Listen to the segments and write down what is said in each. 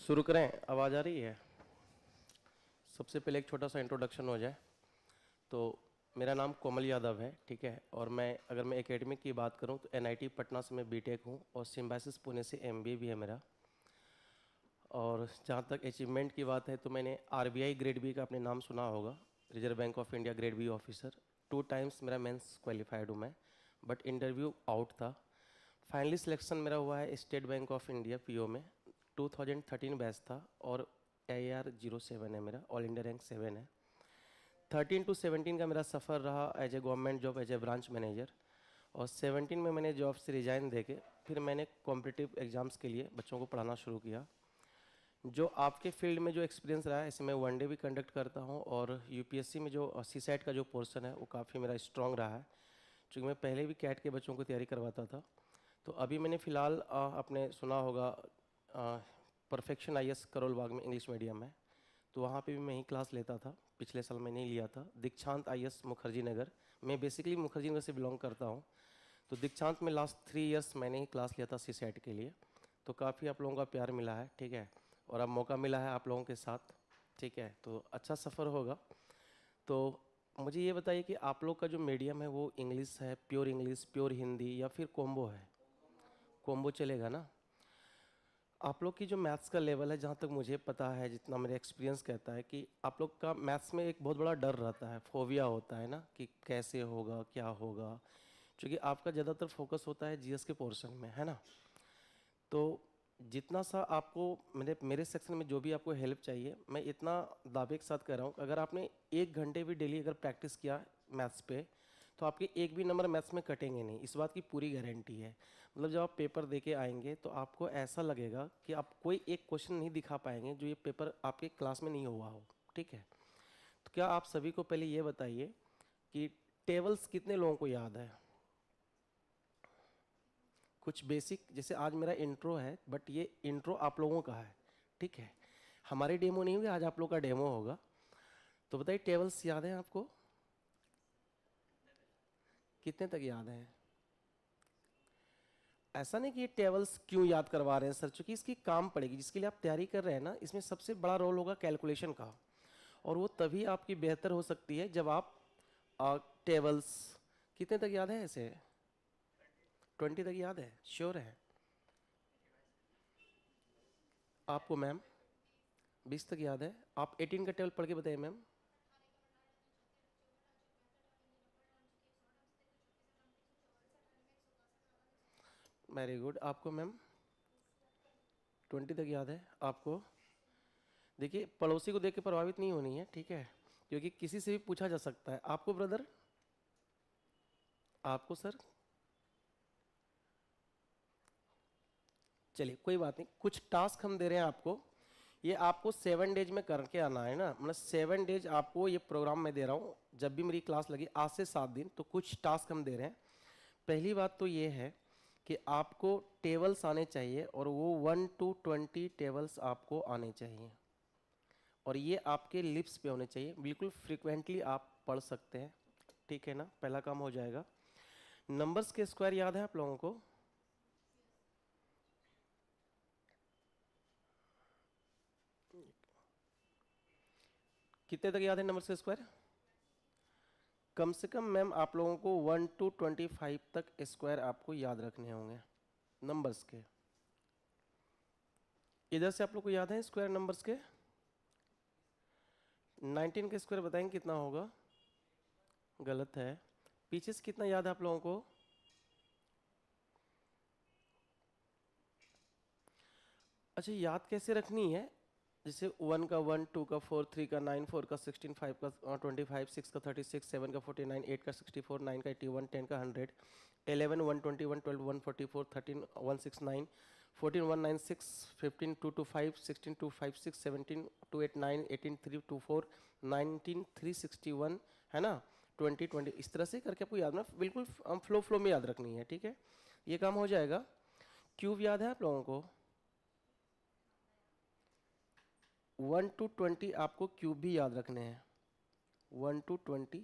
शुरू करें? आवाज़ आ रही है? सबसे पहले एक छोटा सा इंट्रोडक्शन हो जाए। तो मेरा नाम कोमल यादव है, ठीक है। और अगर मैं एकेडमिक की बात करूं तो एनआईटी पटना से मैं बीटेक हूं और सिम्बायसिस पुणे से एमबीए भी है मेरा। और जहां तक अचीवमेंट की बात है तो मैंने आरबीआई ग्रेड बी का आपने नाम सुना होगा, Reserve Bank of India grade B officer. 2 times मेरा मेंस क्वालिफाइड हूँ मैं, बट इंटरव्यू आउट था। फाइनली सिलेक्शन मेरा हुआ है State Bank of India PO में। 2013 बैच था और AR07 है मेरा, ऑल इंडिया रैंक 7 है। 13 to 17 का मेरा सफ़र रहा as a government job as a branch manager. और 17 में मैंने जॉब से रिज़ाइन देके फिर मैंने कॉम्पिटिटिव एग्ज़ाम्स के लिए बच्चों को पढ़ाना शुरू किया। जो आपके फील्ड में जो एक्सपीरियंस रहा है, ऐसे मैं वनडे भी कंडक्ट करता हूँ और यूपीएससी में जो सीसैट का जो पोर्शन है वो काफ़ी मेरा स्ट्रॉन्ग रहा है, क्योंकि मैं पहले भी कैट के बच्चों को तैयारी करवाता था। तो अभी मैंने फ़िलहाल आपने सुना होगा परफेक्शन आईएएस करोल बाग में इंग्लिश मीडियम है, तो वहाँ पे भी मैं ही क्लास लेता था। पिछले साल मैंने ही लिया था। दीक्षांत आईएएस मुखर्जी नगर, मैं बेसिकली मुखर्जी नगर से बिलोंग करता हूँ। तो दीक्षांत में लास्ट 3 इयर्स मैंने ही क्लास लिया था सीसैट के लिए। तो काफ़ी आप लोगों का प्यार मिला है, ठीक है। और अब मौका मिला है आप लोगों के साथ, ठीक है। तो अच्छा सफ़र होगा। तो मुझे ये बताइए कि आप लोग का जो मीडियम है वो इंग्लिश है, प्योर हिंदी, या फिर कॉम्बो है? कॉम्बो चलेगा ना? आप लोग की जो मैथ्स का लेवल है, जहाँ तक मुझे पता है, जितना मेरा एक्सपीरियंस कहता है कि आप लोग का मैथ्स में एक बहुत बड़ा डर रहता है, फोबिया होता है ना, कि कैसे होगा, क्या होगा, क्योंकि आपका ज़्यादातर फोकस होता है जीएस के पोर्शन में, है ना। तो जितना सा आपको मेरे सेक्शन में जो भी आपको हेल्प चाहिए, मैं इतना दावे के साथ कह रहा हूँ, अगर आपने 1 घंटे भी डेली अगर प्रैक्टिस किया मैथ्स पे, तो आपके एक भी नंबर मैथ्स में कटेंगे नहीं, इस बात की पूरी गारंटी है। मतलब जब आप पेपर दे के आएंगे तो आपको ऐसा लगेगा कि आप कोई एक क्वेश्चन नहीं दिखा पाएंगे जो ये पेपर आपके क्लास में नहीं हुआ हो, ठीक है। तो क्या आप सभी को पहले ये बताइए कि टेबल्स कितने लोगों को याद है? कुछ बेसिक, जैसे आज मेरा इंट्रो है, बट ये इंट्रो आप लोगों का है, ठीक है। हमारी डेमो नहीं होगी, आज आप लोग का डेमो होगा। तो बताइए, टेबल्स याद हैं आपको? कितने तक याद हैं? ऐसा नहीं कि ये टेबल्स क्यों याद करवा रहे हैं सर, चूंकि इसकी काम पड़ेगी, जिसके लिए आप तैयारी कर रहे हैं ना, इसमें सबसे बड़ा रोल होगा कैलकुलेशन का। और वो तभी आपकी बेहतर हो सकती है जब आप टेबल्स, कितने तक याद है ऐसे? 20 तक याद है? श्योर है आपको मैम? 20 तक याद है? आप 18 का टेबल पढ़ के बताइए मैम। Very good. आपको मैम 20 तक याद है आपको? देखिए, पड़ोसी को देख के प्रभावित नहीं होनी है, ठीक है, क्योंकि किसी से भी पूछा जा सकता है। आपको ब्रदर? आपको सर? चलिए कोई बात नहीं, कुछ टास्क हम दे रहे हैं आपको। ये आपको 7 डेज में करके आना है ना, मतलब 7 डेज आपको ये प्रोग्राम मैं दे रहा हूँ। जब भी मेरी क्लास लगी आज से 7 दिन, तो कुछ टास्क हम दे रहे हैं। पहली बात तो ये है कि आपको टेबल्स आने चाहिए, और वो 1 to 20 टेबल्स आपको आने चाहिए, और ये आपके लिप्स पे होने चाहिए, बिल्कुल फ्रिक्वेंटली आप पढ़ सकते हैं, ठीक है ना। पहला काम हो जाएगा। नंबर्स के स्क्वायर याद है आप लोगों को? कितने तक याद है नंबर्स के स्क्वायर? कम से कम मैम आप लोगों को 1 to 25 तक स्क्वायर आपको याद रखने होंगे नंबर्स के। इधर से आप लोग को याद है स्क्वायर नंबर्स के? 19 के स्क्वायर बताएंगे कितना होगा? गलत है। पीछे से कितना याद है आप लोगों को? अच्छा, याद कैसे रखनी है? जैसे 1 का 1, 2 का 4, 3 का 9, 4 का 16, 5 का 25, 6 का 36, 7 का 49, 8 का 64, 9 का 81, 10 का 100, 11 121, 12 144, 13 169, 14 196, 15 225, 16 256, 17 289, 18 324, 19 361, है ना, 20 20, इस तरह से करके आपको याद ना, बिल्कुल फ्लो में याद रखनी है, ठीक है। ये काम हो जाएगा। क्यूब याद है आप लोगों को? 1 to 20 आपको क्यूब भी याद रखने हैं। 1 to 20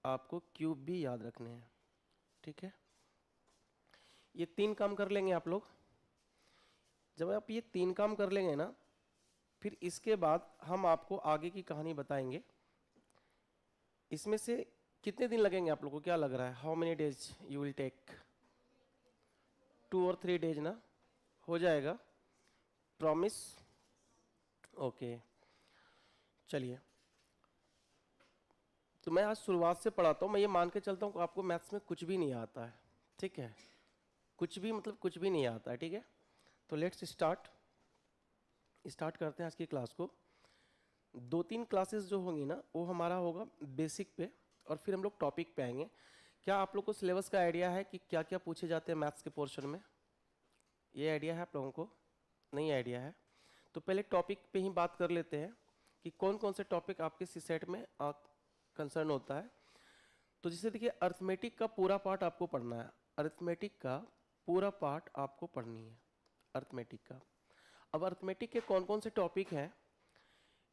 आपको क्यूब भी याद रखने हैं, ठीक है। ये 3 काम कर लेंगे आप लोग। जब आप ये 3 काम कर लेंगे ना, फिर इसके बाद हम आपको आगे की कहानी बताएंगे। इसमें से कितने दिन लगेंगे आप लोगों को, क्या लग रहा है? How many days you will take? 2 और 3 डेज ना, हो जाएगा? प्रॉमिस? ओके, चलिए। तो मैं आज शुरुआत से पढ़ाता हूँ। मैं ये मान के चलता हूँ कि आपको मैथ्स में कुछ भी नहीं आता है, ठीक है? कुछ भी मतलब कुछ भी नहीं आता है, ठीक है? तो लेट्स स्टार्ट करते हैं आज की क्लास को। 2-3 क्लासेस जो होंगी ना, वो हमारा होगा बेसिक पे, और फिर हम लोग टॉपिक पे आएंगे। क्या आप लोग को सिलेबस का आइडिया है कि क्या क्या पूछे जाते हैं मैथ्स के पोर्शन में? ये आइडिया है आप लोगों को? नहीं आइडिया है? तो पहले टॉपिक पे ही बात कर लेते हैं कि कौन कौन से टॉपिक आपके सी सेट में कंसर्न होता है। तो जैसे देखिए, अर्थमेटिक का पूरा पार्ट आपको पढ़ना है। अर्थमेटिक का पूरा पार्ट आपको पढ़नी है, अर्थमेटिक का। अब अर्थमेटिक के कौन कौन से टॉपिक हैं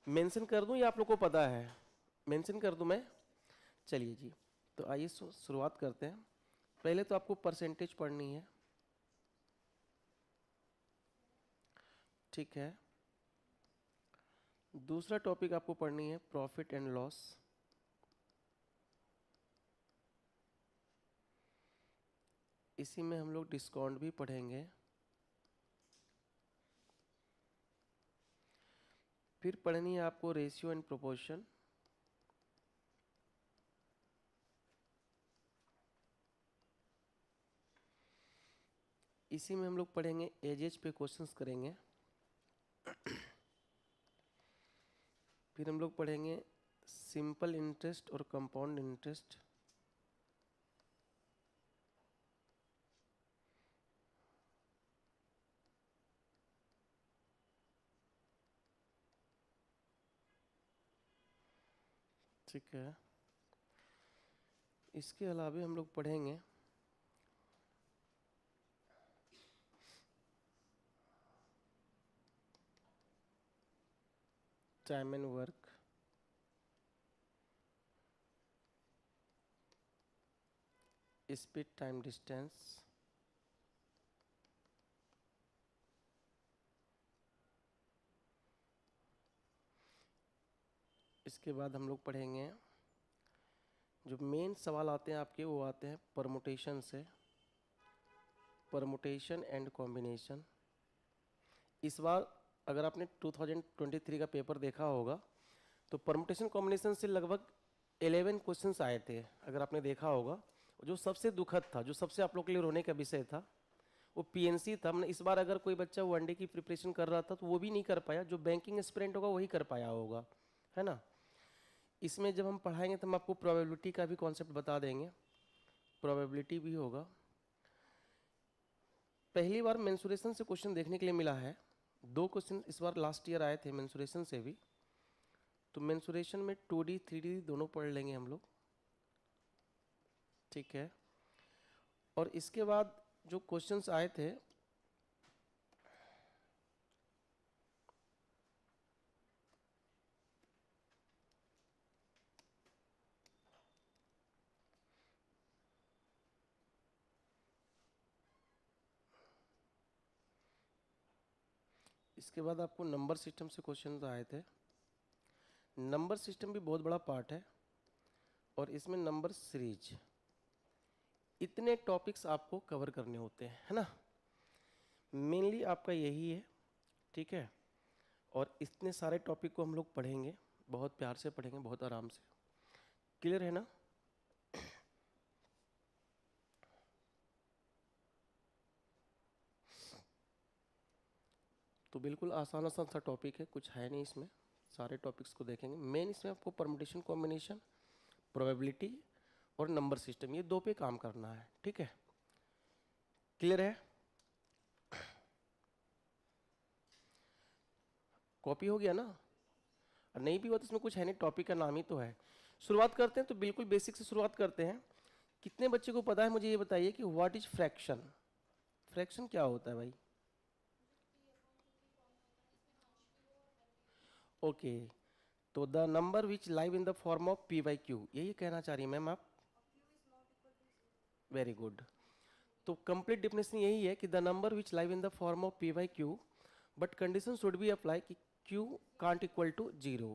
मेंशन कर दूं या आप लोग को पता है? मेंशन कर दूं मैं? चलिए जी, तो आइए शुरुआत करते हैं। पहले तो आपको परसेंटेज पढ़नी है, ठीक है? दूसरा टॉपिक आपको पढ़नी है प्रॉफिट एंड लॉस। इसी में हम लोग डिस्काउंट भी पढ़ेंगे। फिर पढ़नी है आपको रेशियो एंड प्रोपोर्शन। इसी में हम लोग पढ़ेंगे एजेज पे क्वेश्चंस करेंगे। फिर हम लोग पढ़ेंगे सिंपल इंटरेस्ट और कंपाउंड इंटरेस्ट। ठीक है, इसके अलावा हम लोग पढ़ेंगे time and work, speed time distance. इसके बाद हम लोग पढ़ेंगे, जो मेन सवाल आते हैं आपके, वो आते हैं परमुटेशन से, परमुटेशन एंड कॉम्बिनेशन। इस बार अगर आपने 2023 का पेपर देखा होगा तो परमुटेशन कॉम्बिनेशन से लगभग 11 क्वेश्चंस आए थे, अगर आपने देखा होगा। जो सबसे दुखद था, जो सबसे आप लोग के लिए रोने का विषय था, वो पीएनसी था। हमने इस बार अगर कोई बच्चा वनडे की प्रिपरेशन कर रहा था तो वो भी नहीं कर पाया। जो बैंकिंग एस्पिरेंट होगा वही कर पाया होगा, है ना? इसमें जब हम पढ़ाएंगे तो हम आपको प्रोबेबिलिटी का भी कॉन्सेप्ट बता देंगे, प्रोबेबिलिटी भी होगा। पहली बार मेंसुरेशन से क्वेश्चन देखने के लिए मिला है। 2 क्वेश्चन इस बार लास्ट ईयर आए थे मेंसुरेशन से भी। तो मेंसुरेशन में 2D 3D दोनों पढ़ लेंगे हम लोग, ठीक है? और इसके बाद जो क्वेश्चंस आए थे, इसके बाद आपको नंबर सिस्टम से क्वेश्चंस आए थे। नंबर सिस्टम भी बहुत बड़ा पार्ट है, और इसमें नंबर सीरीज, इतने टॉपिक्स आपको कवर करने होते हैं, है ना? मेनली आपका यही है, ठीक है? और इतने सारे टॉपिक को हम लोग पढ़ेंगे, बहुत प्यार से पढ़ेंगे, बहुत आराम से। क्लियर है ना? तो बिल्कुल आसान आसान सा टॉपिक है, कुछ है नहीं इसमें। सारे टॉपिक्स को देखेंगे। मेन इसमें आपको परमुटेशन कॉम्बिनेशन, प्रोबेबिलिटी और नंबर सिस्टम, ये 2 पे काम करना है, ठीक है? क्लियर है? कॉपी हो गया ना? और नहीं भी हुआ तो इसमें कुछ है नहीं, टॉपिक का नाम ही तो है। शुरुआत करते हैं, तो बिल्कुल बेसिक से शुरुआत करते हैं। कितने बच्चे को पता है, मुझे ये बताइए कि व्हाट इज फ्रैक्शन? फ्रैक्शन क्या होता है भाई? ओके, तो the number which live in the form of P by Q, यही कहना चाह रही हैं मैम आप? Very good. तो कंप्लीट डेफिनेशन यही है कि the number which live in the form of P by Q but condition should be apply कि क्यू कांट इक्वल टू 0।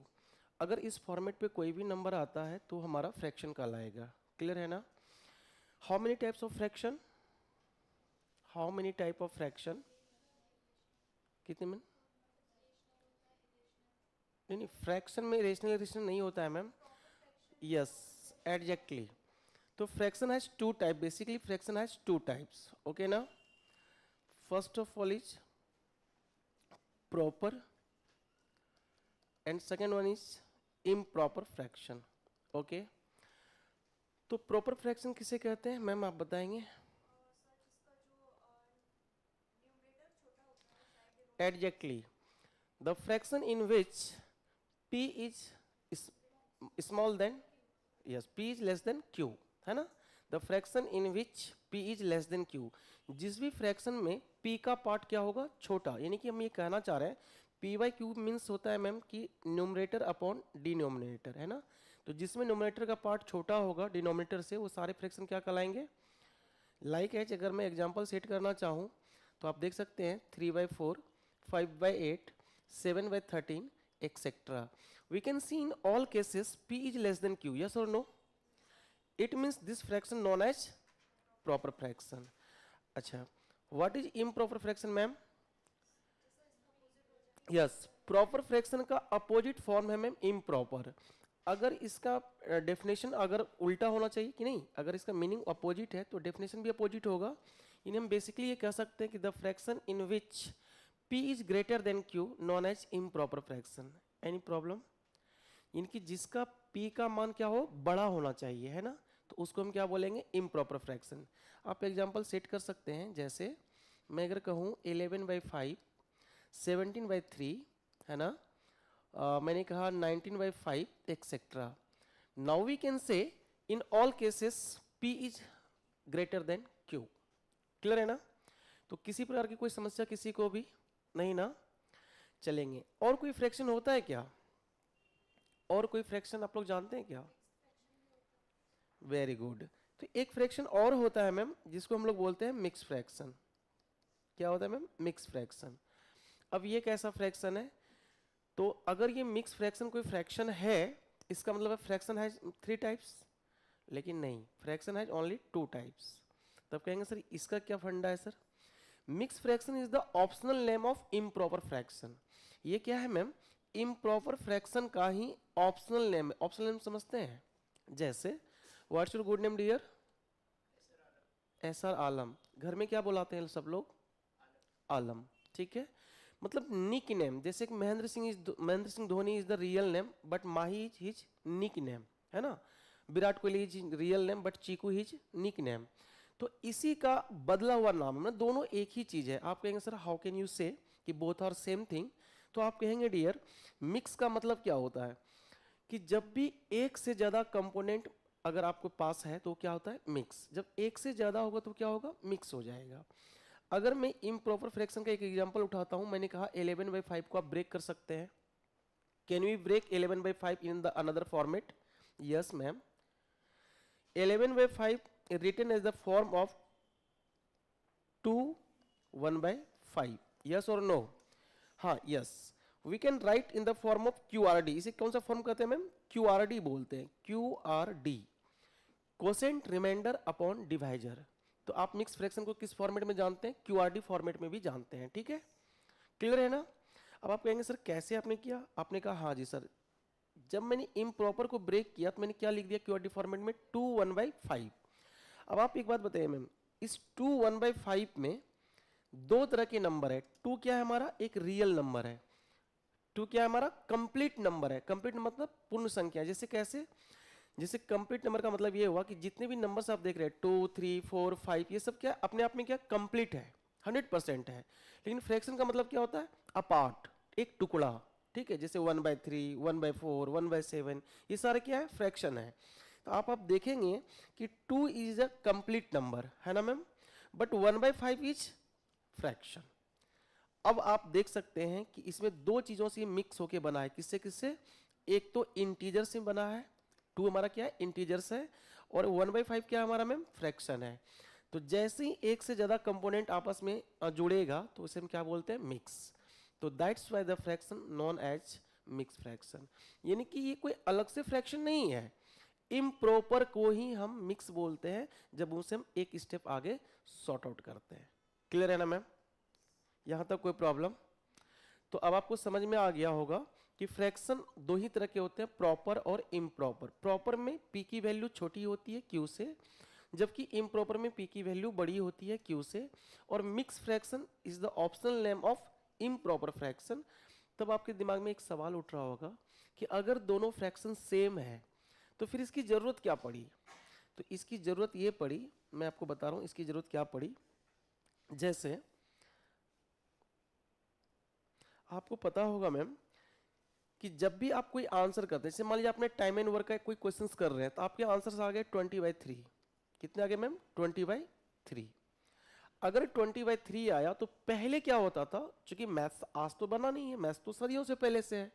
अगर इस फॉर्मेट पे कोई भी नंबर आता है तो हमारा फ्रैक्शन कहलाएगा। क्लियर है ना? How many types of fraction? How many type of fraction? कितने में? नहीं, फ्रैक्शन में रेशनल इरेशनल नहीं होता है मैम। Yes, exactly. तो fraction has two type, basically fraction has two types, okay ना? First of all is proper and second one is improper fraction, okay? तो प्रॉपर फ्रैक्शन किसे कहते हैं मैम, आप बताएंगे? Exactly, the fraction in which p is small than, yes, p is less than q, है ना? The fraction in which p is less than q, जिस भी फ्रैक्शन में p का पार्ट क्या होगा, छोटा, यानी कि हम ये कहना चाह रहे हैं p बाई क्यू मीन्स होता है मैम कि न्यूमरेटर अपॉन डिनोमिनेटर, है ना? तो जिसमें न्यूमरेटर का पार्ट छोटा होगा डिनोमिनेटर से, वो सारे फ्रैक्शन क्या कहलाएंगे? लाइक एज अगर मैं एग्जांपल सेट करना चाहूँ तो आप देख सकते हैं 3/4, 5/8, 7/13 etc. We can see in all cases p is less than q, yes or no? It means this fraction known as proper fraction. अच्छा, what is improper fraction ma'am? Yes, proper fraction का opposite form है ma'am improper। अगर इसका definition अगर उल्टा होना चाहिए कि नहीं, अगर इसका मीनिंग अपोजिट है तो डेफिनेशन भी अपोजिट होगा। इन्हें हम बेसिकली ये कह सकते हैं कि the fraction in which p is greater than q known as improper fraction. Any problem? इनकी जिसका p का मान क्या हो, बड़ा होना चाहिए, है ना? तो उसको हम क्या बोलेंगे, इम्प्रॉपर फ्रैक्शन। आप एग्जांपल सेट कर सकते हैं, जैसे मैं अगर कहूँ 11/5, 17/3, है ना? मैंने कहा 19/5 etcetera. Now we can say in all cases p is greater than q। Clear है ना? तो किसी प्रकार की कोई समस्या किसी को भी नहीं ना? चलेंगे। और कोई फ्रैक्शन होता है क्या? और कोई फ्रैक्शन आप लोग जानते हैं क्या? Very good. तो एक फ्रैक्शन और होता है मैम जिसको हम लोग बोलते हैं मिक्स फ्रैक्शन। क्या होता है मैम? Mix fraction. अब ये कैसा फ्रैक्शन है? तो अगर ये मिक्स फ्रैक्शन कोई फ्रैक्शन है, इसका मतलब फ्रैक्शन हैज 3 टाइप्स, लेकिन नहीं, फ्रैक्शन हैज ओनली 2 टाइप्स। तब कहेंगे सर इसका क्या फंडा है sir? Mix fraction is the optional name of improper fraction. ये क्या है मैम? इम्प्रॉपर फ्रैक्शन का ही ऑप्शनल नेम है। ऑप्शनल नेम समझते हैं? जैसे what's your good name dear? SR Alam. घर में क्या बुलाते हैं सब लोग? आलम, ठीक है? मतलब निक नेम, जैसे कि Mahendra Singh Dhoni is the real name but Mahi is his nick name, है ना? Virat Kohli is real name but Chiku his nick name. तो इसी का बदला हुआ नाम है, दोनों एक ही चीज है। आप कहेंगे सर हाउ कैन यू से कि बोथ आर सेम थिंग? तो आप कहेंगे डियर मिक्स का मतलब क्या होता है कि जब भी एक से ज्यादा कंपोनेंट अगर आपके पास है तो क्या होता है? मिक्स। जब एक से ज्यादा होगा तो क्या होगा? मिक्स हो जाएगा। अगर मैं इम्प्रॉपर फ्रैक्शन का एक एग्जांपल उठाता हूं, मैंने कहा 11/5 को आप ब्रेक कर सकते हैं। Can we break 11/5 in the another format? Yes ma'am. 11/5 written as the form of 2 1/5, yes or no? हाँ, yes, we can write in the form of QRD। इसे कौन सा फॉर्म कहते हैं मैम? QRD बोलते हैं, QRD, quotient remainder upon divisor. तो आप मिक्स फ्रैक्शन को किस फॉर्मेट में जानते हैं? QRD फॉर्मेट में भी जानते हैं, ठीक है? क्लियर है ना? अब आप कहेंगे सर कैसे आपने किया? आपने कहा हाँ जी सर, जब मैंने इम्प्रॉपर को ब्रेक किया तो मैंने क्या लिख दिया QRD फॉर्मेट में? 2 1/5। अब आप एक बात बताइए मैम, इस 2 1/5 में दो तरह के नंबर है। 2 क्या है हमारा? एक रियल नंबर है। 2 क्या है हमारा? कंप्लीट नंबर है। कंप्लीट मतलब पूर्ण संख्या। जैसे कैसे? जैसे कंप्लीट नंबर का मतलब ये हुआ कि जितने भी नंबर्स आप देख रहे हैं 2 3 4 5, ये सब क्या अपने आप में क्या कंप्लीट है, 100% है। लेकिन फ्रैक्शन का मतलब क्या होता है? अपार्ट, एक टुकड़ा, ठीक है? जैसे 1/3, 1/4, 1/7, ये सारे क्या है? फ्रैक्शन है। तो आप देखेंगे कि 2 इज अ कंप्लीट नंबर, है ना मैम? But 1/5 is fraction. अब आप देख सकते हैं कि इसमें दो चीजों से मिक्स होके बना है। किससे किससे? एक तो इंटीजर से बना है, 2 हमारा क्या है? इंटीजर्स है, और 1/5 क्या हमारा मैम? फ्रैक्शन है। तो जैसे ही एक से ज़्यादा कंपोनेंट आपस में जुड़ेगा तो उसे हम क्या बोलते हैं, मिक्स। तो that's why the fraction known as mix fraction, यानी कि ये कोई अलग से फ्रैक्शन नहीं है, इम्प्रॉपर को ही हम मिक्स बोलते हैं जब उसे हम एक स्टेप आगे सॉर्ट आउट करते हैं। क्लियर है ना मैम, यहाँ तक कोई प्रॉब्लम? तो अब आपको समझ में आ गया होगा कि फ्रैक्शन दो ही तरह के होते हैं, प्रॉपर और इम्प्रॉपर। प्रॉपर में पी की वैल्यू छोटी होती है क्यू से, जबकि इम्प्रॉपर में पी की वैल्यू बड़ी होती है क्यू से। और mix fraction is the optional name of improper fraction. तब आपके दिमाग में एक सवाल उठ रहा होगा कि अगर दोनों फ्रैक्शन सेम है तो फिर इसकी ज़रूरत क्या पड़ी? तो इसकी ज़रूरत ये पड़ी, मैं आपको बता रहा हूँ इसकी ज़रूरत क्या पड़ी। जैसे आपको पता होगा मैम कि जब भी आप कोई आंसर करते हैं, जैसे मान लीजिए आपने टाइम एंड वर्क का कोई क्वेश्चंस कर रहे हैं, तो आपके आंसर्स आ गए 20/3। कितने आ गए मैम? 20/3। अगर 20/3 आया तो पहले क्या होता था, क्योंकि मैथ्स आज तो बना नहीं है, मैथ्स तो सदियों से पहले से है,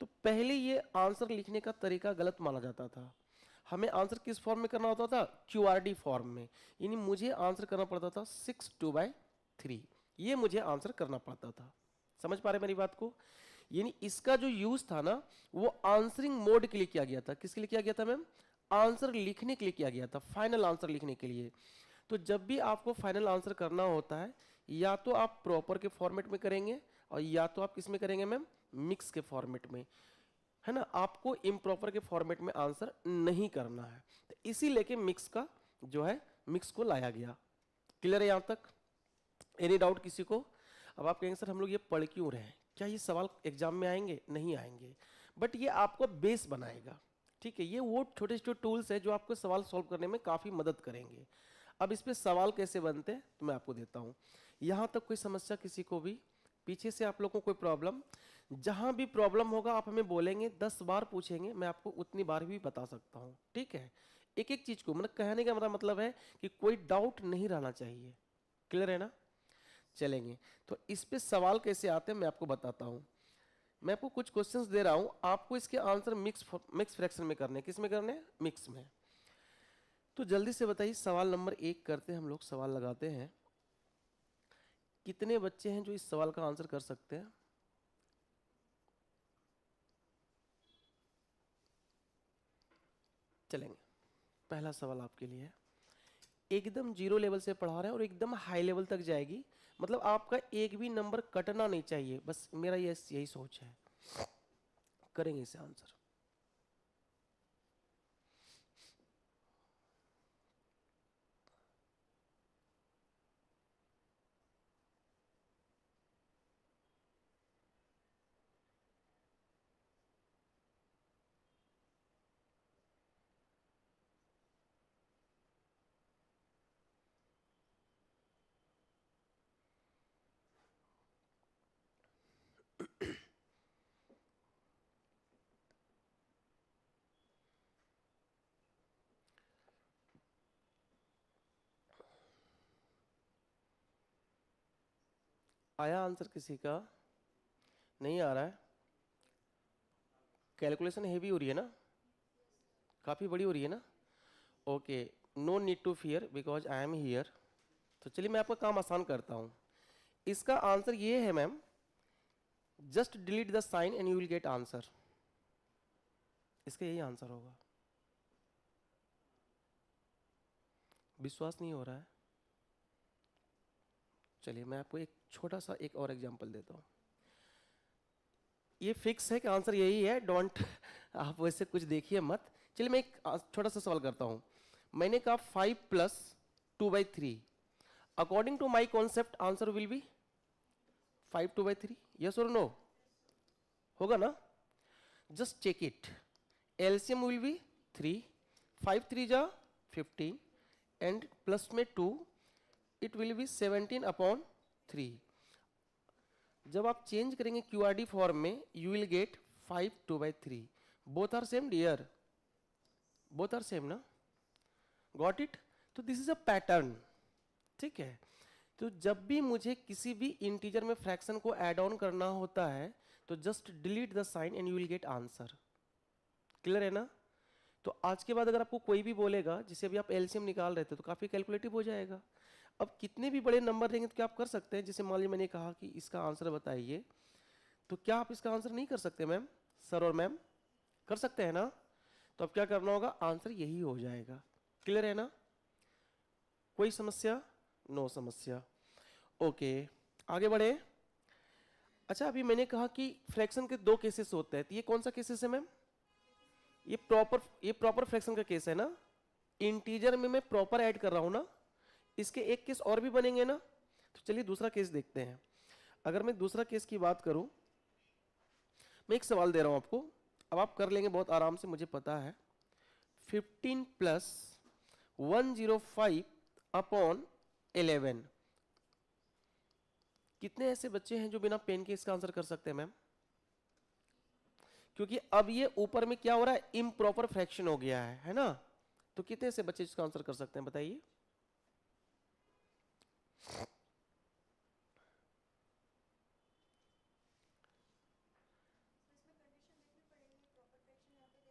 तो पहले ये आंसर लिखने का तरीका गलत माना जाता था। हमें आंसर किस फॉर्म में करना होता था? QRD फॉर्म में, यानी मुझे आंसर करना पड़ता था 6/2/3, ये मुझे आंसर करना पड़ता था। समझ पा रहे मेरी बात को? यानी इसका जो यूज था ना, वो आंसरिंग मोड के लिए किया गया था। किसके लिए किया गया था मैम? आंसर लिखने के लिए किया गया था, फाइनल आंसर लिखने के लिए। तो जब भी आपको फाइनल आंसर करना होता है, या तो आप प्रॉपर के फॉर्मेट में करेंगे और या तो आप किस में करेंगे मैम? मिक्स के फॉर्मेट में, है ना। आपको इम्प्रॉपर के फॉर्मेट में आंसर नहीं करना है, तो इसी लेके मिक्स का जो है, मिक्स को लाया गया। क्लियर है यहाँ तक? एनी डाउट किसी को? अब आप कहेंगे सर हम लोग ये पढ़ क्यों रहे हैं, क्या ये सवाल एग्जाम में आएंगे? नहीं आएंगे, बट ये आपको बेस बनाएगा। ठीक है, ये वो छोटे छोटे टूल्स है जो आपको सवाल सॉल्व करने में काफ़ी मदद करेंगे। अब इस पे सवाल कैसे बनते हैं तो मैं आपको देता हूँ। यहाँ तक कोई समस्या किसी को भी? पीछे से आप लोगों को कोई प्रॉब्लम? जहाँ भी प्रॉब्लम होगा आप हमें बोलेंगे, 10 बार पूछेंगे, मैं आपको उतनी बार भी बता सकता हूँ। ठीक है, एक एक चीज़ को, मतलब कहने का मेरा मतलब है कि कोई डाउट नहीं रहना चाहिए। क्लियर है ना? चलेंगे, तो इस पे सवाल कैसे आते हैं मैं आपको बताता हूँ। मैं आपको कुछ क्वेश्चंस दे रहा हूँ, आपको इसके आंसर मिक्स फ्रैक्शन में करने हैं। किस में करने हैं? मिक्स में। तो जल्दी से बताइए, सवाल नंबर 1 करते हैं हम लोग, सवाल लगाते हैं। कितने बच्चे हैं जो इस सवाल का आंसर कर सकते हैं? चलेंगे, पहला सवाल आपके लिए है। एकदम जीरो लेवल से पढ़ा रहे हैं और एकदम हाई लेवल तक जाएगी, मतलब आपका एक भी नंबर कटना नहीं चाहिए, बस मेरा यही सोच है। करेंगे इसे आंसर। आया आंसर किसी का? नहीं आ रहा है? कैलकुलेशन हेवी हो रही है ना, काफ़ी बड़ी हो रही है ना? Okay, no need to fear because I am here. तो चलिए मैं आपका काम आसान करता हूँ। इसका आंसर ये है ma'am, just delete the sign and you will get answer. इसका यही आंसर होगा। विश्वास नहीं हो रहा है? चलिए मैं आपको एक छोटा सा एक और एग्जांपल देता हूँ। ये फिक्स है कि आंसर यही है, डोंट आप वैसे कुछ देखिए मत। चलिए मैं एक छोटा सा सवाल करता हूँ। मैंने कहा 5 + 2/3, according to my concept answer will be 5 2/3, yes और नो? होगा ना? Just check it. LCM will be 3, 5 3 जा 15 एंड प्लस में 2, इट विल बी 17/3। जब आप चेंज करेंगे QRD फॉर्म में, you will get 5 2/3। Both are same dear, both are same ना? Got it? तो दिस इज अ पैटर्न। ठीक है, तो जब भी मुझे किसी भी इंटीजर में फ्रैक्शन को ऐड ऑन करना होता है, तो just delete the sign and you will get answer. Clear है ना? तो आज के बाद अगर आपको कोई भी बोलेगा, जिसे अभी आप एलसीएम निकाल रहे थे, तो काफ़ी कैलकुलेटिव हो जाएगा। अब कितने भी बड़े नंबर देंगे तो क्या आप कर सकते हैं? जैसे मान लीजिए मैंने कहा कि इसका आंसर बताइए, तो क्या आप इसका आंसर नहीं कर सकते मैम? सर और मैम कर सकते हैं ना? तो अब क्या करना होगा? आंसर यही हो जाएगा। क्लियर है ना? कोई समस्या? नो समस्या। ओके, आगे बढ़े। अच्छा, अभी मैंने कहा कि फ्रैक्शन के दो केसेस होते हैं, तो ये कौन सा केसेस है मैम? ये प्रॉपर फ्रैक्शन का केस है ना। इंटीजर में मैं प्रॉपर ऐड कर रहा हूं ना। इसके एक केस और भी बनेंगे ना। तो चलिए दूसरा केस देखते हैं। अगर मैं दूसरा केस की बात करूं, मैं एक सवाल दे रहा हूं आपको, अब आप कर लेंगे बहुत आराम से, मुझे पता है। 15 प्लस 105 अपॉन 11। कितने ऐसे बच्चे हैं जो बिना पेन के इसका आंसर कर सकते हैं मैम? क्योंकि अब ये ऊपर में क्या हो रहा है? इम्प्रॉपर फ्रैक्शन हो गया है ना। तो कितने ऐसे बच्चे इसका आंसर कर सकते हैं बताइए?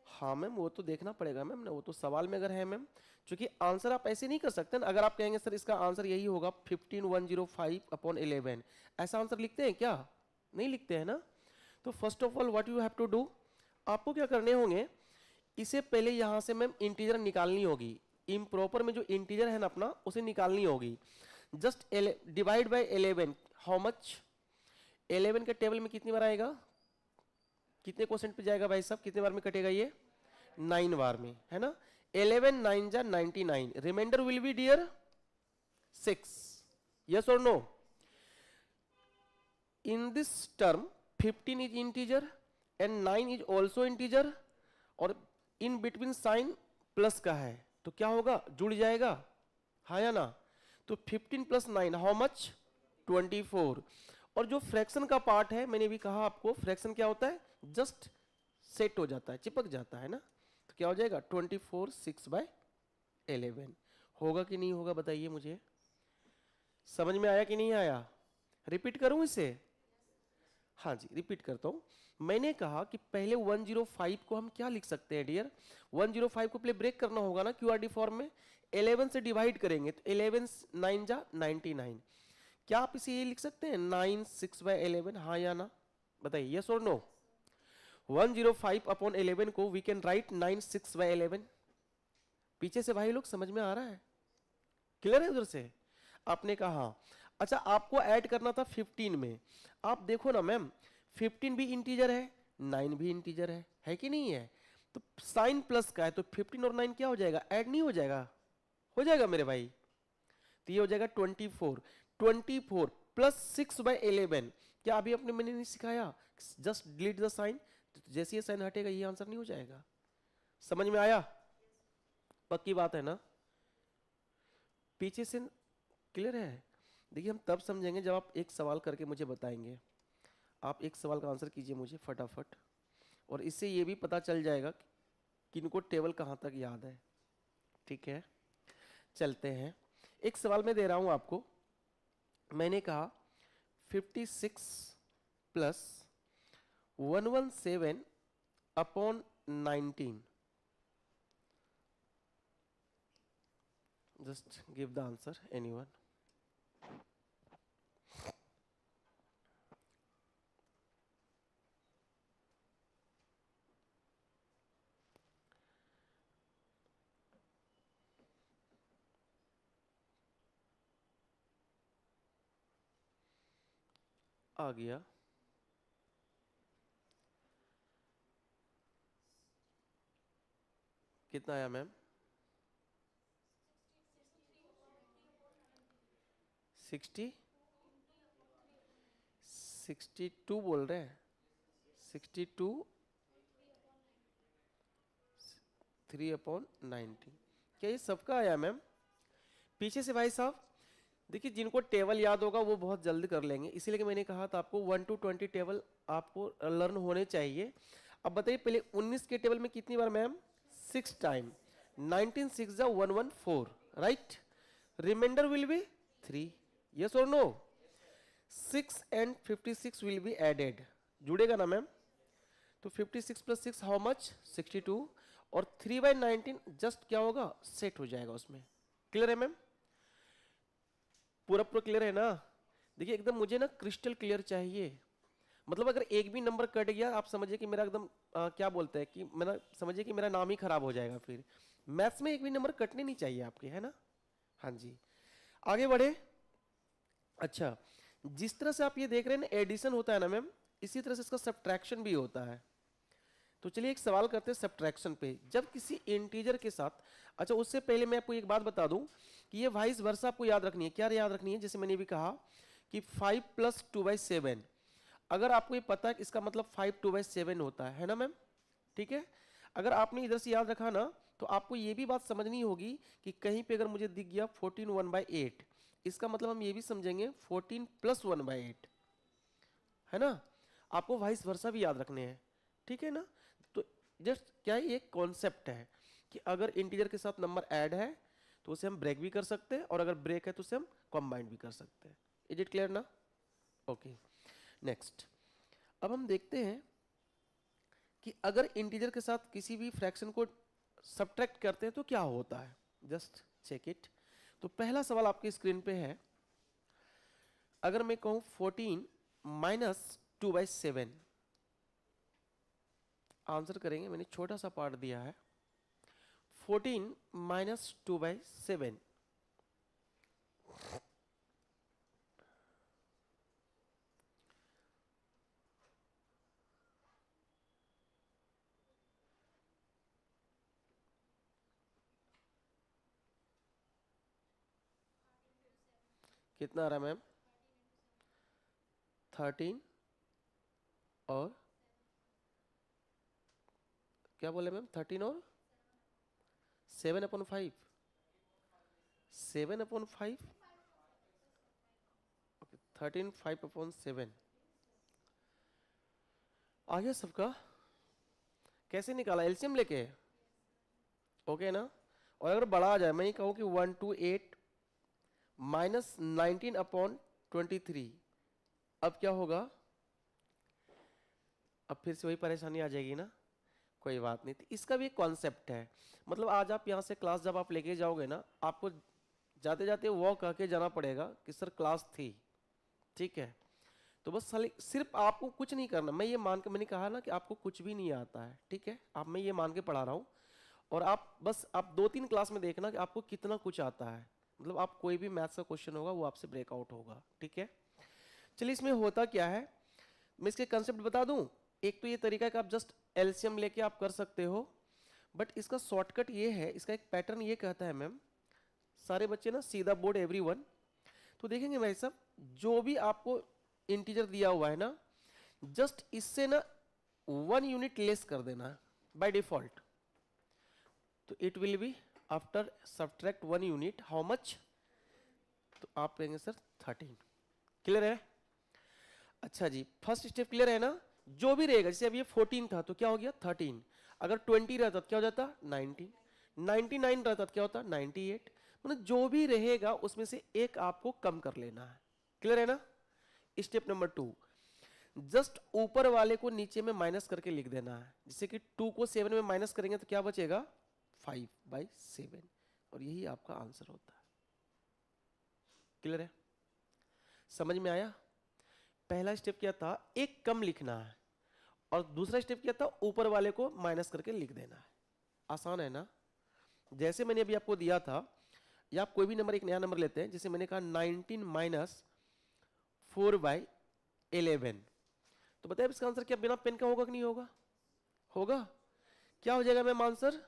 हाँ मैम, वो तो देखना पड़ेगा मैम ना, वो तो सवाल में अगर है मैम, क्योंकि आंसर आप ऐसे नहीं कर सकते ना। अगर आप कहेंगे सर इसका आंसर यही होगा 15105 अपॉन 11, ऐसा आंसर लिखते हैं क्या? नहीं लिखते हैं ना। तो first of all what you have to do, आपको क्या करने होंगे, इसे पहले यहां से मैम इंटीजर निकालनी होगी। इम्प्रॉपर में जो इंटीजर है ना अपना, उसे निकालनी होगी। Just divide by 11, how much? 11 के टेबल में कितनी बार आएगा? कितने क्वेश्चन पे जाएगा भाई साहब? कितने बार में कटेगा ये? 9 बार में, है ना। 11 9 जा 99, reminder will be dear 6। Yes और no? In this term 15 is integer and 9 is also integer, और इन बिटवीन साइन प्लस का है, तो क्या होगा? जुड़ जाएगा, हाँ या ना। तो 15 प्लस 9 हाउ मच? 24। और जो फ्रैक्शन का पार्ट है, मैंने भी कहा आपको, फ्रैक्शन क्या होता है? जस्ट सेट हो जाता है, चिपक जाता है ना। तो क्या हो जाएगा? 24 6/11। होगा कि नहीं होगा बताइए मुझे? समझ में आया कि नहीं आया? रिपीट करूं इसे? हाँ जी, रिपीट करता हूं। मैंने कहा कि पहले 105 को हम क्या लिख सकते हैं डियर? 105 को पहले ब्रेक करना होगा ना क्यूआरडी फॉर्म में। 11 से डिवाइड करेंगे तो 11 9 जा 99। क्या आप इसे ये लिख सकते हैं 9 6/11? हाँ या ना बताइए, यस और नो? 105 अपॉन 11 को वी कैन राइट 9 6/11। पीछे से भाई लोग समझ में आ रहा है? क्लियर है उधर से? आपने कहा अच्छा आपको ऐड करना था 15 में। आप देखो ना मैम, 15 भी इंटीजर है, 9 भी इंटीजर है कि नहीं है? तो साइन प्लस का है, तो 15 और 9 क्या हो जाएगा? ऐड नहीं हो जाएगा? हो जाएगा मेरे भाई। तो ये हो जाएगा 24। 24 प्लस 6/11। क्या अभी अपने मैंने नहीं सिखाया जस्ट डिलीट द साइन? जैसे ये साइन हटेगा ये आंसर नहीं हो जाएगा? समझ में आया? पक्की बात है ना? पीछे से क्लियर है? देखिए हम तब समझेंगे जब आप एक सवाल करके मुझे बताएंगे। आप एक सवाल का आंसर कीजिए मुझे फटाफट, और इससे ये भी पता चल जाएगा कि इनको टेबल कहाँ तक याद है। ठीक है, चलते हैं। एक सवाल मैं दे रहा हूं आपको। मैंने कहा 56 plus 117 upon 19। Just give the answer anyone. आ गया। कितना आया मैम? 62 बोल रहे हैं? 62 3/19। क्या ये सबका आया मैम? पीछे से भाई साहब देखिए, जिनको टेबल याद होगा वो बहुत जल्द कर लेंगे, इसीलिए कि मैंने कहा था आपको 1 to 20 टेबल आपको लर्न होने चाहिए। अब बताइए पहले 19 के टेबल में कितनी बार मैम? 6 टाइम। 19 6 जा 114, right. Reminder will be 3, yes और no? 6 and 56 will be added, जुड़ेगा ना मैम? तो 56 प्लस 6 हाउ मच? 62। और 3/19 जस्ट क्या होगा, सेट हो जाएगा उसमें। क्लियर है मैम? पूरा पूरा क्लियर है ना? देखिए एकदम मुझे ना क्रिस्टल क्लियर चाहिए। मतलब अगर एक भी नंबर कट गया आप समझिए कि मेरा एकदम क्या बोलते हैं कि मेरा, समझिए कि मेरा नाम ही खराब हो जाएगा। फिर मैथ्स में एक भी नंबर कटने नहीं चाहिए आपके, है ना? हाँ जी, आगे बढ़े। अच्छा, जिस तरह से आप ये देख रहे हैं ना एडिशन होता है ना मैम, इसी तरह से इसका सब्ट्रैक्शन भी होता है। तो चलिए एक सवाल करते हैं सब्ट्रैक्शन पे। जब किसी इंटीजर के साथ, अच्छा उससे पहले मैं आपको एक बात बता दूं कि ये वाइस वर्सा आपको याद रखनी है। क्या याद रखनी है? जैसे मैंने भी कहा कि 5 + 2/7, अगर आपको ये पता है कि इसका मतलब 5 2/7 होता है ना मैम? ठीक है, अगर आपने इधर से याद रखा ना तो आपको ये भी बात समझनी होगी कि कहीं पे अगर मुझे दिख गया 14 1/8, इसका मतलब हम ये भी समझेंगे 14 + 1/8, है ना? आपको वाइस वर्सा भी याद रखने हैं, ठीक है ना? तो जस्ट क्या है, ये कॉन्सेप्ट है कि अगर इंटीजर के साथ नंबर ऐड है तो उसे हम ब्रेक भी कर सकते हैं, और अगर ब्रेक है तो उसे हम कंबाइन भी कर सकते हैं। इज इट क्लियर ना? Okay, next. अब हम देखते हैं कि अगर इंटीजर के साथ किसी भी फ्रैक्शन को सब्ट्रैक्ट करते हैं तो क्या होता है। Just check it. तो पहला सवाल आपकी स्क्रीन पे है, अगर मैं कहूं 14 - 2/7, आंसर करेंगे, मैंने छोटा सा पार्ट दिया है। 14 - 2/7, कितना आ रहा है मैम? 13 और क्या बोले मैम? 13 और 7/5, 7/5, ओके, 13 5/7 आ गया सबका? कैसे निकाला? एलसीएम लेके? ओके ना? और अगर बड़ा आ जाए, मैं ये कहूँ कि 128 - 19/23, अब क्या होगा? अब फिर से वही परेशानी आ जाएगी ना? कोई बात नहीं, तो इसका भी एक कॉन्सेप्ट है। मतलब आज आप यहाँ से क्लास जब आप लेके जाओगे ना, आपको जाते जाते वो कह के जाना पड़ेगा कि सर क्लास थी, ठीक है? तो बस सिर्फ आपको कुछ नहीं करना। मैं ये मान के, मैंने कहा ना कि आपको कुछ भी नहीं आता है, ठीक है? आप, मैं ये मान के पढ़ा रहा हूँ, और आप बस आप 2-3 क्लास में देखना कि आपको कितना कुछ आता है। मतलब आप कोई भी मैथ्स का क्वेश्चन होगा वो आपसे ब्रेकआउट होगा, ठीक है? चलिए, इसमें होता क्या है मैं इसके कंसेप्ट बता दूं। एक तो ये तरीका है कि आप जस्ट एलसीएम लेके आप कर सकते हो, बट इसका शॉर्टकट ये है, इसका एक पैटर्न ये कहता है मैम, सारे बच्चे ना सीधा बोर्ड एवरीवन। तो देखेंगे भाई साहब, जो भी आपको इंटीजर दिया हुआ है ना, जस्ट इससे ना 1 यूनिट लेस कर देना है बाय डिफॉल्ट। तो it will be after subtract 1 unit how much? तो आप कहेंगे सर 13। क्लियर है? अच्छा जी, फर्स्ट स्टेप क्लियर है ना? जो भी रहेगा, जैसे अब ये 14 था तो क्या हो गया 13, अगर 20 रहता तो क्या हो जाता 19, 99 रहता तो क्या होता 98। मतलब जो भी रहेगा उसमें से एक आपको कम कर लेना है। क्लियर है ना? स्टेप नंबर 2, जस्ट ऊपर वाले को नीचे में माइनस करके लिख देना है। जैसे कि 2 को 7 में माइनस करेंगे तो क्या बचेगा 5/7, और यही आपका आंसर होता है। क्लियर है? समझ में आया? पहला स्टेप क्या था, एक कम लिखना है, और दूसरा स्टेप क्या था, ऊपर वाले को माइनस करके लिख देना है। आसान है ना? जैसे मैंने अभी आपको दिया था, या आप कोई भी नंबर, एक नया नंबर लेते हैं, जैसे मैंने कहा 19 - 4/11, तो बताइए इसका आंसर क्या बिना पेन का होगा कि नहीं होगा? होगा। क्या हो जाएगा मैम आंसर?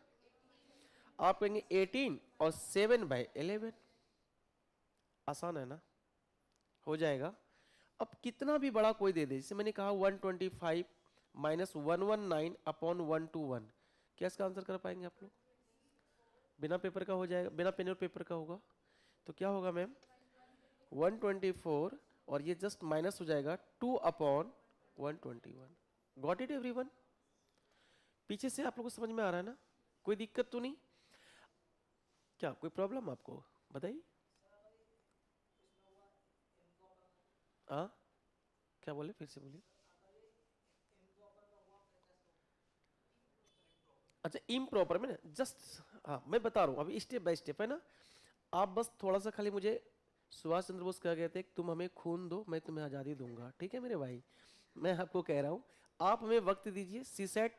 आप कहेंगे 18 और 7/11। आसान है ना? हो जाएगा। अब कितना भी बड़ा कोई दे दे, जैसे मैंने कहा 125 - 119/121, क्या इसका आंसर कर पाएंगे आप लोग? बिना पेपर का हो जाएगा, बिना पेन और पेपर का होगा। तो क्या होगा मैम 124, और ये जस्ट माइनस हो जाएगा 2/121। Got it everyone? पीछे से आप लोगों को समझ में आ रहा है ना? कोई दिक्कत तो नहीं? क्या कोई प्रॉब्लम आपको? बताइए। हाँ, क्या बोले? फिर से बोलिए। अच्छा इम्प्रॉपर में ना जस्ट, हाँ मैं बता रहा हूँ अभी स्टेप बाय स्टेप है ना, आप बस थोड़ा सा खाली मुझे, सुभाष चंद्र बोस कह गए थे तुम हमें खून दो मैं तुम्हें आज़ादी दूंगा, ठीक है मेरे भाई, मैं आपको कह रहा हूँ आप हमें वक्त दीजिए, सीसेट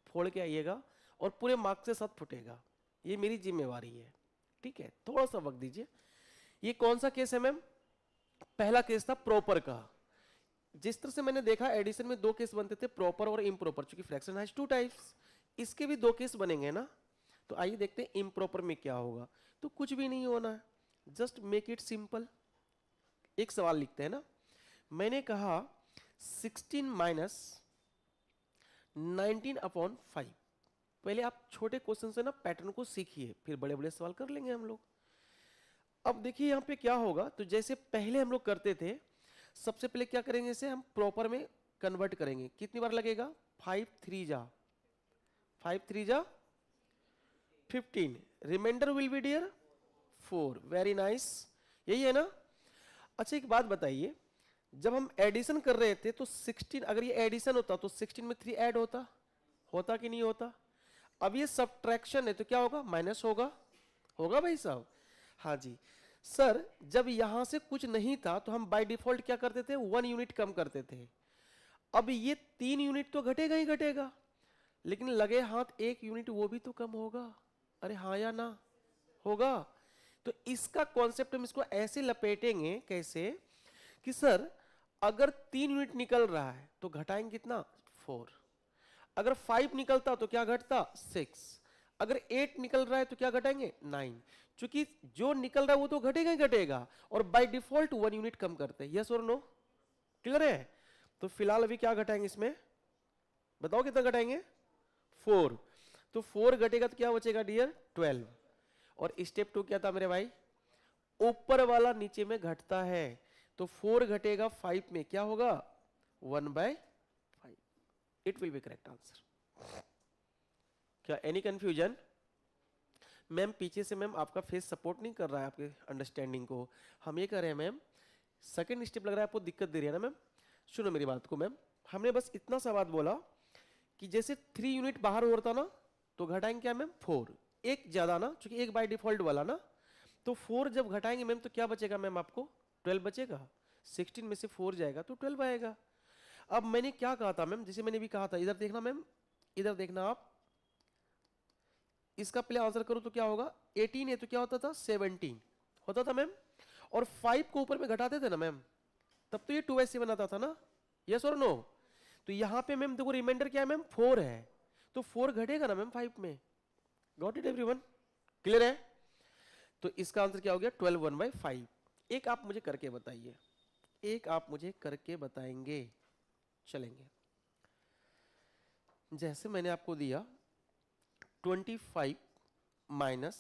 फोड़ के आइएगा और पूरे मार्क्स के साथ फुटेगा, ये मेरी जिम्मेवारी है, ठीक है थोड़ा सा वक्त दीजिए। ये कौन सा केस है मैम? पहला केस था प्रॉपर का। जिस तरह से मैंने देखा एडिशन में दो केस बनते थे, प्रॉपर और इम्प्रॉपर, क्योंकि फ्रैक्शन हैज टू टाइप्स, इसके भी दो केस बनेंगे ना। तो आइए देखते हैं इम्प्रॉपर में क्या होगा। तो कुछ भी नहीं होना है, जस्ट मेक इट सिंपल। एक सवाल लिखते हैं ना, मैंने कहा 16 माइनस 19/5। पहले आप छोटे क्वेश्चन से ना पैटर्न को सीखिए, फिर बड़े बड़े सवाल कर लेंगे हम लोग। अब देखिए यहाँ पे क्या होगा, तो जैसे पहले हम लोग करते थे, सबसे पहले क्या करेंगे, इसे हम प्रॉपर में कन्वर्ट करेंगे। कितनी बार लगेगा? 5 3 जा 15, remainder will be dear 4। Very nice, यही है ना। अच्छा एक बात बताइए, जब हम एडिशन कर रहे थे तो 16, अगर ये एडिशन होता तो 16 में 3 ऐड होता कि नहीं होता? अब ये सब्ट्रैक्शन है तो क्या होगा? माइनस होगा भाई साहब। हाँ जी सर, जब यहां से कुछ नहीं था तो हम बाय डिफॉल्ट क्या करते थे? 1 यूनिट कम करते थे। अब ये 3 यूनिट तो घटेगा ही घटेगा, लेकिन लगे हाथ 1 यूनिट वो भी तो कम होगा। अरे हाँ या ना? होगा। तो इसका कॉन्सेप्ट हम इसको ऐसे लपेटेंगे, कैसे कि सर अगर 3 यूनिट निकल रहा है तो घटाएंगे कितना? 4। अगर 5 निकलता तो क्या घटता? 6। अगर 8 निकल रहा है तो क्या घटाएंगे? 9। क्योंकि जो निकल रहा है वो तो घटेगा ही घटेगा, और बाय डिफॉल्ट 1 यूनिट कम करते हैं। यस और नो? क्लियर है? तो फिलहाल अभी क्या घटाएंगे इसमें, बताओ कितना घटाएंगे? 4। तो 4 घटेगा तो क्या बचेगा डियर? 12। और स्टेप 2 क्या था मेरे भाई? ऊपर वाला नीचे में घटता है, तो 4 घटेगा 5 में, क्या होगा? 1/5। It will be correct answer. क्या एनी कंफ्यूजन? मैम पीछे से मैम आपका फेस सपोर्ट नहीं कर रहा है आपके अंडरस्टैंडिंग को। हम ये कर रहे हैं मैम, सेकंड स्टेप लग रहा है आपको दिक्कत दे रही है ना मैम। सुनो मेरी बात को मैम, हमने बस इतना सा बात बोला कि जैसे 3 यूनिट बाहर हो रहा था ना, तो घटाएंगे क्या मैम? 4। एक ज्यादा ना, क्योंकि एक बाय डिफॉल्ट वाला ना, तो 4 जब घटाएंगे मैम तो क्या बचेगा मैम आपको? 12 बचेगा। 16 में से 4 जाएगा तो 12 आएगा। अब मैंने क्या कहा था मैम, जैसे मैंने भी कहा था, इधर देखना मैम, इधर देखना आप, इसका पहले आंसर करो तो क्या होगा? 18 है तो क्या होता था? 17 होता था मैम। और 5 को ऊपर में घटाते थे ना मैम, तब तो ये 2/7 आता था ना। यस और नो? तो यहां पे मैम देखो रिमाइंडर क्या है मैम? 4 है, तो 4 घटेगा ना मैम 5 में। Got it everyone? क्लियर है? तो इसका आंसर क्या हो गया? 12 1/5। एक आप मुझे करके बताइए, एक आप मुझे करके बताएंगे, चलेंगे। जैसे मैंने आपको दिया 25 माइनस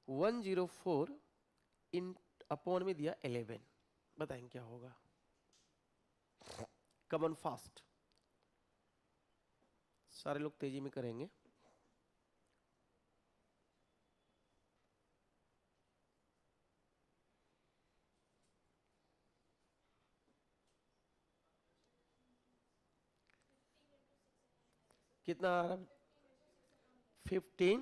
104 इन अपॉन में दिया 11, बताएंगे क्या होगा? कमन फास्ट, सारे लोग तेजी में करेंगे। कितना आ रहा? 15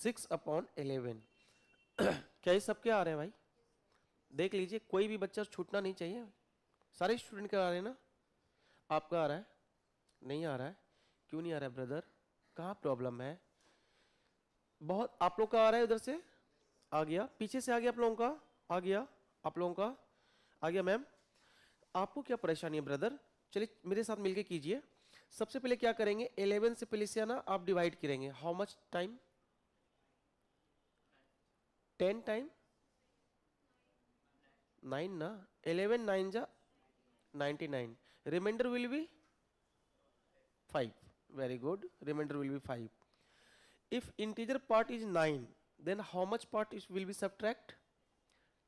6/11। क्या ये सबके आ रहे हैं भाई? देख लीजिए, कोई भी बच्चा छूटना नहीं चाहिए। सारे स्टूडेंट का आ रहे हैं ना? आपका आ रहा है? नहीं आ रहा है? क्यों नहीं आ रहा है ब्रदर? कहाँ प्रॉब्लम है? बहुत आप लोग का आ रहा है, उधर से आ गया, पीछे से आ गया आप लोगों का, आ गया आप लोगों का, आ गया मैम। आपको क्या परेशानी है ब्रदर? चलिए मेरे साथ मिलके कीजिए। सबसे पहले क्या करेंगे, 11 से पहले से ना आप डिवाइड करेंगे। How much time? 10 टाइम 9 ना, 11 9 जा 99, reminder will be 5। Very good, remainder will be 5। If integer part is 9, then how much part is will be subtract?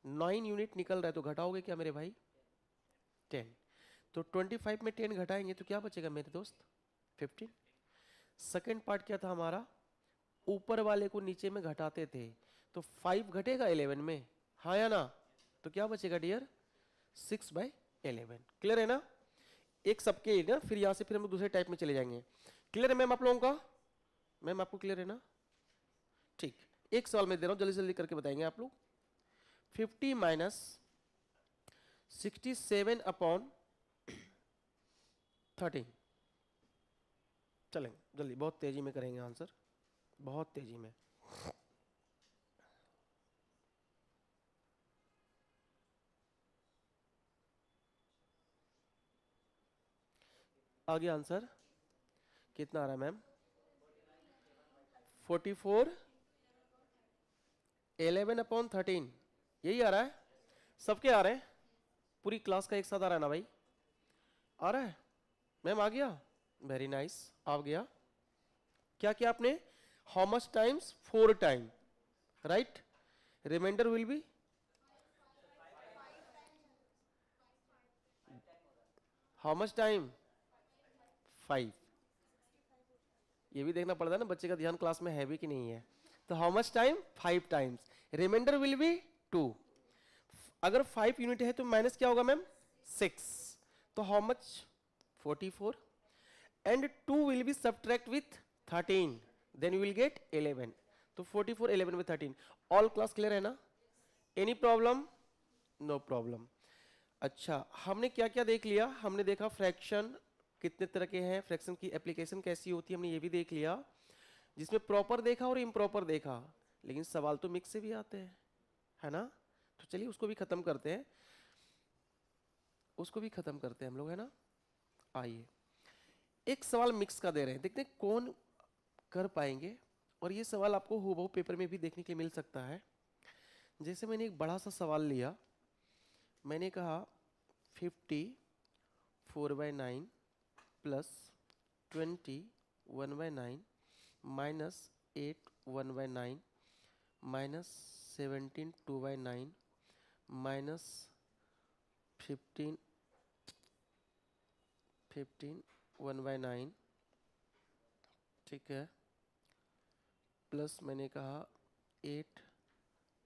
9 unit निकल रहा है तो घटाओगे क्या मेरे भाई? 10। तो 25 में 10 घटाएंगे तो क्या बचेगा मेरे दोस्त? 15। सेकेंड पार्ट क्या था हमारा? ऊपर वाले को नीचे में घटाते थे, तो 5 घटेगा 11 में, हाँ या ना? तो क्या बचेगा डियर? 6/11। क्लियर है ना? एक सबके ना, फिर यहां से फिर हम दूसरे टाइप में चले जाएंगे। क्लियर है मैम आप लोगों का? मैम आपको क्लियर है ना? ठीक, एक सवाल मैं दे रहा हूं, जल्दी जल्दी करके बताएंगे आप लोग। 50 माइनस 67 अपॉन 13। चलेंगे जल्दी, बहुत तेजी में करेंगे आंसर, बहुत तेजी में। आगे आंसर कितना आ रहा है मैम? 44 11 अपॉन 13, यही आ रहा है? सबके आ रहे हैं? पूरी क्लास का एक साथ आ रहा है ना भाई? आ रहा है मैम? आ गया, वेरी नाइस, आ गया। क्या किया आपने? How much times? 4 time, right. Reminder will be how much time? 5। ये भी देखना पड़ता है ना, बच्चे का ध्यान क्लास में है भी कि नहीं है। तो how much time? 5 times. Remainder will be 2। अगर 5 यूनिट है तो माइनस क्या होगा मैम? 6। तो how much? 44 and 2 will be subtract with 13, then you will get 11। तो 44 11 with 13। ऑल क्लास क्लियर है ना? Any problem? No problem. अच्छा, हमने क्या क्या देख लिया? हमने देखा फ्रैक्शन कितने तरह के हैं, फ्रैक्शन की एप्लीकेशन कैसी होती है, हमने ये भी देख लिया, जिसमें प्रॉपर देखा और इम्प्रॉपर देखा। लेकिन सवाल तो मिक्स से भी आते हैं, है ना? तो चलिए उसको भी खत्म करते हैं, उसको भी खत्म करते हैं हम लोग, है ना? आइए, एक सवाल मिक्स का दे रहे हैं, देखते हैं कौन कर पाएंगे। और ये सवाल आपको हूबहू पेपर में भी देखने के लिए मिल सकता है। जैसे मैंने एक बड़ा सा सवाल लिया, मैंने कहा 50 4/9 प्लस 20 1/9 माइनस 8 1/9 माइनस 17 2/9 माइनस 15 1/9, ठीक है, प्लस मैंने कहा 8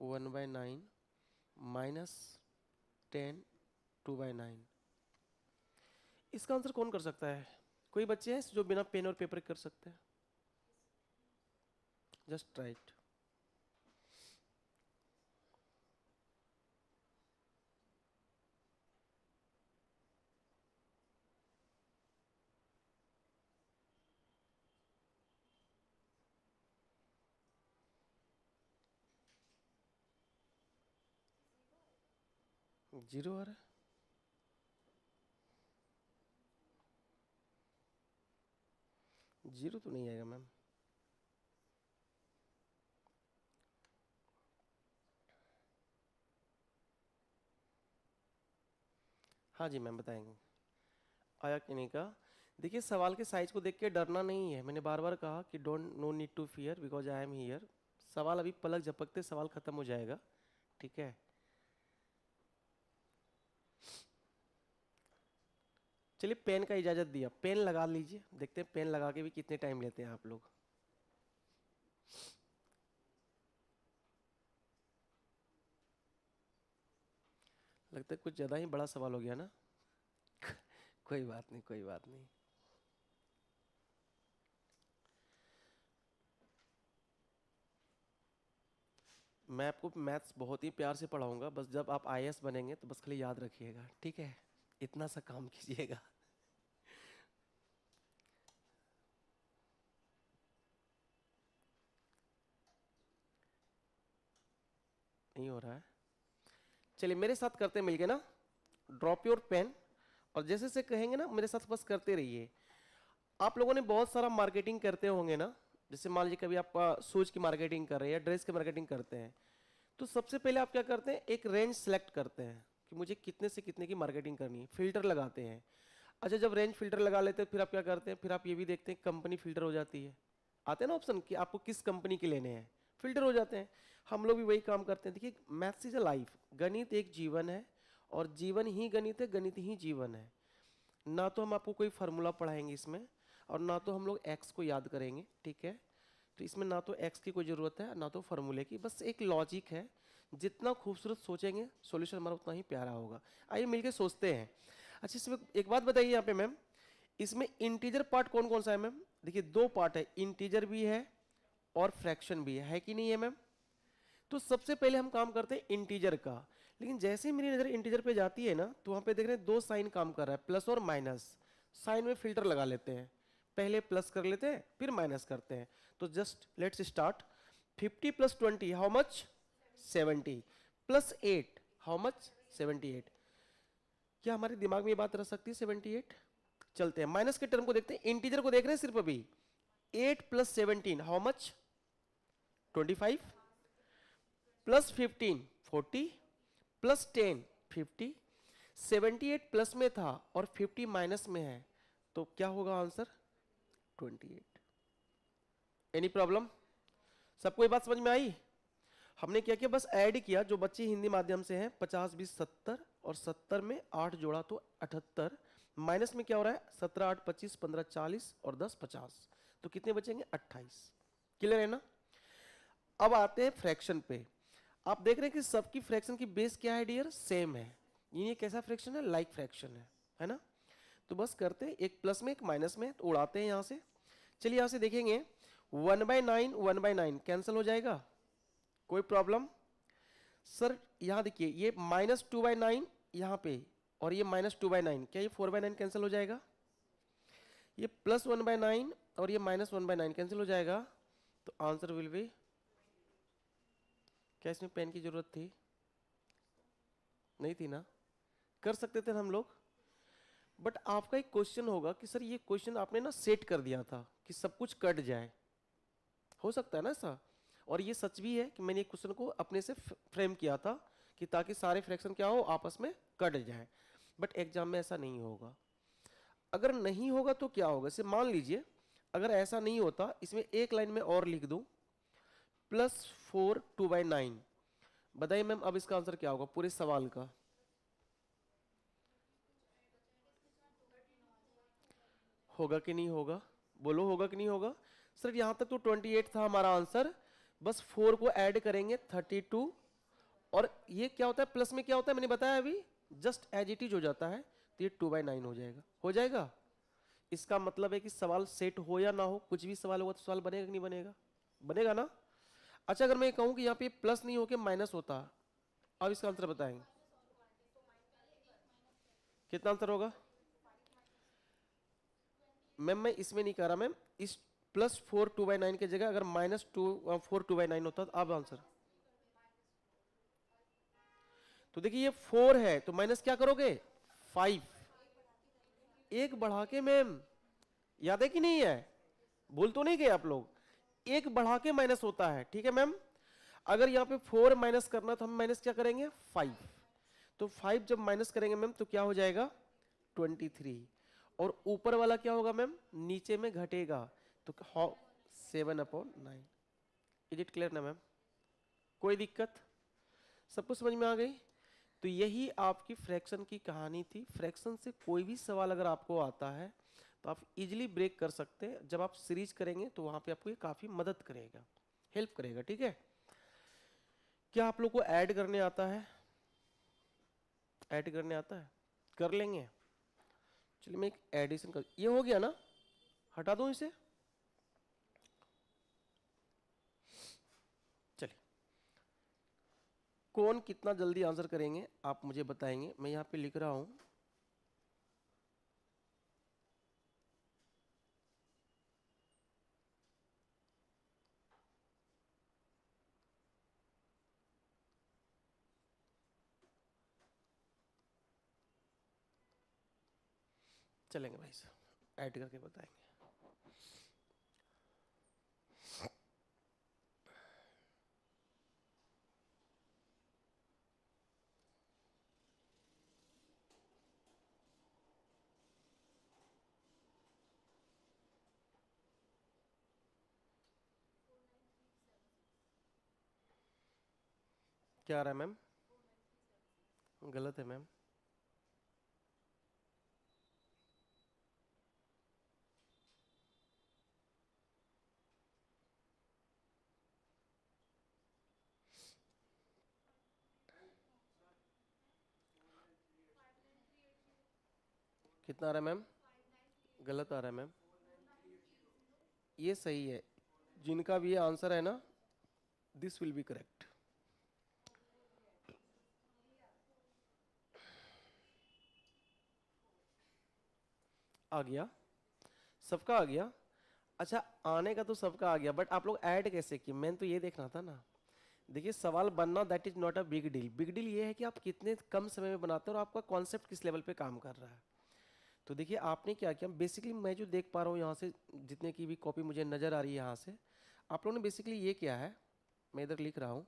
1/9 माइनस 10 2/9। इसका आंसर कौन कर सकता है? कोई बच्चे हैं जो बिना पेन और पेपर कर सकते हैं? Just right. जीरो आ रहा है? जीरो तो नहीं आएगा मैम। हाँ जी मैम, बताएंगे आया कि नहीं का। देखिए, सवाल के साइज को देख के डरना नहीं है, मैंने बार बार कहा कि don't, no need to fear because I am here. सवाल अभी पलक झपकते सवाल खत्म हो जाएगा, ठीक है? चलिए, पेन का इजाजत दिया, पेन लगा लीजिए, देखते हैं पेन लगा के भी कितने टाइम लेते हैं आप लोग। लगता है कुछ ज्यादा ही बड़ा सवाल हो गया ना? कोई बात नहीं, कोई बात नहीं। मैं आपको मैथ्स बहुत ही प्यार से पढ़ाऊंगा, बस जब आप आईएएस बनेंगे तो बस खाली याद रखिएगा, ठीक है? इतना सा काम कीजिएगा। नहीं हो रहा है? चलिए मेरे साथ करते मिलके ना, ड्रॉप योर पेन, और जैसे से कहेंगे ना मेरे साथ बस करते रहिए। आप लोगों ने बहुत सारा मार्केटिंग करते होंगे ना, जैसे मान लीजिए कभी आपका शूज की मार्केटिंग कर रहे हैं या ड्रेस की मार्केटिंग करते हैं, तो सबसे पहले आप क्या करते हैं? एक रेंज सेलेक्ट करते हैं कि मुझे कितने से कितने की मार्केटिंग करनी है, फिल्टर लगाते हैं। अच्छा, जब रेंज फिल्टर लगा लेते हैं फिर आप क्या करते हैं? फिर आप ये भी देखते हैं कंपनी फिल्टर हो जाती है, आते हैं ना ऑप्शन कि आपको किस कंपनी के लेने हैं, फिल्टर हो जाते हैं। हम लोग भी वही काम करते हैं। देखिए, मैथ्स इज अ लाइफ, गणित एक जीवन है, और जीवन ही गणित है, गणित ही जीवन है। ना तो हम आपको कोई फार्मूला पढ़ाएंगे इसमें, और ना तो हम लोग एक्स को याद करेंगे, ठीक है? तो इसमें ना तो एक्स की कोई ज़रूरत है ना तो फार्मूले की, बस एक लॉजिक है। जितना खूबसूरत सोचेंगे सॉल्यूशन हमारा उतना ही प्यारा होगा। आइए मिलके सोचते हैं। अच्छा, इसमें एक बात बताइए यहाँ पे मैम, इसमें इंटीजर पार्ट कौन कौन सा है मैम? देखिए दो पार्ट है, इंटीजर भी है और फ्रैक्शन भी है कि नहीं है मैम? तो सबसे पहले हम काम करते हैं इंटीजर का, लेकिन जैसे ही मेरी नजर इंटीजर पे जाती है ना, तो वहां पे देख रहे हैं दो साइन काम कर रहा है, प्लस और माइनस। साइन में फिल्टर लगा लेते हैं, पहले प्लस कर लेते हैं फिर माइनस करते हैं। तो just let's start. 50 plus 20 how much? 70 plus 8 how much? 78। क्या हमारे दिमाग में ये बात रह सकती है 78? चलते हैं माइनस के टर्म को देखते हैं, इंटीजर को देख रहे हैं सिर्फ अभी। 8 plus 17 how much? 25 plus 15 40 plus 10 50। 78 plus में था और 50 माइनस में है, तो क्या होगा आंसर? 28। Any problem? सबको ये बात समझ में आई? हमने क्या किया, बस ऐड किया। जो बच्चे हिंदी माध्यम से हैं 50 20 70, और 70 में 8 जोड़ा तो 78, माइनस में क्या हो रहा है 17 8 25 15 40 और 10 50, तो कितने बचेंगे? 28। क्लियर है ना? अब आते हैं फ्रैक्शन पे। आप देख रहे हैं कि सबकी फ्रैक्शन की बेस क्या है डियर? सेम है। ये कैसा फ्रैक्शन है? लाइक फ्रैक्शन है ना? तो बस करते हैं, एक प्लस में एक माइनस में, तो उड़ाते हैं यहां से। चलिए यहां से देखेंगे 1/9 1/9 कैंसिल हो जाएगा, कोई प्रॉब्लम? सर यहां देखिए ये -2/9 यहां पे, और ये -2/9, क्या ये 4/9 कैंसिल हो जाएगा? ये +1/9 और ये -1/9 कैंसिल हो जाएगा, तो आंसर विल बी, क्या इसमें पेन की जरूरत थी? नहीं थी ना? कर सकते थे हम लोग। बट आपका एक क्वेश्चन होगा कि सर ये क्वेश्चन आपने ना सेट कर दिया था कि सब कुछ कट जाए, हो सकता है ना ऐसा? और ये सच भी है कि मैंने एक क्वेश्चन को अपने से फ्रेम किया था कि ताकि सारे फ्रैक्शन क्या हो, आपस में कट जाए। बट एग्जाम में ऐसा नहीं होगा। अगर नहीं होगा तो क्या होगा? इसे मान लीजिए अगर ऐसा नहीं होता, इसमें एक लाइन में और लिख दूं, +4 2/9। बताइए मैम अब इसका आंसर क्या होगा पूरे सवाल का? होगा कि नहीं होगा? बोलो होगा कि नहीं होगा? सर यहां तक तो 28 था हमारा आंसर, बस 4 को ऐड करेंगे 32, और ये क्या होता है प्लस में क्या होता है मैंने बताया अभी, जस्ट एज इट इज हो जाता है, तो ये 2/9 हो जाएगा। हो जाएगा? इसका मतलब है कि सवाल सेट हो या ना हो, कुछ भी सवाल होगा तो सवाल बनेगा कि नहीं बनेगा? बनेगा ना? अच्छा अगर मैं कहूं कि यहाँ पे प्लस नहीं होके माइनस होता, अब इसका आंसर बताएंगे, कितना आंसर होगा? मैम मैं इसमें नहीं कह रहा मैम, इस +4 2/9 की जगह अगर -4 2/9 होता तो अब आंसर। तो देखिए ये 4 है तो माइनस क्या करोगे? 5। एक बढ़ा के मैम, याद है कि नहीं है? भूल तो नहीं गए आप लोग? एक बढ़ा के माइनस होता है, ठीक है मैम? अगर यहाँ पे 4 माइनस करना तो हम माइनस क्या करेंगे? 5। तो 5 जब माइनस करेंगे मैम तो क्या हो जाएगा? 23। और ऊपर वाला क्या होगा मैम? नीचे में घटेगा, तो 7/9। इज इट क्लियर ना मैम? कोई दिक्कत? सब कुछ समझ में आ गई? तो यही आपकी फ्रैक्शन की कहानी थी। फ्रैक्शन से कोई भी सवाल अगर आपको आता है तो आप इजीली ब्रेक कर सकते हैं। जब आप सीरीज करेंगे तो वहां पे आपको ये काफी मदद करेगा, हेल्प करेगा, ठीक है? क्या आप लोग को ऐड करने आता है? ऐड करने आता है? कर लेंगे। चलिए मैं एक एडिशन कर, ये हो गया ना? हटा दूं इसे? चलिए कौन कितना जल्दी आंसर करेंगे आप मुझे बताएंगे। मैं यहाँ पे लिख रहा हूं, चलेंगे भाई साहब, ऐड करके बताएंगे। क्या आ रहा है मैम? गलत है मैम। कितना आ रहा है मैम? गलत आ रहा है मैम, ये सही है। जिनका भी ये आंसर है ना, दिस विल बी करेक्ट। आ गया, सबका आ गया। अच्छा, आने का तो सबका आ गया, बट आप लोग ऐड कैसे किए, मैंने तो ये देखना था ना। देखिए, सवाल बनना that is not a big deal. Big deal ये है कि आप कितने कम समय में बनाते हो और आपका कॉन्सेप्ट किस लेवल पे काम कर रहा है। तो देखिए आपने क्या किया, बेसिकली मैं जो देख पा रहा हूँ यहाँ से, जितने की भी कॉपी मुझे नज़र आ रही है यहाँ से, आप लोगों ने बेसिकली ये किया है, मैं इधर लिख रहा हूँ,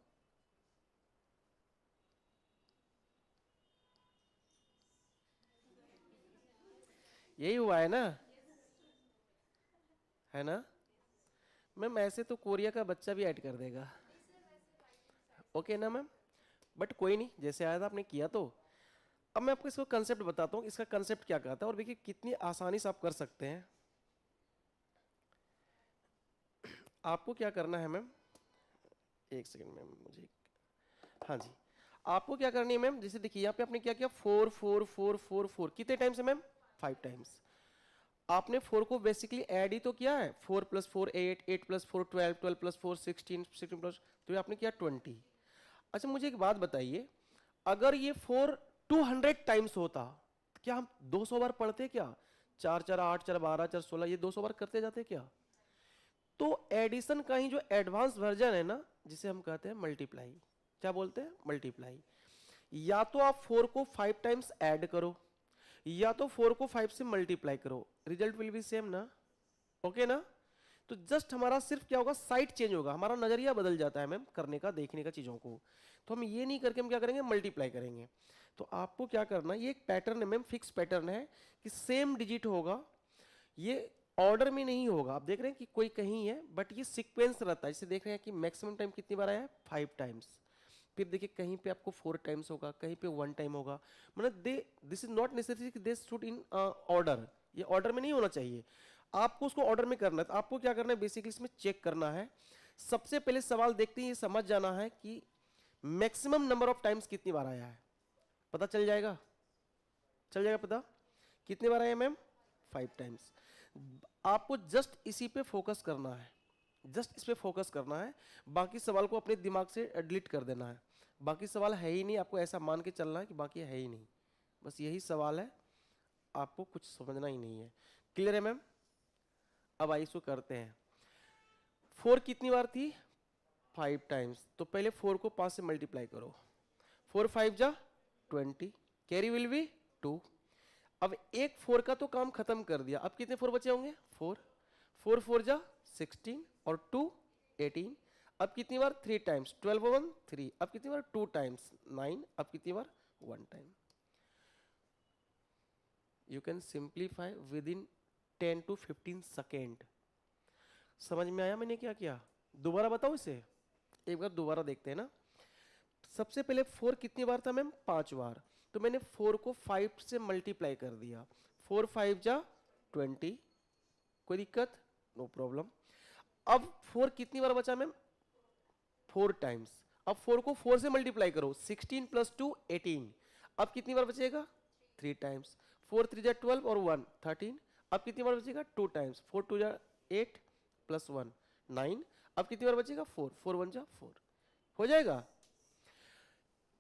यही हुआ है ना मैम? ऐसे तो कोरिया का बच्चा भी ऐड कर देगा, ओके ना मैम? बट कोई नहीं, जैसे आया था आपने किया। तो अब मैं आपको इसको कंसेप्ट बताता हूँ, इसका कंसेप्ट क्या कहता है और देखिए कितनी आसानी से आप कर सकते हैं। आपको क्या करना है मैम, एक सेकंड मैम मुझे, हाँ जी, आपको क्या करनी है मैम, जैसे देखिए यहाँ पे आपने क्या किया, 4 4 4 4 4 कितने टाइम्स है मैम? 5 टाइम्स। आपने 4 को बेसिकली ऐड ही तो किया है, 4 + 4 8, 8 + 4 12, 12 + 4 16, 16 प्लस, तो ये आपने किया 20। अच्छा मुझे एक बात बताइए, अगर ये 4 200 टाइम्स होता, क्या हम 200 बार पढ़ते क्या? 4 4 8 4 12 4 16, ये 200 बार करते जाते क्या? तो एडिशन का ही जो एडवांस वर्जन है ना, जिसे हम कहते हैं मल्टीप्लाई, क्या बोलते हैं? मल्टीप्लाई। या तो आप 4 को 5 टाइम्स ऐड करो, या तो 4 को 5 से मल्टीप्लाई करो, रिजल्ट विल बी सेम ना, ओके ना? तो जस्ट हमारा सिर्फ क्या होगा, साइड चेंज होगा, हमारा नजरिया बदल जाता है मैम करने का, देखने का चीजों को। तो हम ये नहीं करके हम क्या करेंगे, मल्टीप्लाई करेंगे। तो आपको क्या करना है, ये एक पैटर्न है मैम, फिक्स पैटर्न है कि सेम डिजिट होगा, ये ऑर्डर में नहीं होगा। आप देख रहे हैं कि कोई कहीं है, बट ये सीक्वेंस रहता है। जैसे देख रहे हैं कि मैक्सिमम टाइम कितनी बार आया है, 5 टाइम्स। फिर देखिए कहीं पे आपको 4 टाइम्स होगा, कहीं पे 1 टाइम होगा। मतलब दे, दिस इज नॉट नेसेसरी कि दे शुड इन ऑर्डर, ये ऑर्डर में नहीं होना चाहिए, आपको उसको ऑर्डर में करना है। तो आपको क्या करना है, बेसिकली इसमें चेक करना है। सबसे पहले सवाल देखते ही ये समझ जाना है कि मैक्सिमम नंबर ऑफ टाइम्स कितनी बार आया है, पता चल जाएगा, चल जाएगा पता कितने बार आया मैम? 5 टाइम्स। आपको जस्ट इसी पे फोकस करना है, जस्ट इस पे फोकस करना है, बाकी सवाल को अपने दिमाग से डिलीट कर देना है। बाकी सवाल है ही नहीं, आपको ऐसा मान के चलना है कि बाकी है ही नहीं, बस यही सवाल है, आपको कुछ समझना ही नहीं है। क्लियर है मैम? अब आइए इसको करते हैं। 4 कितनी बार थी? 5 टाइम्स। तो पहले 4 को 5 से मल्टीप्लाई करो, 4 5 जा 20, कैरी विल बी 2। अब एक 4 का तो काम खत्म कर दिया, अब कितने 4 बचे होंगे? 4 4 4 जा 16 और 2 18। अब कितनी बार? 3 टाइम्स, 12 और 1 3। अब कितनी बार? 2 टाइम्स 9। अब कितनी बार? 1 time. You can simplify with in 10 to 15 second. समझ में आया मैंने क्या किया? दोबारा बताओ इसे, एक बार दोबारा देखते हैं ना। सबसे पहले 4 कितनी बार था मैम? 5 बार। तो मैंने 4 को 5 से मल्टीप्लाई कर दिया, 4 5 जा 20, कोई दिक्कत? No problem. अब 4 कितनी बार बचा मैम? 4 टाइम्स। अब 4 को 4 से मल्टीप्लाई करो, 16 + 2 18। अब कितनी बार बचेगा? 3 टाइम्स। 4 3 जा 12 और 1 13। अब कितनी बार बचेगा? 2 टाइम्स, 4 2 जा 8 + 1 9। अब कितनी बार बचेगा? 4 4 1 जा 4। हो जाएगा?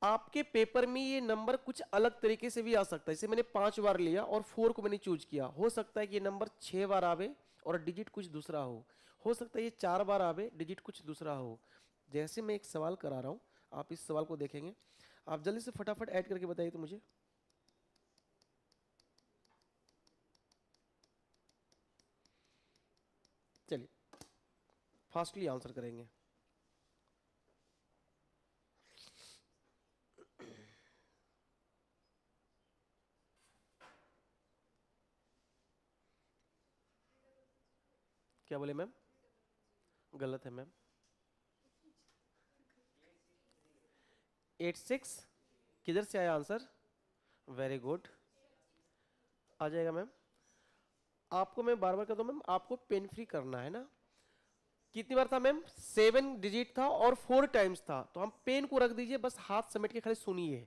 आपके पेपर में ये नंबर कुछ अलग तरीके से भी आ सकता है, जैसे मैंने 5 बार लिया और 4 को मैंने चूज किया, हो सकता है कि ये नंबर 6 बार आवे और डिजिट कुछ दूसरा हो सकता है ये 4 बार आवे, डिजिट कुछ दूसरा हो। जैसे मैं एक सवाल करा रहा हूँ, आप इस सवाल को देखेंगे, आप जल्दी से फटाफट ऐड करके बताइए तो मुझे। चलिए फास्टली आंसर करेंगे। क्या बोले मैम? गलत है मैम। 86 किधर से आया आंसर? वेरी गुड, आ जाएगा मैम। आपको मैं बार बार कहता हूँ मैम, आपको पेन फ्री करना है ना। कितनी बार था मैम? 7 डिजिट था और 4 टाइम्स था, तो हम पेन को रख दीजिए, बस हाथ समेट के खाली सुनिए।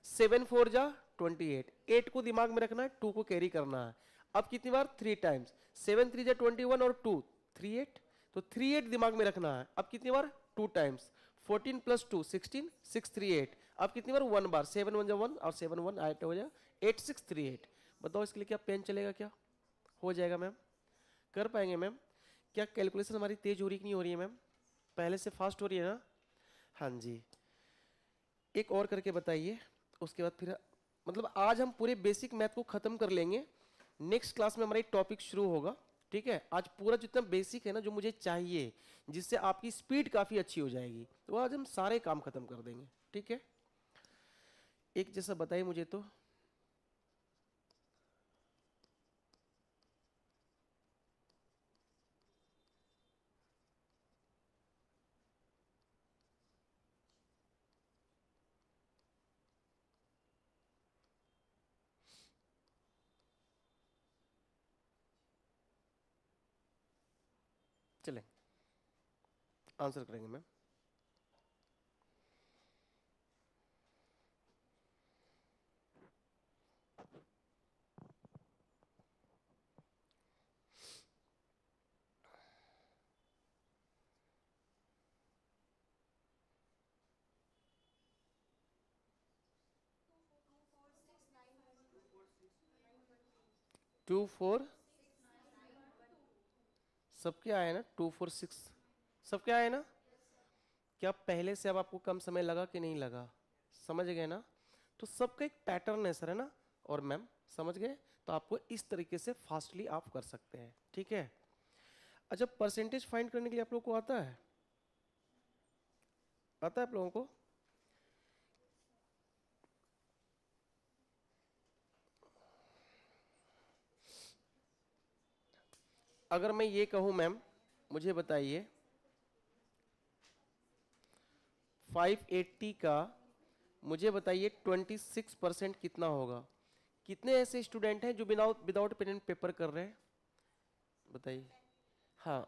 7 4 जा 28, 8 को दिमाग में रखना है, 2 को कैरी करना है। अब कितनी बार 3 टाइम्स, 7 3 21 और 2 3 8, तो 3 8 दिमाग में रखना है। अब कितनी बार 2 टाइम्स, 14 प्लस 2 16 6 3 8, अब कितनी बार 1 बार, 7 1 1 और 7 1 8 हो जाएगा 8 6 3 8। बताओ इसके लिए क्या पेन चलेगा, क्या हो जाएगा मैम, कर पाएंगे मैम? क्या कैलकुलेशन हमारी तेज हो रही कि नहीं हो रही है मैम, पहले से फास्ट हो रही है ना? हाँ जी, एक और करके बताइए, उसके बाद फिर मतलब आज हम पूरे बेसिक मैथ को खत्म कर लेंगे, नेक्स्ट क्लास में हमारा एक टॉपिक शुरू होगा, ठीक है? आज पूरा जितना बेसिक है ना जो मुझे चाहिए, जिससे आपकी स्पीड काफी अच्छी हो जाएगी, तो आज हम सारे काम खत्म कर देंगे, ठीक है? एक जैसा बताइए मुझे तो। चलें आंसर करेंगे मैम। टू फोर सबके आए ना, 2 4 6 सबके आए ना? क्या पहले से अब आपको कम समय लगा कि नहीं लगा, समझ गए ना? तो सबका एक पैटर्न है सर, है ना? और मैम समझ गए, तो आपको इस तरीके से फास्टली आप कर सकते हैं, ठीक है? अच्छा, परसेंटेज फाइंड करने के लिए आप लोगों को आता है, आता है आप लोगों को? अगर मैं ये कहूं मैम, मुझे बताइए 580 का मुझे बताइए 26% कितना होगा? कितने ऐसे स्टूडेंट हैं जो विदाउट पेन एंड पेपर कर रहे हैं, बताइए? हाँ,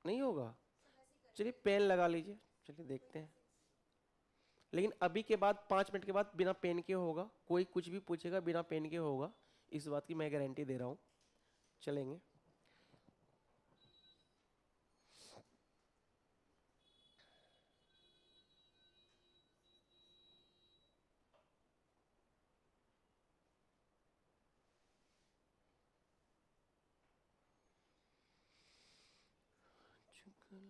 नहीं होगा, चलिए पेन लगा लीजिए, चलिए देखते हैं। लेकिन अभी के बाद 5 मिनट के बाद बिना पेन के होगा, कोई कुछ भी पूछेगा बिना पेन के होगा, इस बात की मैं गारंटी दे रहा हूँ। चलेंगे, चुकल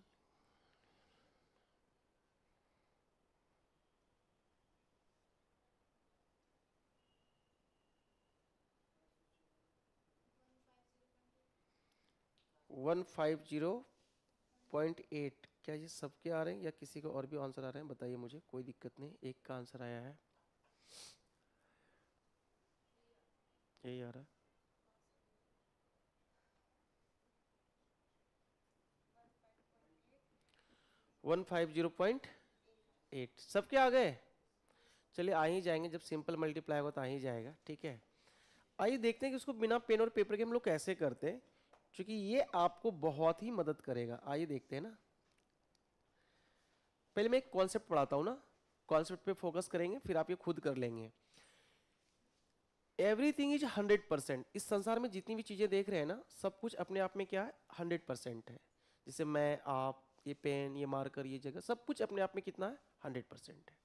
150.8, क्या ये सबके आ रहे हैं या किसी को और भी आंसर आ रहे हैं? बताइए मुझे, कोई दिक्कत नहीं, एक का आंसर आया है, यही आ रहा है। 150.8 सबके आ गए? चलिए आ ही जाएंगे, जब सिंपल मल्टीप्लाई होगा तो आ ही जाएगा, ठीक है? आइए देखते हैं कि उसको बिना पेन और पेपर के हम लोग कैसे करते हैं, क्योंकि ये आपको बहुत ही मदद करेगा। आइए देखते हैं ना, पहले मैं एक कॉन्सेप्ट पढ़ाता हूं ना, कॉन्सेप्ट पे फोकस करेंगे, फिर आप ये खुद कर लेंगे। Everything is 100%। इस संसार में जितनी भी चीजें देख रहे हैं ना, सब कुछ अपने आप में क्या है, 100% है। जैसे मैं, आप, ये पेन, ये मार्कर, ये जगह, सब कुछ अपने आप में कितना है, 100% है।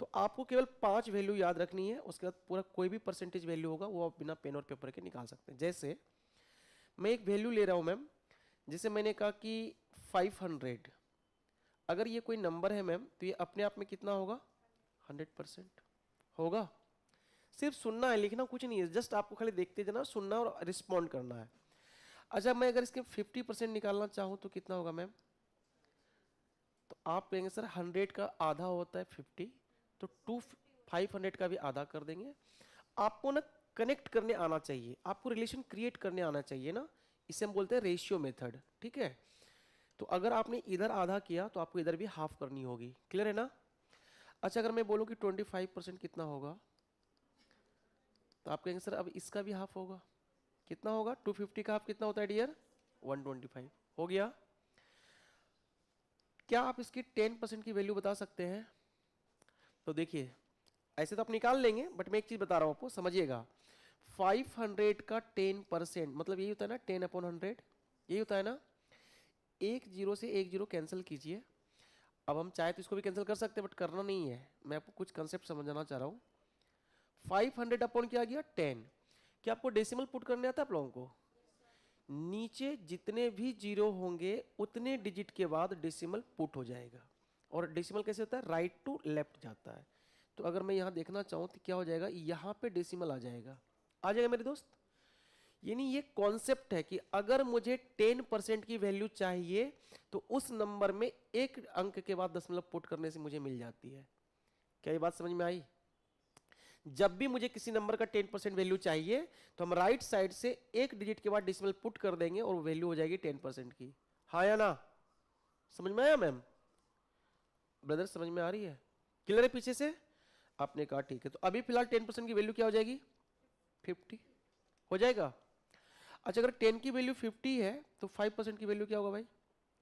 तो आपको केवल 5 वैल्यू याद रखनी है, उसके बाद पूरा कोई भी परसेंटेज वैल्यू होगा वो आप बिना पेन और पेपर के निकाल सकते हैं। जैसे मैं एक वैल्यू ले रहा हूं मैम, जैसे मैंने कहा कि 500, अगर ये कोई नंबर है मैम, तो ये अपने आप में कितना होगा, 100% होगा। सिर्फ सुनना है, लिखना कुछ नहीं है, जस्ट आपको खाली देखते जाना, सुनना और रिस्पॉन्ड करना है। अच्छा, मैं अगर इसके 50% निकालना चाहूँ तो कितना होगा मैम? तो आप कहेंगे सर 100 का आधा होता है 50, तो 500 का भी आधा कर देंगे। आपको ना कनेक्ट करने आना चाहिए, आपको रिलेशन क्रिएट करने आना चाहिए ना, इसे हम बोलते हैं रेशियो मेथड, ठीक है? तो अगर आपने इधर आधा किया तो आपको इधर भी हाफ करनी होगी, क्लियर है ना? अच्छा, अगर मैं बोलूं कि 25% कितना होगा, तो आप कहेंगे सर अब इसका भी हाफ होगा, कितना होगा? 250 का हाफ कितना होता है डियर? 125 हो गया। क्या आप इसकी 10% की वैल्यू बता सकते हैं? तो देखिए, ऐसे तो आप निकाल लेंगे, बट मैं एक चीज बता रहा हूं आपको, समझिएगा। 500 का 10%, मतलब यही होता है ना 10/100, यही होता है ना। एक जीरो से एक जीरो कैंसिल कीजिए। अब हम चाहे तो इसको भी कैंसिल कर सकते हैं, बट करना नहीं है, मैं आपको कुछ कंसेप्ट समझाना चाह रहा हूँ। 500 अपॉन क्या आ गया 10। क्या आपको डेसिमल पुट करने आता है आप लोगों को? नीचे जितने भी जीरो होंगे उतने डिजिट के बाद डेसिमल पुट हो जाएगा। और डेसिमल कैसे होता है? राइट टू लेफ्ट जाता है। तो अगर मैं यहाँ देखना चाहूँ तो क्या हो जाएगा, यहाँ पे डेसिमल आ जाएगा। आ जाएगा मेरे दोस्त। यानी ये कॉन्सेप्ट है कि अगर मुझे 10% की वैल्यू चाहिए तो उस नंबर में एक अंक के बाद दशमलव पुट करने से मुझे मिल जाती है। क्या ये बात समझ में आई? जब भी मुझे किसी नंबर का 10% वैल्यू चाहिए तो हम राइट साइड से एक डिजिट के बाद डेसिमल पुट कर देंगे और वैल्यू हो जाएगी 10% की। हाँ या ना? समझ में आया मैम? ब्रदर समझ में आ रही है? क्लियर है पीछे से? आपने कहा ठीक है। तो अभी फिलहाल 10% की वैल्यू क्या हो जाएगी? 50 हो जाएगा। अच्छा, अगर 10 की वैल्यू 50 है तो 5% की वैल्यू क्या होगा भाई?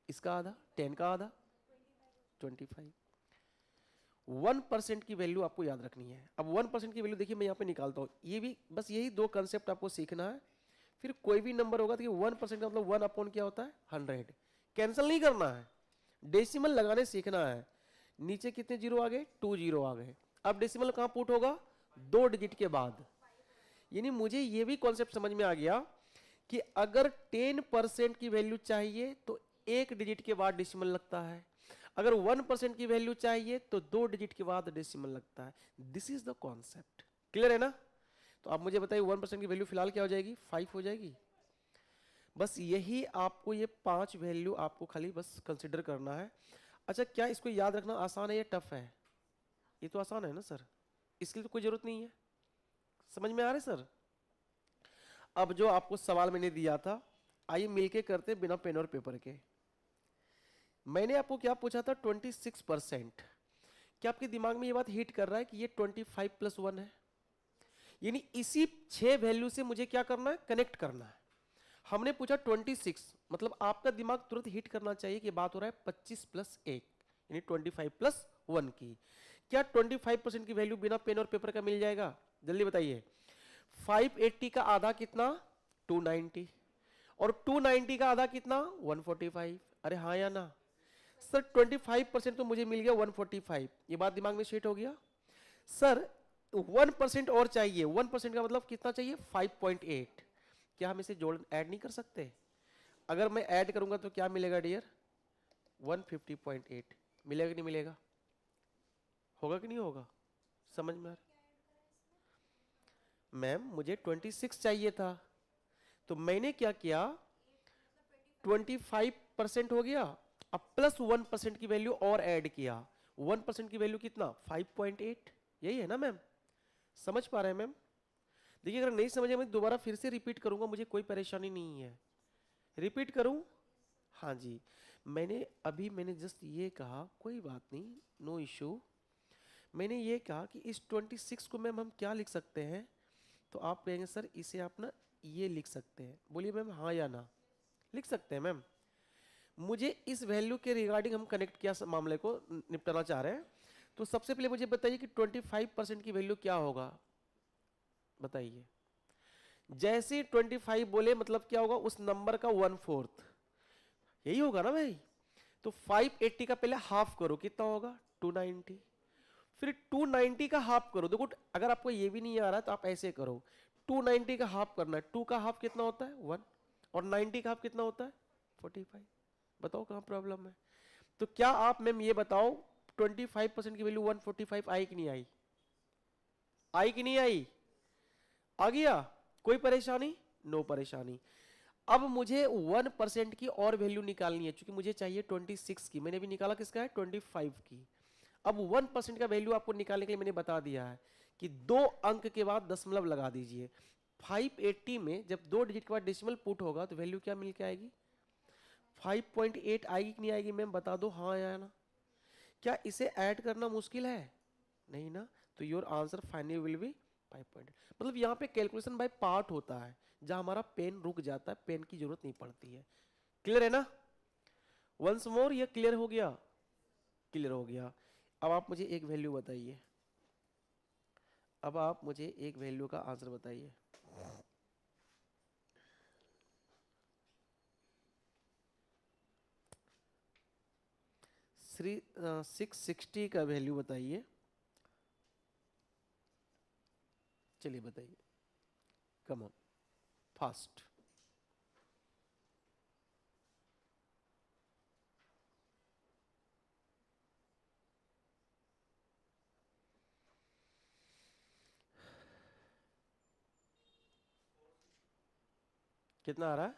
इसका आधा, 10 का आधा 25। 1% की वैल्यू आपको याद रखनी है। अब 1% की वैल्यू देखिए मैं यहाँ पे निकालता हूँ, ये भी बस यही दो कंसेप्ट आपको सीखना है। फिर कोई भी नंबर होगा तो 1% का मतलब 1 अपॉन क्या होता है? 100। कैंसिल नहीं करना है, डेसिमल लगाने सीखना है। नीचे कितने जीरो आ गए? 2 जीरो आ गए। अब डेसिमल कहाँ पुट होगा? 2 डिजिट के बाद। यानी मुझे ये भी कॉन्सेप्ट समझ में आ गया कि अगर 10% की वैल्यू चाहिए तो एक डिजिट के बाद डेसिमल लगता है, अगर 1% की वैल्यू चाहिए तो 2 डिजिट के बाद डेसिमल लगता है। This is the concept. Clear है ना? तो आप मुझे बताइए 1% की वैल्यू फिलहाल क्या हो जाएगी? 5 हो जाएगी। बस यही आपको, ये 5 वैल्यू आपको खाली बस कंसिडर करना है। अच्छा, क्या इसको याद रखना आसान है या टफ है? ये तो आसान है ना सर, इसकी तो कोई जरूरत नहीं है। समझ में आ रहा है सर? अब जो आपको सवाल मैंने दिया था, आइए मिलके करते बिना पेन और पेपर के। मैंने आपको क्या पूछा था? 26%। क्या आपके दिमाग में ये बात हिट कर रहा है कि ये 25 + 1 है? यानी इसी 6 वैल्यू से मुझे क्या करना है? कनेक्ट करना है। हमने पूछा 26, मतलब आपका दिमाग तुरंत हिट करना चाहिए कि बात हो रहा है 25 + 1 यानी 25 + 1 की। क्या 25% की वैल्यू बिना पेन और पेपर का मिल जाएगा? जल्दी बताइए। 580 का आधा कितना? 290। और 290 का आधा कितना? 145। अरे हाँ या ना? सर 25% तो मुझे मिल गया 145। ये बात दिमाग में सेट हो गया। सर 1% और चाहिए। 1% का मतलब कितना चाहिए? 5.8। क्या हम इसे जोड़ ऐड नहीं कर सकते? अगर मैं ऐड करूंगा तो क्या मिलेगा डियर? 150.8 मिलेगा कि नहीं मिलेगा? होगा कि नहीं होगा? समझ में आ रहा? मैम मुझे 26 चाहिए था, तो मैंने क्या किया? 25% हो गया, अब प्लस 1% की वैल्यू और ऐड किया। 1% की वैल्यू कितना? 5.8। यही है ना मैम? समझ पा रहे हैं मैम? देखिए अगर नहीं समझे मैं दोबारा फिर से रिपीट करूंगा, मुझे कोई परेशानी नहीं है। रिपीट करूं? हाँ जी। मैंने जस्ट ये कहा, कोई बात नहीं, नो इशू। मैंने ये कहा कि इस 26 को मैम हम क्या लिख सकते हैं? तो आप कहेंगे सर इसे आप ना ये लिख सकते हैं। बोलिए मैम हाँ या ना? लिख सकते हैं मैम। मुझे इस वैल्यू के रिगार्डिंग हम कनेक्ट किया मामले को निपटाना चाह रहे हैं। तो सबसे पहले मुझे बताइए कि 25% की वैल्यू क्या होगा? बताइए। जैसे 25 बोले मतलब क्या होगा? उस नंबर का 1/4, यही होगा ना भाई? तो 580 का पहले हाफ करो, कितना होगा? 290। फिर 290 का हाफ करो। देखो अगर आपको ये भी नहीं आ रहा तो आप ऐसे करो, 290 का हाफ करना है। 2 का हाफ कितना होता है? 1। और 90 का हाफ कितना होता है? 45। बताओ कहां प्रॉब्लम है? तो क्या आप मैम ये बताओ 25% की वैल्यू 145 आई कि नहीं आई? आई कि नहीं आई? आ गया? कोई परेशानी? नो परेशानी। अब मुझे 1% की और वैल्यू निकालनी है, क्योंकि मुझे चाहिए 26 की। मैंने भी निकाला किसका है? 25 की। अब 1% का वैल्यू आपको निकालने के लिए मैंने बता दिया है कि 2 अंक के बाद दशमलव लगा दीजिए। 580 में जब 2 डिजिट के बाद डेसिमल पुट होगा तो वैल्यू क्या मिल के आएगी? 5.8 आएगी कि नहीं आएगी मैम? बता दो हाँ या ना। क्या इसे ऐड करना मुश्किल है? नहीं ना? तो your answer finally will be 5.8। मतलब यहाँ पे कैलकुलेशन बाय पार्ट होता है, जहां हमारा पेन रुक जाता है, पेन की जरूरत नहीं पड़ती है। क्लियर है ना? वंस मोर, ये क्लियर हो गया? क्लियर हो गया। अब आप मुझे एक वैल्यू बताइए, अब आप मुझे एक वैल्यू का आंसर बताइए। सिक्स सिक्सटी का वैल्यू बताइए। चलिए बताइए, कम ऑन, फास्ट। कितना आ रहा है?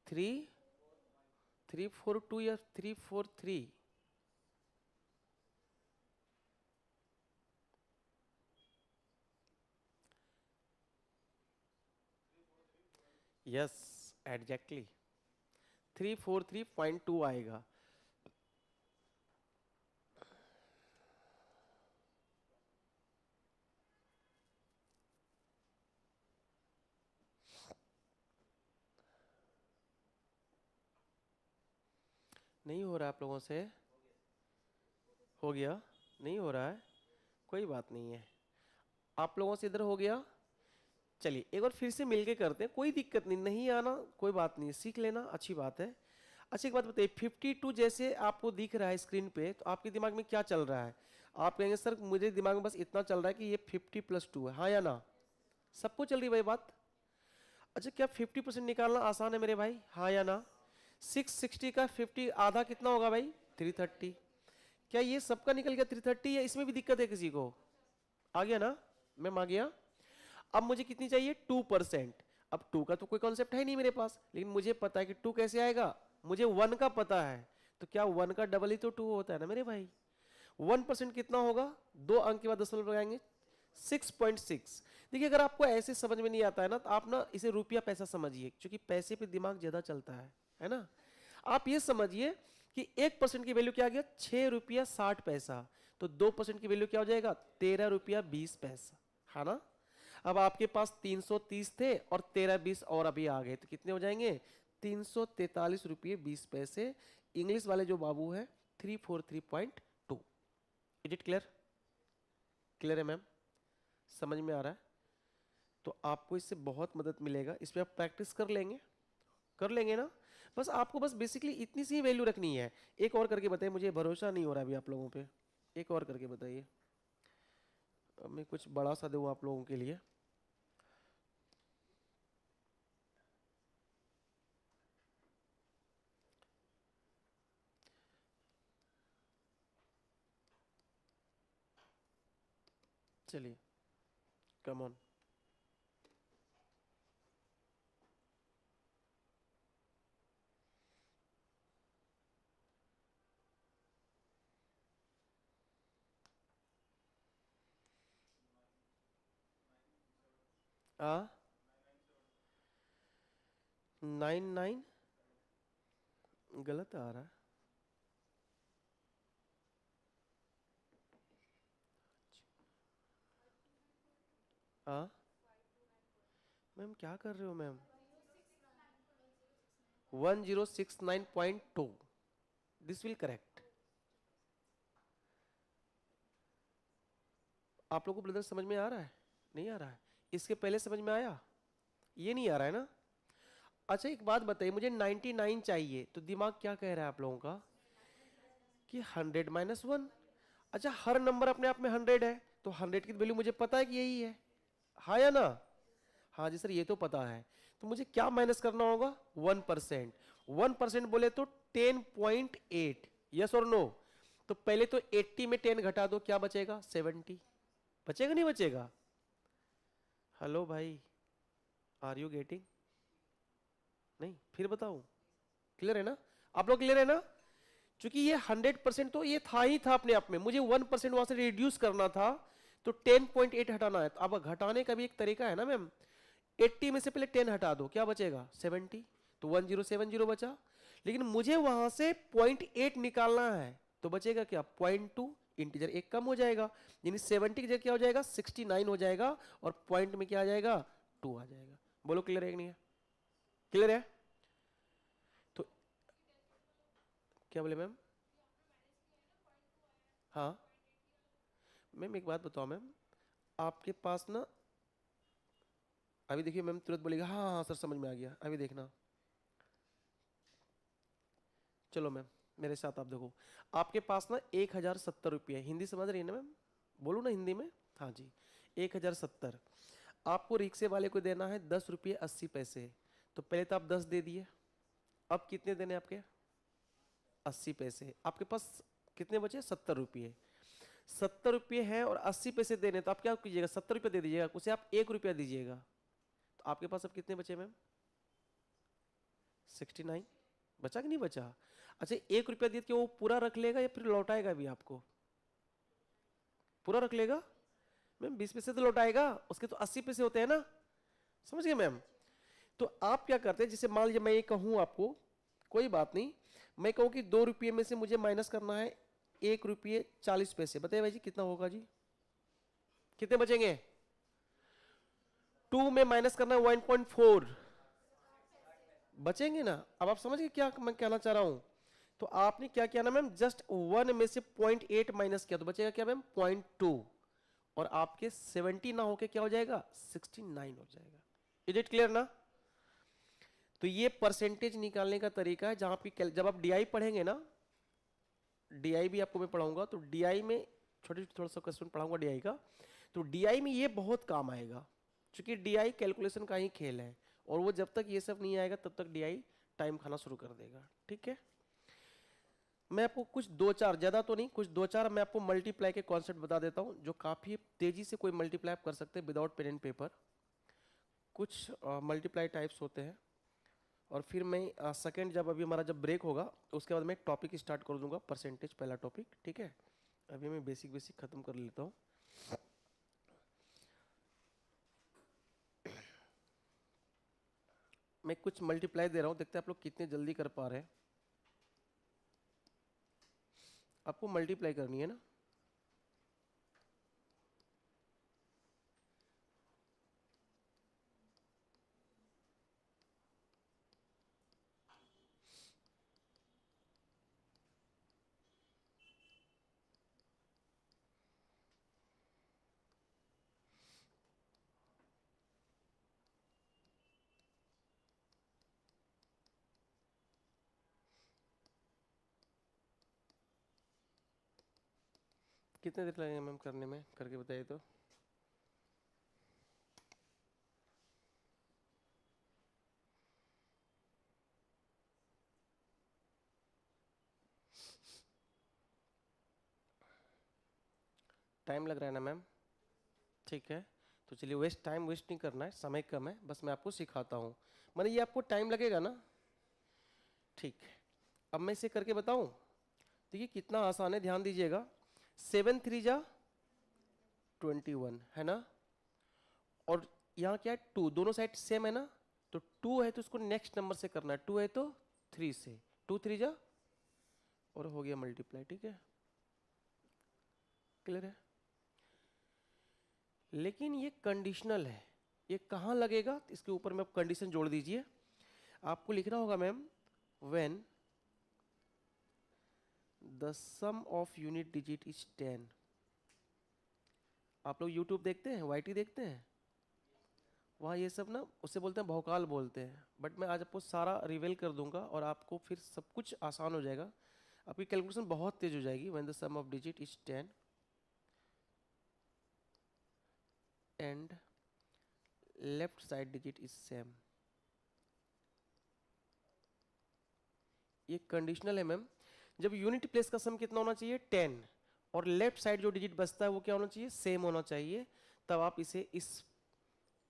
342 या 343? यस, एग्जैक्टली 343.2 आएगा। नहीं हो रहा आप लोगों से? हो गया? नहीं हो रहा है? कोई बात नहीं है, आप लोगों से इधर हो गया। चलिए एक बार फिर से मिलके करते हैं, कोई दिक्कत नहीं, नहीं आना कोई बात नहीं, सीख लेना, अच्छी बात है। अच्छा एक बात बताइए, 52 जैसे आपको दिख रहा है स्क्रीन पे, तो आपके दिमाग में क्या चल रहा है? आप कहेंगे सर मुझे दिमाग में बस इतना चल रहा है कि ये 50+2 है, हाँ या ना? सबको चल रही भाई बात? अच्छा क्या 50% निकालना आसान है मेरे भाई, हाँ या ना? 660 का 50 आधा कितना होगा भाई? 330। क्या ये सबका निकल गया 330 या इसमें भी दिक्कत है किसी को? आ गया ना? मैम आ गया। अब मुझे कितनी चाहिए? 2%। अब 2 का तो कोई कॉन्सेप्ट है नहीं मेरे पास, लेकिन मुझे पता है कि 2 कैसे आएगा, मुझे 1 का पता है। तो क्या 1 का डबल ही तो 2 होता है ना मेरे भाई? 1% कितना होगा? 2 अंक के बाद दशमलव लगाएंगे, 6.6। देखिए अगर आपको ऐसे समझ में नहीं आता है ना, तो आप ना इसे रुपया पैसा समझिए, क्योंकि पैसे पे दिमाग ज्यादा चलता है ना? आप ये समझिए कि 1% की वैल्यू क्या आ गया? 6 रुपया 60 पैसा। तो 2% की वैल्यु क्या हो जाएगा? 13 रुपया 20 पैसा, है ना? अब आपके पास 330 थे और 13 20 और अभी आ गए, तो कितने हो जाएंगे? 343 रुपये 20 पैसे। इंग्लिश वाले जो बाबू है 343.2। Is it clear? क्लियर है मैम? समझ में आ रहा है? तो आपको इससे बहुत मदद मिलेगा, इस पर आप प्रैक्टिस कर लेंगे ना? बस आपको बस बेसिकली इतनी सी वैल्यू रखनी है। एक और करके बताइए, मुझे भरोसा नहीं हो रहा अभी आप लोगों पे, एक और करके बताइए। अब मैं कुछ बड़ा सा दूँ आप लोगों के लिए। चलिए, कम ऑन। आ 99 गलत आ रहा है। आ मैम क्या कर रहे हो मैम? 1069.2, this will correct. आप लोगों को ब्रदर समझ में आ रहा है? नहीं आ रहा है? इसके पहले समझ में आया? ये नहीं आ रहा है ना? अच्छा एक बात बताइए, मुझे 99 चाहिए, तो दिमाग क्या कह रहा है आप लोगों का? कि 100 - 1। अच्छा हर नंबर अपने आप में 100 है, तो 100 की वैल्यू मुझे पता है कि यही है, हाँ या ना? हाँ जी सर ये तो पता है। तो मुझे क्या माइनस करना होगा? 1%। 1% बोले तो 10.8, यस और नो? तो पहले तो 80 में 10 घटा दो, क्या बचेगा? 70। बचेगा नहीं बचेगा? हेलो भाई, आर यू गेटिंग? नहीं फिर बताऊं? क्लियर है ना? आप लोग क्लियर है ना? क्योंकि ये 100% तो ये था ही था अपने आप में, मुझे 1% वहां से रिड्यूस करना था, तो 10.8 हटाना है। तो अब घटाने का भी एक तरीका है ना मैम। 80 में से पहले 10 हटा दो, क्या बचेगा? 70। तो 1070 बचा, लेकिन मुझे वहां से 0.8 निकालना है, तो बचेगा क्या? 0.2। इंटीजर एक कम हो जाएगा, यानी 70 की जगह क्या हो जाएगा? 69 हो जाएगा, और पॉइंट में क्या आ जाएगा? 2 आ जाएगा। बोलो क्लियर है कि नहीं है? क्लियर है? तो क्या बोले मैम? हाँ मैम एक बात बताओ मैम, आपके पास ना, अभी देखिए मैम तुरंत बोलेगा हाँ हाँ सर समझ में आ गया, अभी देखना। चलो मैम मेरे साथ आप देखो, आपके पास ना 1070 रुपये, हिंदी समझ रही है ना मैम, बोलो ना हिंदी में। हाँ जी, 1070। आपको रिक्शे वाले को देना है 10 रुपये 80 पैसे। तो पहले तो आप 10 दे दिए, अब कितने देने आपके? 80 पैसे। आपके पास कितने बचे? 70 रुपये। 70 रुपये है और 80 पैसे देने, तो आप क्या कीजिएगा? 70 रुपये दे दीजिएगा, उसे आप 1 रुपया दीजिएगा। तो आपके पास अब कितने बचे मैम? 69। बचा कि नहीं बचा? अच्छा 1 रुपया दिए कि वो पूरा रख लेगा या फिर लौटाएगा भी आपको? पूरा रख लेगा मैम, 20 पैसे तो लौटाएगा, उसके तो 80 पैसे होते हैं ना, समझ गए मैम? तो आप क्या करते हैं, जैसे मान लीजिए मैं ये कहूँ आपको, कोई बात नहीं, मैं कहूँ कि 2 रुपये में से मुझे माइनस करना है 1 रुपये 40 पैसे, बताइए भाई जी कितना होगा जी? कितने बचेंगे? 2 में माइनस करना है 1.4, बचेंगे ना? अब आप समझ गए क्या मैं कहना चाह रहा हूं? तो आपने क्या किया ना मैम, जस्ट 1 में से 0.8 माइनस किया, तो बचेगा क्या मैम? 0.2, और आपके 70 ना होके क्या हो जाएगा? 69 हो जाएगा। इज इट क्लियर ना? तो ये परसेंटेज निकालने का तरीका है, जहां पे जब आप डीआई पढ़ेंगे ना, डीआई भी आपको मैं पढ़ाऊंगा, तो डीआई में छोटे थोड़ा सा क्वेश्चन पढ़ाऊंगा डीआई का, तो डीआई में ये बहुत काम आएगा, क्योंकि डीआई कैलकुलेशन का ही खेल है, और वो जब तक ये सब नहीं आएगा तब तक डीआई टाइम खाना शुरू कर देगा। ठीक है, मैं आपको कुछ दो चार, ज़्यादा तो नहीं, कुछ दो चार मैं आपको मल्टीप्लाई के कॉन्सेप्ट बता देता हूँ, जो काफ़ी तेज़ी से कोई मल्टीप्लाई कर सकते हैं विदाउट पेन एंड पेपर। कुछ मल्टीप्लाई टाइप्स होते हैं, और फिर मैं सेकंड, जब अभी हमारा जब ब्रेक होगा उसके बाद मैं टॉपिक स्टार्ट कर दूंगा, परसेंटेज पहला टॉपिक। ठीक है, अभी मैं बेसिक बेसिक खत्म कर लेता हूँ। मैं कुछ मल्टीप्लाई दे रहा हूँ, देखते हैं आप लोग कितने जल्दी कर पा रहे हैं। आपको मल्टीप्लाई करनी है ना? कितने देर लगेंगे मैम करने में, करके बताइए तो। टाइम लग रहा है ना मैम? ठीक है, तो चलिए, टाइम वेस्ट नहीं करना है, समय कम है, बस मैं आपको सिखाता हूँ, मैंने ये आपको टाइम लगेगा ना? ठीक है, अब मैं इसे करके बताऊँ। देखिए कितना आसान है, ध्यान दीजिएगा। 7 3 जा 21 है ना, और यहाँ क्या है? 2, दोनों साइड सेम है ना, तो 2 है तो उसको नेक्स्ट नंबर से करना है, 2 है तो 3 से, 2 3 जा, और हो गया मल्टीप्लाई। ठीक है, क्लियर है? लेकिन ये कंडीशनल है, ये कहाँ लगेगा? इसके ऊपर में आप कंडीशन जोड़ दीजिए। आपको लिखना होगा ma'am, when the sum of unit digit is 10। आप लोग यूट्यूब देखते हैं, वाईटी देखते हैं, वहाँ ये सब ना उससे बोलते हैं भौकाल बोलते हैं, बट मैं आज आपको सारा रिवील कर दूंगा और आपको फिर सब कुछ आसान हो जाएगा, आपकी कैलकुलेशन बहुत तेज हो जाएगी। When the sum of digit is 10 and left side digit is same, ये कंडीशनल है मैम। जब यूनिट प्लेस का सम कितना होना चाहिए? 10, और लेफ्ट साइड जो डिजिट बचता है वो क्या होना चाहिए? सेम होना चाहिए, तब आप इसे इस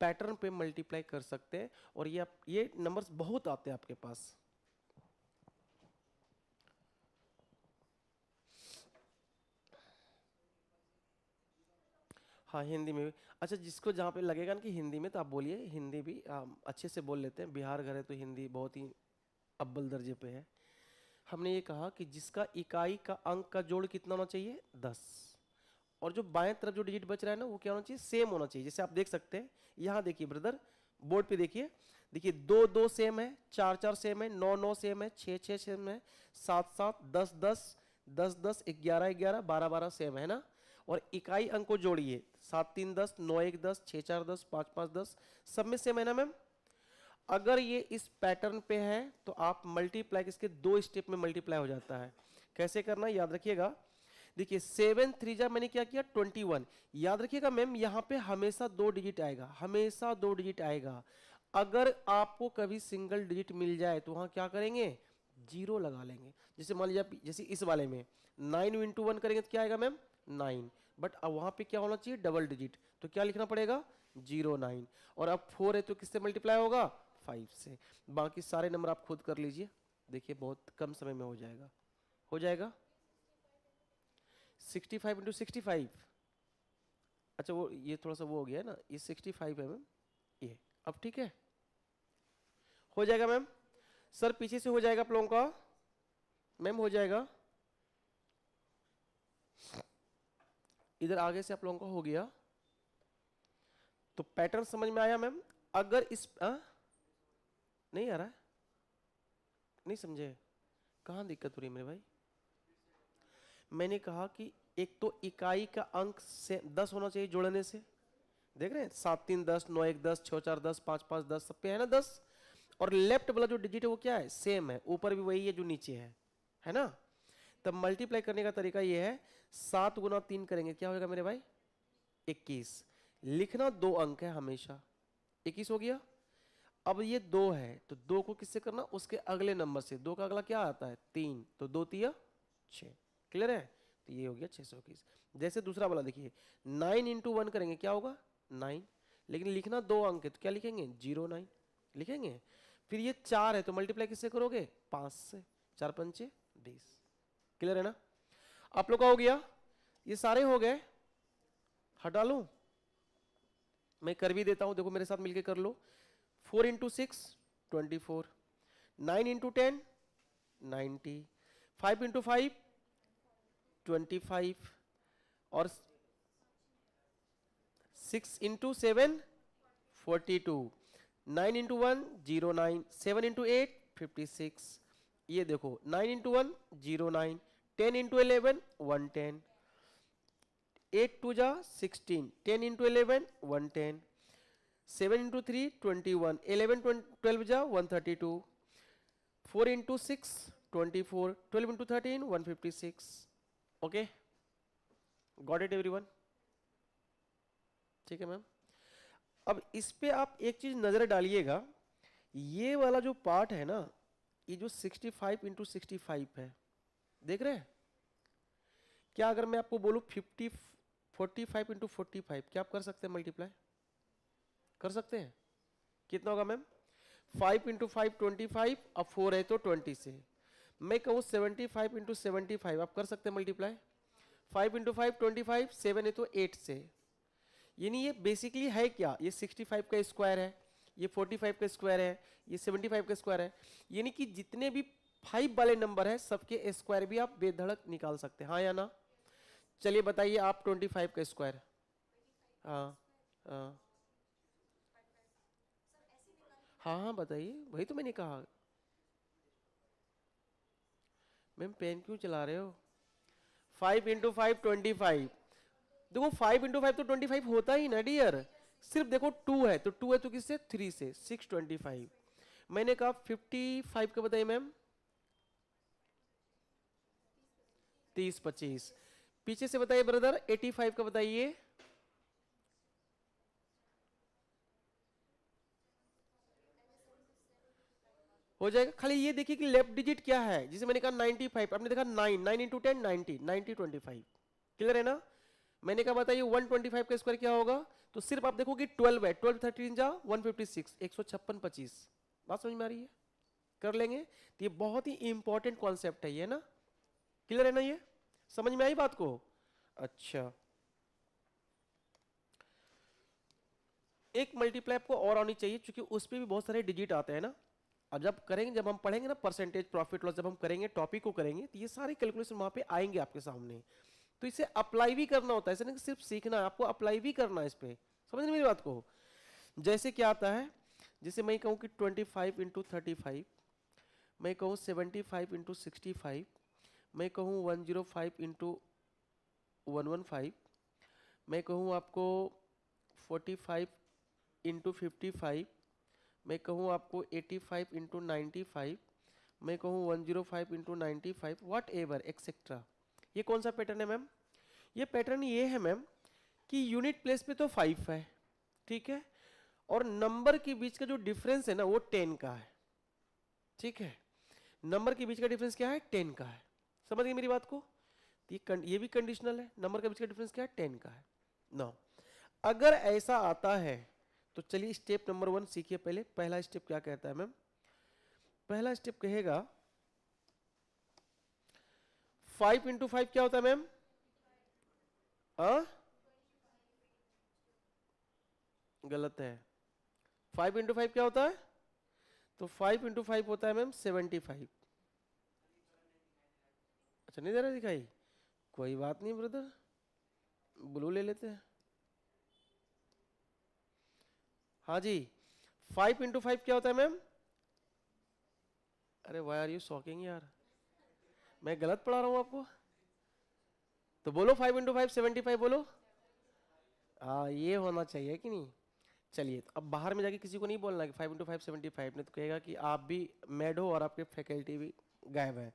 पैटर्न पे मल्टीप्लाई कर सकते हैं, और ये नंबर्स बहुत आते हैं आपके पास। हाँ हिंदी में भी। अच्छा, जिसको जहाँ पे लगेगा ना कि हिंदी में, तो आप बोलिए, हिंदी भी अच्छे से बोल लेते हैं, बिहार घर है तो हिंदी बहुत ही अव्वल दर्जे पे है। हमने ये कहा कि जिसका इकाई का अंक का जोड़ कितना होना चाहिए? 10, और जो बाएं तरफ जो डिजिट बच रहा है ना वो क्या होना चाहिए? सेम होना चाहिए। जैसे आप देख सकते हैं, यहाँ देखिए ब्रदर, बोर्ड पे देखिए, देखिए 2 2 सेम है, 4 4 सेम है, 9 9 सेम है, 6 6 सेम है, 7 7 10 10 10 10 11 11 12 12 सेम है ना, और इकाई अंक को जोड़िए, 7 3 10, 9 1 10, 6 4 10, 5 5 10, सब में सेम है ना मैम। अगर ये इस पैटर्न पे है तो आप मल्टीप्लाई, इसके 2 स्टेप में मल्टीप्लाई हो जाता है। कैसे करना है याद रखिएगा। देखिए 7 3 जा मैंने क्या किया 21। याद रखिएगा मैम यहाँ पे हमेशा 2 डिजिट आएगा, हमेशा 2 डिजिट आएगा। अगर आपको कभी सिंगल डिजिट मिल जाए तो वहां क्या करेंगे, 0 लगा लेंगे। जैसे मान लीजिए जैसे इस वाले में 9 इंटू 1 करेंगे तो क्या आएगा मैम 9, बट अब वहां पे क्या होना चाहिए डबल डिजिट, तो क्या लिखना पड़ेगा 0 9। और अब 4 है तो किससे मल्टीप्लाई होगा 5 से। बाकी सारे नंबर आप खुद कर लीजिए, देखिए बहुत कम समय में हो जाएगा। हो जाएगा 65 इंटू 65। अच्छा वो ये थोड़ा सा वो हो गया है ना, ये 65 है मैम ये। अब ठीक है, हो जाएगा मैम। सर पीछे से हो जाएगा आप लोगों का मैम, हो जाएगा। इधर आगे से आप लोगों का हो गया, तो पैटर्न समझ में आया मैम। अगर इस नहीं आ रहा है, नहीं समझे, कहां दिक्कत हो रही है मेरे भाई। मैंने कहा कि एक तो इकाई का अंक से 10 होना चाहिए जोड़ने से, देख रहे हैं 7 3 10, 9 1 10, 6 4 10, 5 5 10, सब पे है ना 10। और लेफ्ट वाला जो डिजिट है वो क्या है सेम है, ऊपर भी वही है जो नीचे है ना। तब मल्टीप्लाई करने का तरीका ये है, 7 गुना 3 करेंगे क्या होगा मेरे भाई 21। लिखना 2 अंक है हमेशा, 21 हो गया। अब ये 2 है तो 2 को किससे करना, उसके अगले नंबर से। 2 का अगला क्या आता है 3, तो 2 तिया 6। क्लियर है, तो ये हो गया 621। जैसे दूसरा वाला देखिए 9 इंटू 1 करेंगे क्या होगा 9, लेकिन लिखना 2 अंक है तो क्या लिखेंगे 0 9 लिखेंगे। फिर ये 4 है तो मल्टीप्लाई किससे करोगे 5 से, 4 पंचे 20। क्लियर है ना, आप लोग का हो गया। ये सारे हो गए, हटा लूं, मैं कर भी देता हूं, देखो मेरे साथ मिलके कर लो। 4 इंटू 6 24, 9 इंटू 10 90, 5 इंटू 5 25, और 6 इंटू 7 42, 9 इंटू 1 0 9, 7 इंटू 8 56। ये देखो 9 इंटू 1 0 9, 10 इंटू 11 110, 8 2 जा 16, 10 इंटू 11 110, 7 इंटू 3 21, 11 12 जा 132, 4 into 6 24, 12 into 13 156। Okay, got it everyone, ठीक है मैम। अब इस पे आप एक चीज नजर डालिएगा, ये वाला जो पार्ट है ना, ये जो 65 इंटू 65 है, देख रहे हैं क्या। अगर मैं आपको बोलूं 45 इंटू 45, क्या आप कर सकते हैं मल्टीप्लाई, कर सकते हैं। कितना होगा मैम 5 इंटू 5 25, अब 4 है तो 20 से। मैं कहूँ 75 इंटू 75, आप कर सकते हैं मल्टीप्लाई। 5 इंटू 5 25, 7 है तो 8 से। यानी ये बेसिकली है क्या, ये 65 का स्क्वायर है, ये 45 का स्क्वायर है, ये 75 का स्क्वायर है। यानी कि जितने भी 5 वाले नंबर है सबके स्क्वायर भी आप बेधड़क निकाल सकते हैं, हाँ या ना। चलिए बताइए आप 25 का स्क्वायर। हाँ हाँ हाँ हाँ बताइए, वही तो मैंने कहा। मैम पेन क्यों चला रहे हो। 5 इंटू 5 25, देखो 5 इंटू 5 तो 25 होता ही ना डियर। सिर्फ देखो 2 है तो 2 है तो किससे 3 से, 625। मैंने कहा 55 का बताइए मैम 30 25। पीछे से बताइए ब्रदर 85 का बताइए। हो जाएगा। खाली ये देखिए कि लेफ्ट डिजिट क्या है, जिसे मैंने कहा 95, आपने देखा 9, 9 इंटू 10 90, 90 25। क्लियर है ना। मैंने कहा बताइए 125 का स्क्वायर क्या होगा, तो सिर्फ आप देखो कि 12 है, 12 13 जा 156, 156 25। बात समझ में आ रही है, कर लेंगे। तो ये बहुत ही इंपॉर्टेंट कॉन्सेप्ट है ये ना। क्लियर है ना, ये समझ में आई बात को। अच्छा, एक मल्टीप्लाई आपको और आनी चाहिए, क्योंकि उस पर भी बहुत सारे डिजिट आते हैं ना। अब जब करेंगे, जब हम पढ़ेंगे ना परसेंटेज प्रॉफिट लॉस, जब हम करेंगे टॉपिक को करेंगे, तो ये सारे कैलकुलेशन वहां पे आएंगे आपके सामने। तो इसे अप्लाई भी करना होता है, ऐसा नहीं कि सिर्फ सीखना है, आपको अप्लाई भी करना है इस पे। समझ रहे मेरी बात को। जैसे क्या आता है, जैसे मैं कहूँ कि 25 इंटू 35, मैं कहूँ 75 इंटू 65, मैं कहूँ 105 इंटू 115, मैं कहूँ आपको 45 इंटू 55, मैं कहूँ आपको 85 इंटू 95, मैं कहूँ 105 इंटू 95, वॉट एवर एक्सेट्रा। ये कौन सा पैटर्न है मैम? ये पैटर्न ये है मैम कि यूनिट प्लेस पे तो 5 है, ठीक है, और नंबर के बीच का जो डिफरेंस है ना वो 10 का है, ठीक है। नंबर के बीच का डिफरेंस क्या है? 10 का है। समझ गए मेरी बात को? ये भी कंडीशनल है, नंबर के बीच का डिफरेंस क्या है? 10 का है। नो, अगर ऐसा आता है तो चलिए स्टेप नंबर 1 सीखिए। पहले पहला स्टेप क्या कहता है मैम? पहला स्टेप कहेगा 5 इंटू 5 क्या होता है मैम? गलत है। 5 इंटू 5 क्या होता है? तो 5 इंटू 5 होता है मैम 75। अच्छा नहीं दे रहा दिखाई, कोई बात नहीं ब्रदर, ब्लू ले लेते हैं। हाँ जी, 5 इंटू 5 क्या होता है मैम? अरे वाई आर यू शॉकिंग यार, मैं गलत पढ़ा रहा हूँ आपको? तो बोलो 5 इंटू 5 75 बोलो। हाँ ये होना चाहिए कि नहीं? चलिए तो अब बाहर में जाके किसी को नहीं बोलना कि 5 इंटू 5 75, ने तो कहेगा कि आप भी मैड हो और आपके फैकल्टी भी गायब है।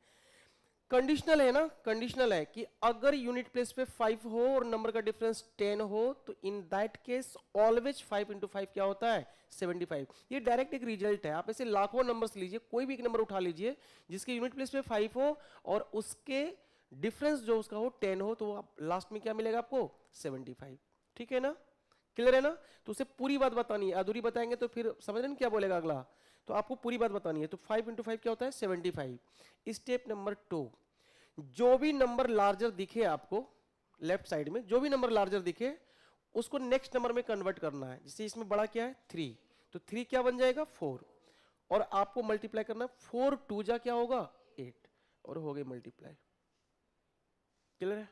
कंडीशनल है ना, कंडीशनल है कि अगर यूनिट प्लेस पे 5 हो और नंबर का डिफरेंस 10 हो तो in that case always 5 into 5 क्या होता है? 75। ये डायरेक्ट एक रिजल्ट है। आप ऐसे लाखों नंबर्स लीजिए, कोई भी एक नंबर उठा लीजिए जिसके यूनिट प्लेस पे 5 हो और उसके डिफरेंस जो उसका हो 10 हो, तो आप लास्ट में क्या मिलेगा आपको? 75। ठीक है ना? क्लियर है ना? तो उसे पूरी बात बतानी है, अधूरी बताएंगे तो फिर समझ रहे हैं क्या बोलेगा अगला। तो आपको पूरी बात बतानी है। तो 5 इंटू 5 क्या होता है? 75। स्टेप नंबर 2, जो भी नंबर लार्जर दिखे आपको लेफ्ट साइड में, जो भी नंबर लार्जर दिखे उसको नेक्स्ट नंबर में कन्वर्ट करना है। जैसे इसमें बड़ा क्या है? 3, तो 3 क्या बन जाएगा? 4, और आपको मल्टीप्लाई करना है। 4 2 जा क्या होगा? 8, और हो गई मल्टीप्लाई। क्लियर है?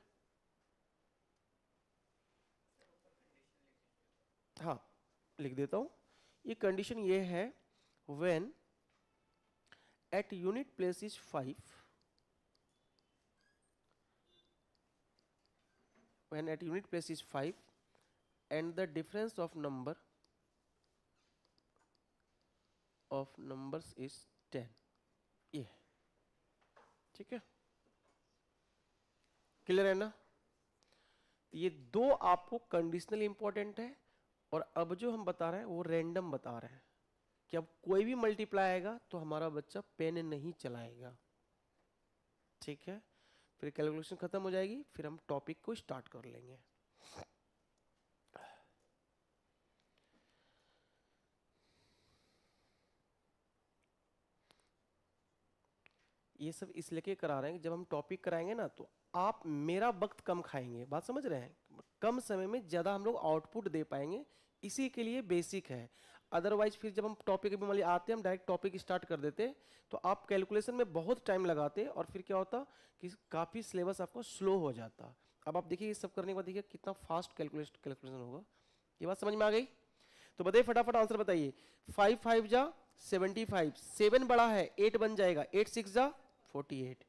हाँ लिख देता हूं। ये कंडीशन ये है, when eight unit place is 5, when at unit place is 5 and the difference of numbers is 10, ये ठीक है। क्लियर है ना? ये दो आपको कंडीशनल इंपॉर्टेंट है, और अब जो हम बता रहे हैं वो रैंडम बता रहे हैं कि अब कोई भी मल्टीप्लाई आएगा तो हमारा बच्चा पेन नहीं चलाएगा, ठीक है। फिर कैलकुलेशन खत्म हो जाएगी, फिर हम टॉपिक को स्टार्ट कर लेंगे। ये सब इसलिए के करा रहे हैं कि जब हम टॉपिक कराएंगे ना तो आप मेरा वक्त कम खाएंगे। बात समझ रहे हैं? कम समय में ज़्यादा हम लोग आउटपुट दे पाएंगे, इसी के लिए बेसिक है। अदरवाइज फिर जब हम टॉपिक में मान लीजिए आते हैं, हम डायरेक्ट टॉपिक स्टार्ट कर देते तो आप कैलकुलेशन में बहुत टाइम लगाते और फिर क्या होता कि काफ़ी सिलेबस आपको स्लो हो जाता। अब आप देखिए ये सब करने के बाद देखिए कितना फास्ट कैलकुलेशन होगा। ये बात समझ में आ गई? तो बताइए फटाफट आंसर बताइए। 5 5 जा 75, 7 बड़ा है 8 बन जाएगा, 8 6 जा 48।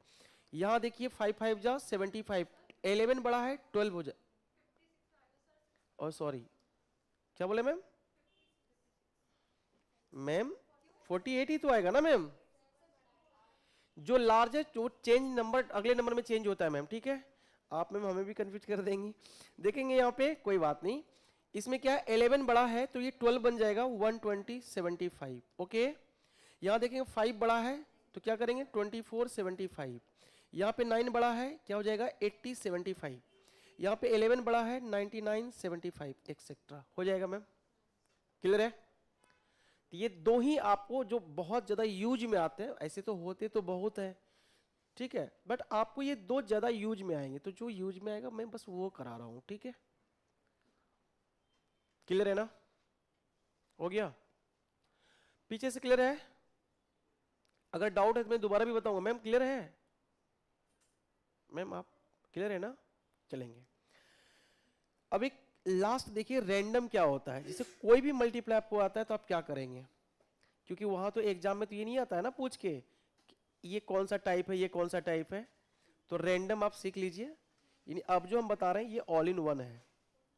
यहां देखिए 5 5 जा 75, 11 बड़ा है 12 हो जाए, और सॉरी क्या बोले मैम? मैम 48 ही तो आएगा ना मैम। जो लार्ज है जो चेंज नंबर अगले नंबर में चेंज होता है मैम, ठीक है। आप मैम हमें भी कंफ्यूज कर देंगी। देखेंगे यहाँ पे कोई बात नहीं, इसमें क्या है 11 बड़ा है तो ये 12 बन जाएगा 120 75। ओके, यहाँ देखेंगे 5 बड़ा है तो क्या करेंगे 24 75। यहाँ पे 9 बड़ा है क्या हो जाएगा 80 75। यहाँ पे 11 बड़ा है 99 75 एक्सेट्रा हो जाएगा मैम। क्लियर है? तो ये दो ही आपको जो बहुत ज्यादा यूज में आते हैं, ऐसे तो होते तो बहुत है, ठीक है, बट आपको ये दो ज्यादा यूज में आएंगे, तो जो यूज में आएगा मैं बस वो करा रहा हूं, ठीक है। क्लियर है ना? हो गया? पीछे से क्लियर है? अगर डाउट है तो मैं दोबारा भी बताऊंगा। मैम क्लियर है? मैम आप क्लियर है ना? चलेंगे अब एक लास्ट देखिए, रैंडम क्या होता है। जैसे कोई भी मल्टीप्लाई आपको आता है तो आप क्या करेंगे, क्योंकि वहां तो एग्जाम में तो ये नहीं आता है ना पूछ के ये कौन सा टाइप है, ये कौन सा टाइप है। तो रैंडम आप सीख लीजिए, यानी अब जो हम बता रहे हैं ये ऑल इन वन है,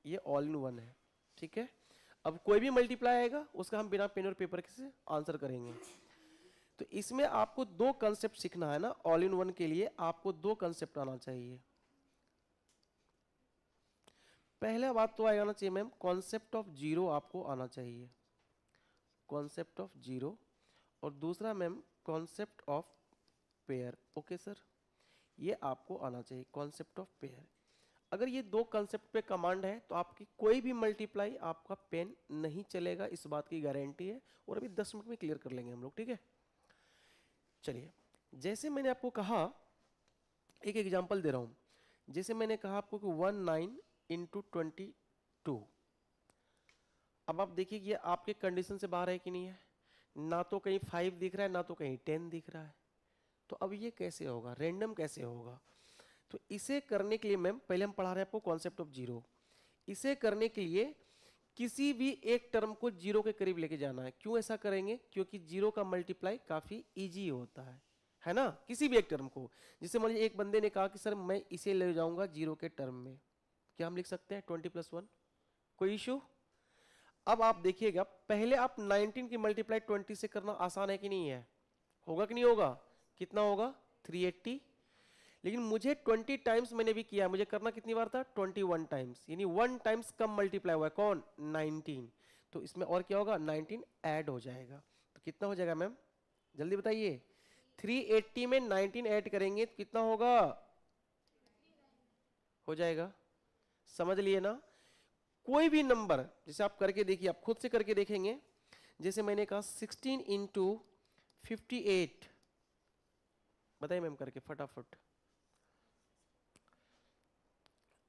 ये ऑल इन वन है, ठीक है। अब कोई भी मल्टीप्लाई आएगा उसका हम बिना पेन और पेपर के से आंसर करेंगे। तो इसमें आपको दो कंसेप्ट सीखना है ना, ऑल इन वन के लिए आपको दो कंसेप्ट आना चाहिए। पहला बात तो आएगा ना चाहिए मैम, कॉन्सेप्ट ऑफ जीरो आपको आना चाहिए, कॉन्सेप्ट ऑफ जीरो। और दूसरा ma'am concept of pair. Okay sir, ये आपको आना चाहिए, कॉन्सेप्ट ऑफ पेयर। अगर ये दो कंसेप्ट पे कमांड है तो आपकी कोई भी मल्टीप्लाई आपका पेन नहीं चलेगा, इस बात की गारंटी है। और अभी 10 मिनट में क्लियर कर लेंगे हम लोग, ठीक है। चलिए, जैसे मैंने आपको कहा, एक एग्जांपल दे रहा हूं। जैसे मैंने कहा आपको कि 19 इंटू 22। अब आप देखिए ये आपके कंडीशन से बाहर है कि नहीं है, ना तो कहीं 5 दिख रहा है ना तो कहीं 10 दिख रहा है। तो अब ये कैसे होगा, रैंडम कैसे होगा। तो इसे करने के लिए मैम पहले हम पढ़ा रहे हैं आपको कॉन्सेप्ट ऑफ जीरो। इसे करने के लिए किसी भी एक टर्म को जीरो के करीब लेके जाना है। क्यों ऐसा करेंगे, क्योंकि जीरो का मल्टीप्लाई काफी इजी होता है ना। किसी भी एक टर्म को, जिससे मान लीजिए एक बंदे ने कहा कि सर मैं इसे ले जाऊंगा जीरो के टर्म में, क्या हम लिख सकते हैं 20+1, कोई इशू। अब आप देखिएगा, पहले आप 19 की मल्टीप्लाई 20 से करना आसान है कि नहीं है, होगा कि नहीं होगा, कितना होगा 380। लेकिन मुझे 20 टाइम्स मैंने भी किया, मुझे करना कितनी बार था 21 टाइम्स, यानी 1 टाइम्स कम मल्टीप्लाई हुआ है, कौन 19। तो इसमें और क्या होगा 19 ऐड हो जाएगा। तो कितना हो जाएगा मैम, जल्दी बताइए। 380 में 19 ऐड करेंगे तो कितना होगा, हो जाएगा। समझ लिए ना। कोई भी नंबर जैसे आप करके देखिए, आप खुद से करके देखेंगे। जैसे मैंने कहा 16 इंटू 58, बताइए मैम करके फटाफट।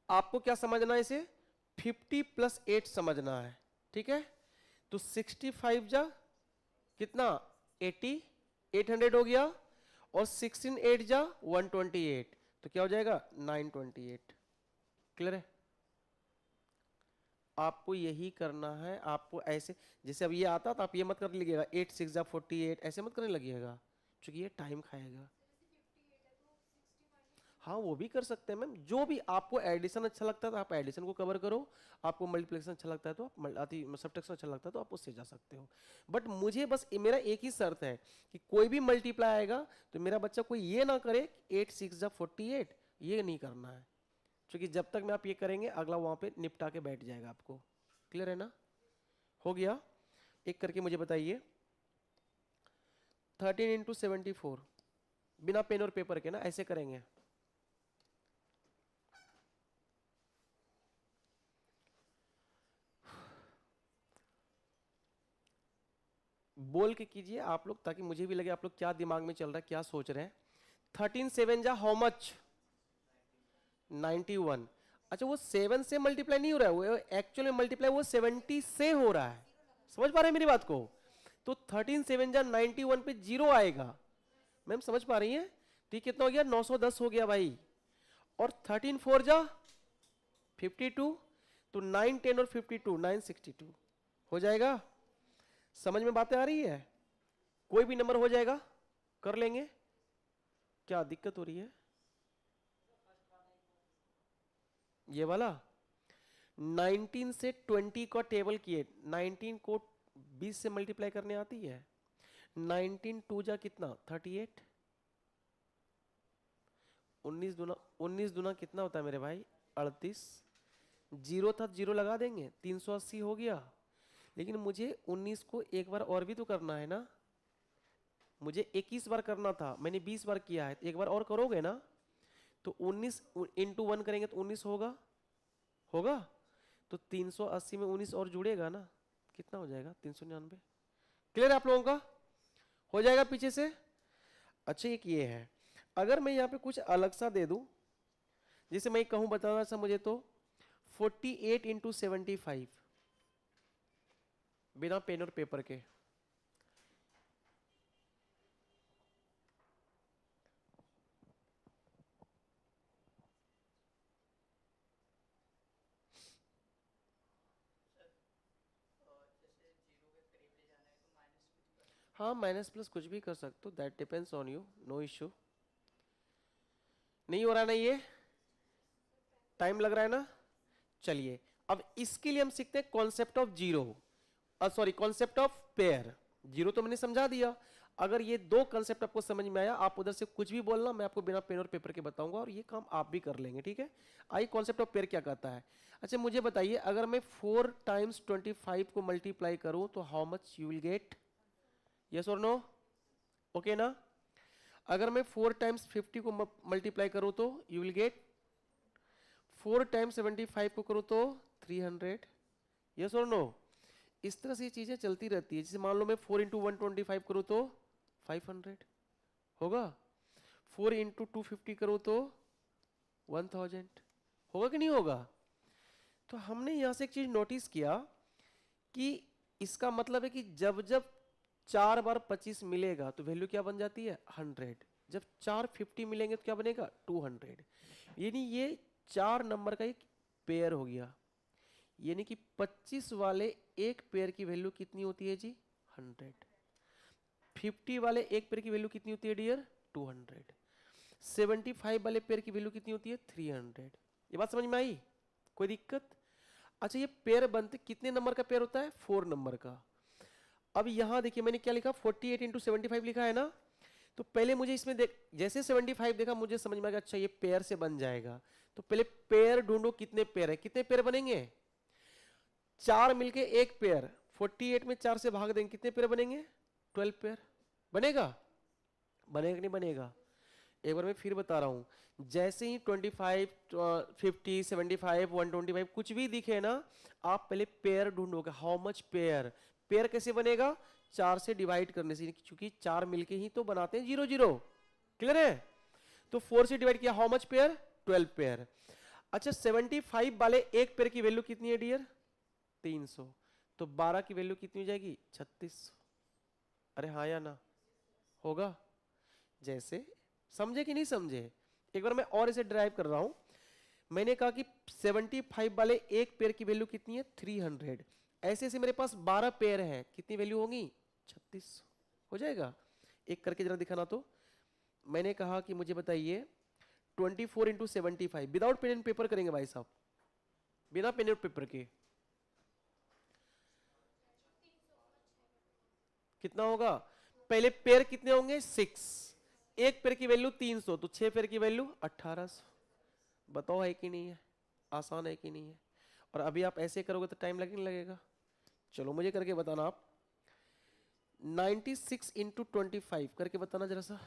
आपको क्या समझना है, इसे 50 प्लस 8 समझना है, ठीक है। तो 65 जा कितना 80, 800 हो गया, और 16 8 जा 128, तो क्या हो जाएगा 928। क्लियर है। आपको यही करना है, आपको ऐसे जैसे अब ये आता तो आप ये मत कर लीजिएगा 8 6 जा 48, ऐसे मत करने लगिएगा, क्योंकि ये टाइम खाएगा। हाँ वो भी कर सकते हैं मैम, जो भी आपको एडिशन अच्छा लगता है तो आप एडिशन को कवर करो, आपको मल्टीप्लिकेशन अच्छा लगता है तो आप सब्ट्रैक्शन अच्छा लगता है तो आप उससे जा सकते हो। बट मुझे बस मेरा एक ही शर्त है कि कोई भी मल्टीप्लाई आएगा तो मेरा बच्चा कोई ये ना करे 8 6 जा 48, ये नहीं करना है। क्योंकि जब तक में आप ये करेंगे अगला वहां पे निपटा के बैठ जाएगा आपको। क्लियर है ना, हो गया। एक करके मुझे बताइए 13 इंटू 74, बिना पेन और पेपर के ना, ऐसे करेंगे। बोल के कीजिए आप लोग, ताकि मुझे भी लगे आप लोग क्या दिमाग में चल रहा है, क्या सोच रहे हैं। 13 7 जा हाउ मच 91। अच्छा वो 7 से मल्टीप्लाई नहीं हो रहा है, वो एक्चुअल में मल्टीप्लाई वो 70 से हो रहा है। समझ पा रहे हैं मेरी बात को। तो 13 7 जा 91 पे जीरो आएगा। मैम समझ पा रही हैं। तो ये कितना हो गया 910 हो गया भाई। और 13 4 जा 52, तो 9 10 और 52 962 हो जाएगा। समझ में बातें आ रही है। कोई भी नंबर हो जाएगा, कर लेंगे। क्या दिक्कत हो रही है, ये वाला 19 से 20 का टेबल किए, 19 को 20 से मल्टीप्लाई करने आती है। 19 2 जा कितना 38, 19 दूना कितना होता है मेरे भाई 38। जीरो था जीरो लगा देंगे, 380 हो गया। लेकिन मुझे 19 को एक बार और भी तो करना है ना, मुझे 21 बार करना था, मैंने 20 बार किया है, एक बार और करोगे ना। तो 19 इंटू 1 करेंगे तो 19 होगा, होगा। तो 380 में 19 और जुड़ेगा ना, कितना हो जाएगा 399। क्लियर है आप लोगों का, हो जाएगा पीछे से। अच्छा एक ये है, अगर मैं यहाँ पे कुछ अलग सा दे दूं, जैसे मैं कहूं बताना सा मुझे, तो 48 इंटू 75, बिना पेन और पेपर के। हाँ माइनस प्लस कुछ भी कर सकते हो, that depends on you, no issue. नहीं हो रहा ना, ये टाइम लग रहा है ना। चलिए अब इसके लिए हम सीखते हैं concept of zero, sorry concept of pair. Zero तो मैंने समझा दिया। अगर ये दो कंसेप्ट आपको समझ में आया, आप उधर से कुछ भी बोलना, मैं आपको बिना पेन और पेपर के बताऊंगा और ये काम आप भी कर लेंगे, ठीक है। आइए कॉन्सेप्ट ऑफ पेयर क्या कहता है। अच्छा मुझे बताइए, अगर मैं 4 टाइम्स 25 को मल्टीप्लाई करूं तो how much you will gate, yes और नो, ओके ना। अगर मैं 4 टाइम्स 50 को मल्टीप्लाई करूं तो यू विल गेट, 4 टाइम्स 75 को करूं तो 300, यस और नो। इस तरह से ये चीजें चलती रहती है। जैसे मान लो मैं 4 इंटू 125 करूं तो 500 होगा, 4 इंटू 250 करूं तो 1000 होगा कि नहीं होगा। तो हमने यहां से एक चीज नोटिस किया कि इसका मतलब है कि जब जब 4 बार 25 मिलेगा तो वैल्यू क्या बन जाती है 100, जब 4 50 मिलेंगे तो क्या बनेगा 200। यानी ये 4 नंबर का एक पेयर हो गया। यानी कि 25 वाले एक पेयर की वैल्यू कितनी होती है जी 100, 50 वाले एक पेयर की वैल्यू कितनी होती है डियर 200, 75 वाले पेयर की वैल्यू कितनी होती है 300। ये बात समझ में आई, कोई दिक्कत। अच्छा ये पेयर बनते कितने नंबर का पेयर होता है 4 नंबर का। अब यहां देखिए मैंने क्या लिखा 48 इंटू 75 लिखा है ना। तो पहले मुझे इसमें देख, जैसे 75 देखा मुझे समझ में आ गया अच्छा ये पेयर से बन जाएगा। तो पहले पेयर ढूंढो, कितने पेयर है, कितने पेयर बनेंगे 4 मिलके एक पेयर, 48 में 4 से भाग देंगे कितने पेयर बनेंगे 12 पेयर बनेगा, बनेगा कि नहीं बनेगा। एक बार मैं फिर बता रहा हूं, जैसे ही 25 50 75 125 कुछ भी दिखे ना, आप पहले पेयर ढूंढोगे, हाउ मच पेयर। पेयर कैसे बनेगा 4 से डिवाइड करने से, क्योंकि 4 मिलके ही तो बनाते हैं 0 0, क्लियर है। तो 4 से डिवाइड किया, हाउ मच पेयर 12 पेयर। अच्छा 75 वाले एक पेयर की वैल्यू कितनी है डियर 300, तो 12 की वैल्यू कितनी हो जाएगी 3600। अरे हाँ या ना, होगा। जैसे समझे कि नहीं समझे, एक बार मैं और इसे ड्राइव कर रहा हूं। मैंने कहा कि 75 वाले एक पेयर की वैल्यू कितनी है 300, ऐसे ऐसे मेरे पास 12 पेयर है, कितनी वैल्यू होगी 3600 हो जाएगा। एक करके जरा दिखाना। तो मैंने कहा कि मुझे बताइए 24 into 75, without pen and paper करेंगे भाई साहब, बिना पेन और पेपर के, कितना होगा। पहले पेयर कितने होंगे 6, एक पेयर की वैल्यू 300, तो 6 पेयर की वैल्यू 1800। बताओ है कि नहीं है, आसान है कि नहीं है। और अभी आप ऐसे करोगे तो टाइम लगने लगेगा। चलो मुझे करके बताना आप, 96 इंटू 25 करके बताना जरा सा।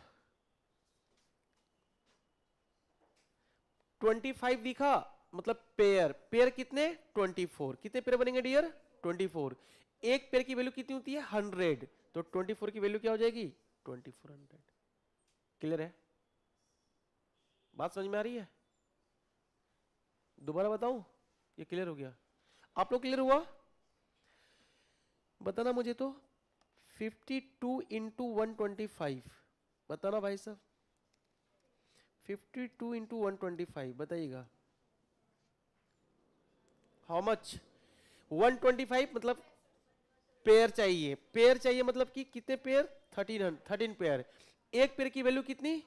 25 दिखा मतलब पेयर, पेयर कितने 24, कितने पेयर बनेंगे डियर 24। एक पेयर की वैल्यू कितनी होती है 100, तो 24 की वैल्यू क्या हो जाएगी 2400। क्लियर है, बात समझ में आ रही है। दोबारा बताऊं, ये क्लियर हो गया, आप लोग क्लियर हुआ बताना मुझे। तो 52 इंटू 125 बताना भाई साहब, 52 इंटू 125 बताइएगा हाउ मच। 125 मतलब पेयर चाहिए, पेयर चाहिए मतलब कि कितने पेयर 13 पेयर। एक पेयर की वैल्यू कितनी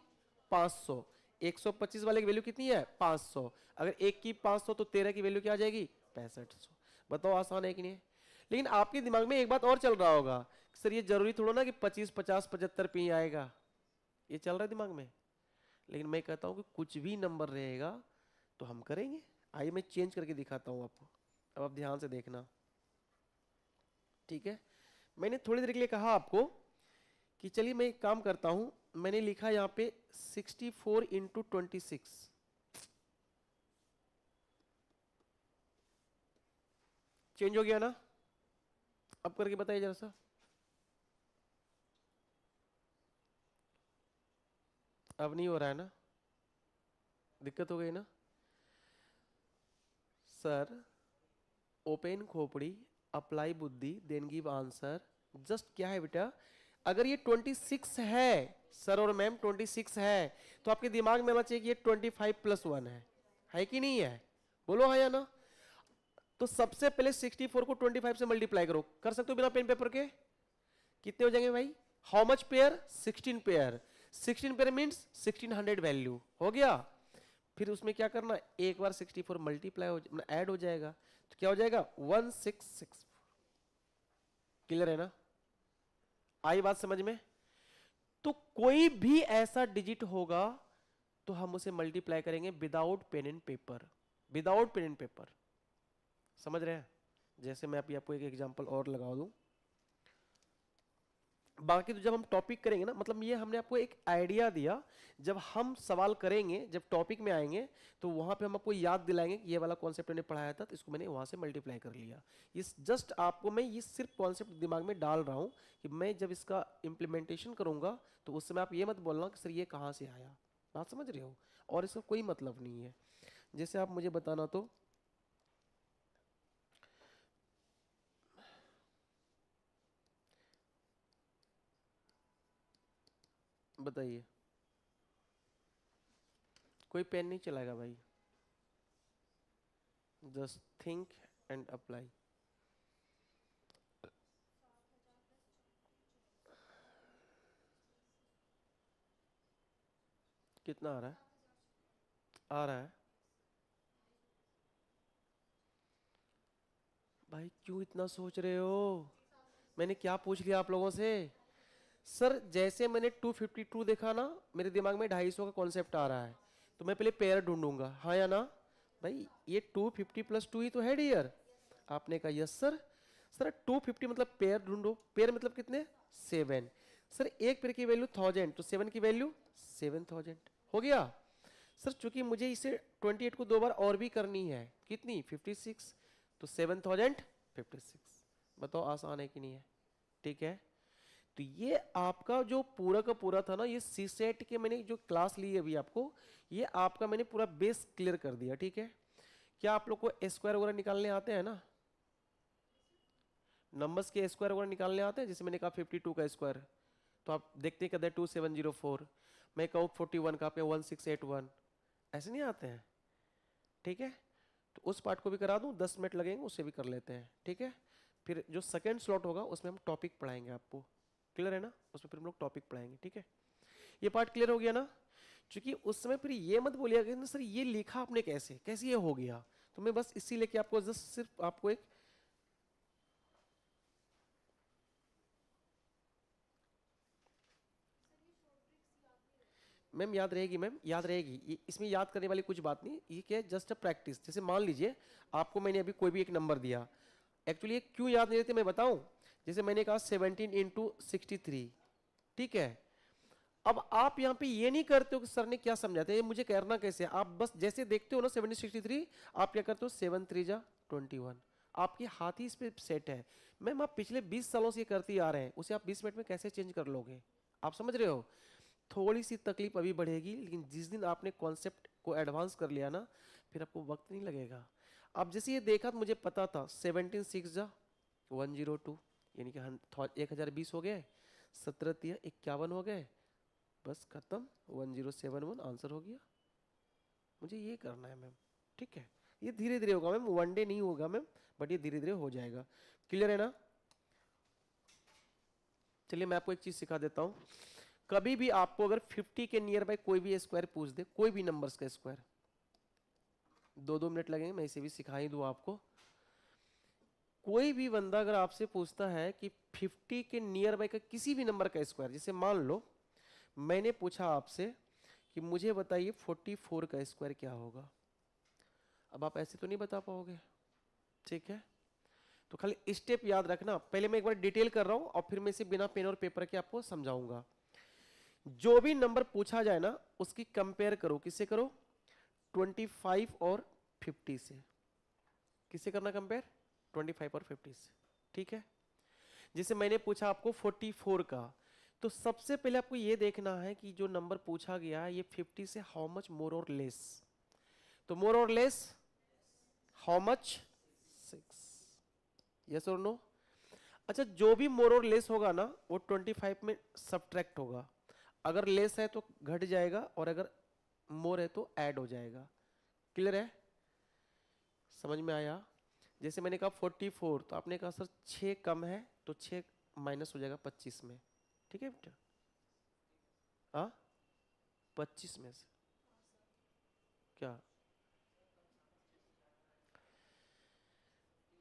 500, 125 वाले की वैल्यू कितनी है 500, अगर एक की 500 तो 13 की वैल्यू क्या आ जाएगी 6500। बताओ आसान है कि नहीं है। लेकिन आपके दिमाग में एक बात और चल रहा होगा, सर ये जरूरी थोड़ा ना कि 25 50 75 पे ही आएगा, ये चल रहा है दिमाग में। लेकिन मैं कहता हूं कि कुछ भी नंबर रहेगा तो हम करेंगे। आइए मैं चेंज करके दिखाता हूं आपको, अब आप ध्यान से देखना, ठीक है। मैंने थोड़ी देर के लिए कहा आपको कि चलिए मैं एक काम करता हूं, मैंने लिखा यहां पे 64 इंटू 26, चेंज हो गया ना। अब करके बताइए जरा सा, अब नहीं हो रहा है ना, दिक्कत हो गई ना। सर ओपन खोपड़ी, अप्लाई बुद्धि, देन गिव आंसर। जस्ट क्या है बेटा, अगर ये 26 है सर और मैम 26 है तो आपके दिमाग में आना चाहिए कि ये 25 प्लस 1 है कि नहीं है, बोलो हाँ या ना। तो सबसे पहले 64 को 25 से मल्टीप्लाई करो, कर सकते हो बिना पेन पेपर के, कितने हो जाएंगे भाई how much pair 16 pair, 16 pair means 1600 value हो गया। फिर उसमें क्या करना, एक बार 64 मल्टीप्लाई हो ऐड हो जाएगा, तो क्या हो जाएगा 1664। क्लियर है ना, आई बात समझ में? तो कोई भी ऐसा डिजिट होगा तो हम उसे मल्टीप्लाई करेंगे without pen and paper, without pen and paper, समझ रहे हैं? जैसे मैं अभी आपको एक एग्जांपल और लगा दूं, बाकी तो जब हम टॉपिक करेंगे ना, मतलब ये हमने आपको एक आइडिया दिया, जब हम सवाल करेंगे, जब टॉपिक में आएंगे तो वहां पे हम आपको याद दिलाएंगे कि ये वाला कॉन्सेप्ट मैंने पढ़ाया था तो इसको मैंने वहां से मल्टीप्लाई कर लिया। ये जस्ट आपको मैं ये सिर्फ कॉन्सेप्ट दिमाग में डाल रहा हूं कि मैं जब इसका इम्प्लीमेंटेशन करूंगा तो उस समय आप ये मत बोलना कि सर ये कहाँ से आया, बात समझ रहे हो? और इसका कोई मतलब नहीं है। जैसे आप मुझे बताना, तो बताइए, कोई पेन नहीं चलाएगा भाई, जस्ट थिंक एंड अप्लाई। कितना आ रहा है? आ रहा है भाई, क्यों इतना सोच रहे हो? मैंने क्या पूछ लिया आप लोगों से? सर जैसे मैंने 252 देखा ना, मेरे दिमाग में 250 का कॉन्सेप्ट आ रहा है, तो मैं पहले पेयर ढूंढूंगा, हाँ या ना? भाई ये 250 प्लस 2 ही तो है डियर। आपने कहा यस सर। सर 250 मतलब पेयर ढूंढो, पेयर मतलब कितने? 7। सर एक पेयर की वैल्यू 1000, तो 7 की वैल्यू 7000 हो गया। सर चूंकि मुझे इसे 28 को 2 बार और भी करनी है, कितनी? 56, तो 7056। बताओ आसान है कि नहीं है? ठीक है, तो ये आपका जो पूरा का पूरा था ना, ये सी सेट के मैंने जो क्लास ली है अभी आपको, ये आपका मैंने पूरा बेस क्लियर कर दिया। ठीक है, क्या आप लोग को स्क्वायर वगैरह निकालने आते हैं ना? नंबर्स के स्क्वायर वगैरह निकालने आते हैं? जैसे मैंने कहा 52 का स्क्वायर, तो आप देखते हैं कहते हैं 2704, मैं कहूँ 41 का, आप 1681, ऐसे नहीं आते हैं? ठीक है, तो उस पार्ट को भी करा दूं, 10 मिनट लगेंगे, उससे भी कर लेते हैं। ठीक है, फिर जो सेकंड स्लॉट होगा उसमें हम टॉपिक पढ़ाएंगे आपको, क्लियर है ना? उसमें फिर हम लोग टॉपिक पढ़ाएंगे। ठीक है, ये पार्ट क्लियर हो गया ना? क्योंकि उस समय फिर ये मत बोलिएगा कि सर ये लिखा आपने कैसे, कैसे ये हो गया, तो मैं बस इसी लेके आपको जस्ट सिर्फ आपको एक मैम याद रहेगी, मैम याद रहेगी, ये इसमें याद करने वाली कुछ बात नहीं, ये क्या है, जस्ट अ प्रैक्टिस। जैसे मान लीजिए आपको मैंने अभी कोई भी एक नंबर दिया, एक्चुअली ये क्यों याद नहीं रहते मैं बताऊं। जैसे मैंने कहा 17 इंटू 63, ठीक है, अब आप यहाँ पे ये नहीं करते हो कि सर ने क्या समझाया था, ये मुझे करना कैसे है, आप बस जैसे देखते हो ना 1763, आप क्या करते हो 7 3 जा 21, आपके हाथ ही इस पे सेट है। मैम आप पिछले 20 सालों से ये करते आ रहे हैं, उसे आप 20 मिनट में कैसे चेंज कर लोगे? आप समझ रहे हो? थोड़ी सी तकलीफ अभी बढ़ेगी, लेकिन जिस दिन आपने कॉन्सेप्ट को एडवांस कर लिया ना, फिर आपको वक्त नहीं लगेगा। अब जैसे ये देखा तो मुझे पता था 17 6 जा 102, यानी कि 1020 हो गए, 17 3 51 हो गए, बस खत्म, 1071 आंसर हो गया। मुझे ये करना है मैम। ठीक है, ये धीरे धीरे होगा मैम, वन डे नहीं होगा मैम, बट ये धीरे धीरे हो जाएगा। क्लियर है ना? चलिए मैं आपको एक चीज सिखा देता हूँ। कभी भी आपको अगर 50 के नियर बाय कोई भी स्क्वायर पूछ दे, कोई भी नंबर्स का स्क्वायर, 2-2 मिनट लगेंगे, मैं इसे भी सिखा ही दूं आपको। कोई भी बंदा अगर आपसे पूछता है कि 50 के नियर बाय का किसी भी नंबर का स्क्वायर, जैसे मान लो मैंने पूछा आपसे कि मुझे बताइए 44 का स्क्वायर क्या होगा, अब आप ऐसे तो नहीं बता पाओगे। ठीक है, तो खाली स्टेप याद रखना, पहले मैं एक बार डिटेल कर रहा हूं और फिर मैं इसे बिना पेन और पेपर के आपको समझाऊंगा। जो भी नंबर पूछा जाए ना, उसकी कंपेयर करो, किससे करो? 25 और 50 से। किससे करना कंपेयर? 25 और 50 से। ठीक है, जैसे मैंने पूछा आपको 44 का, तो सबसे पहले आपको यह देखना है कि जो नंबर पूछा गया है ये 50 से हाउ मच मोर और लेस, तो मोर और लेस हाउ मच? 6। यस और नो? अच्छा, जो भी मोर और लेस होगा ना वो 25 में सब्ट्रैक्ट होगा, अगर लेस है तो घट जाएगा और अगर मोर है तो ऐड हो जाएगा। क्लियर है? समझ में आया? जैसे मैंने कहा 44, तो आपने कहा सर 6 कम है, तो 6 माइनस हो जाएगा 25 में। ठीक है बेटा? हाँ, 25 में से क्या?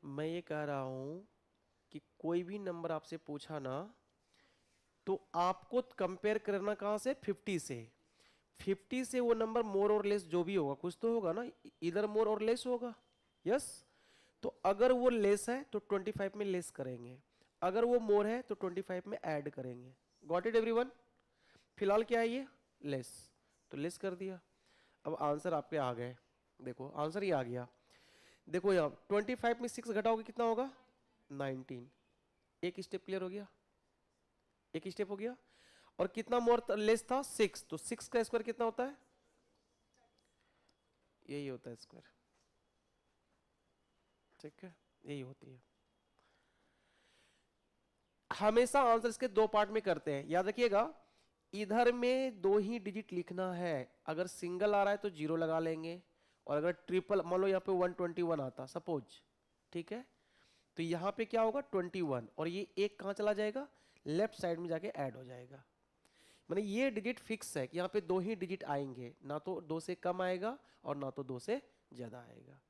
मैं ये कह रहा हूं कि कोई भी नंबर आपसे पूछा ना, तो आपको कंपेयर करना कहाँ से? 50 से। 50 से वो नंबर मोर और लेस जो भी होगा, कुछ तो होगा ना, इधर मोर और लेस होगा। यस। तो अगर वो लेस है तो 25 में लेस करेंगे, अगर वो मोर है तो 25 में ऐड करेंगे। Got it everyone? फिलहाल क्या है ये? लेस। तो लेस कर दिया। अब आंसर आपके आ गए। देखो आंसर ये आ गया। देखो यहाँ 25 में 6 घटाओगे कितना होगा? 19। एक स्टेप क्लियर हो गया, एक स्टेप हो गया। और कितना मोर लेस था? 6। तो 6 का स्क्वायर कितना होता है? यही होता है स्क्वायर। ठीक है, यही होती है। हमेशा आंसर इसके दो पार्ट में करते हैं, याद रखिएगा। इधर में दो ही डिजिट लिखना है, अगर सिंगल आ रहा है तो 0 लगा लेंगे, और अगर ट्रिपल, मान लो यहाँ पे 121 आता सपोज, ठीक है, तो यहाँ पे क्या होगा? 21, और ये एक कहाँ चला जाएगा? लेफ्ट साइड में जाके ऐड हो जाएगा। माने ये डिजिट फिक्स है कि यहाँ पे दो ही डिजिट आएंगे, ना तो 2 से कम आएगा और ना तो 2 से ज्यादा आएगा।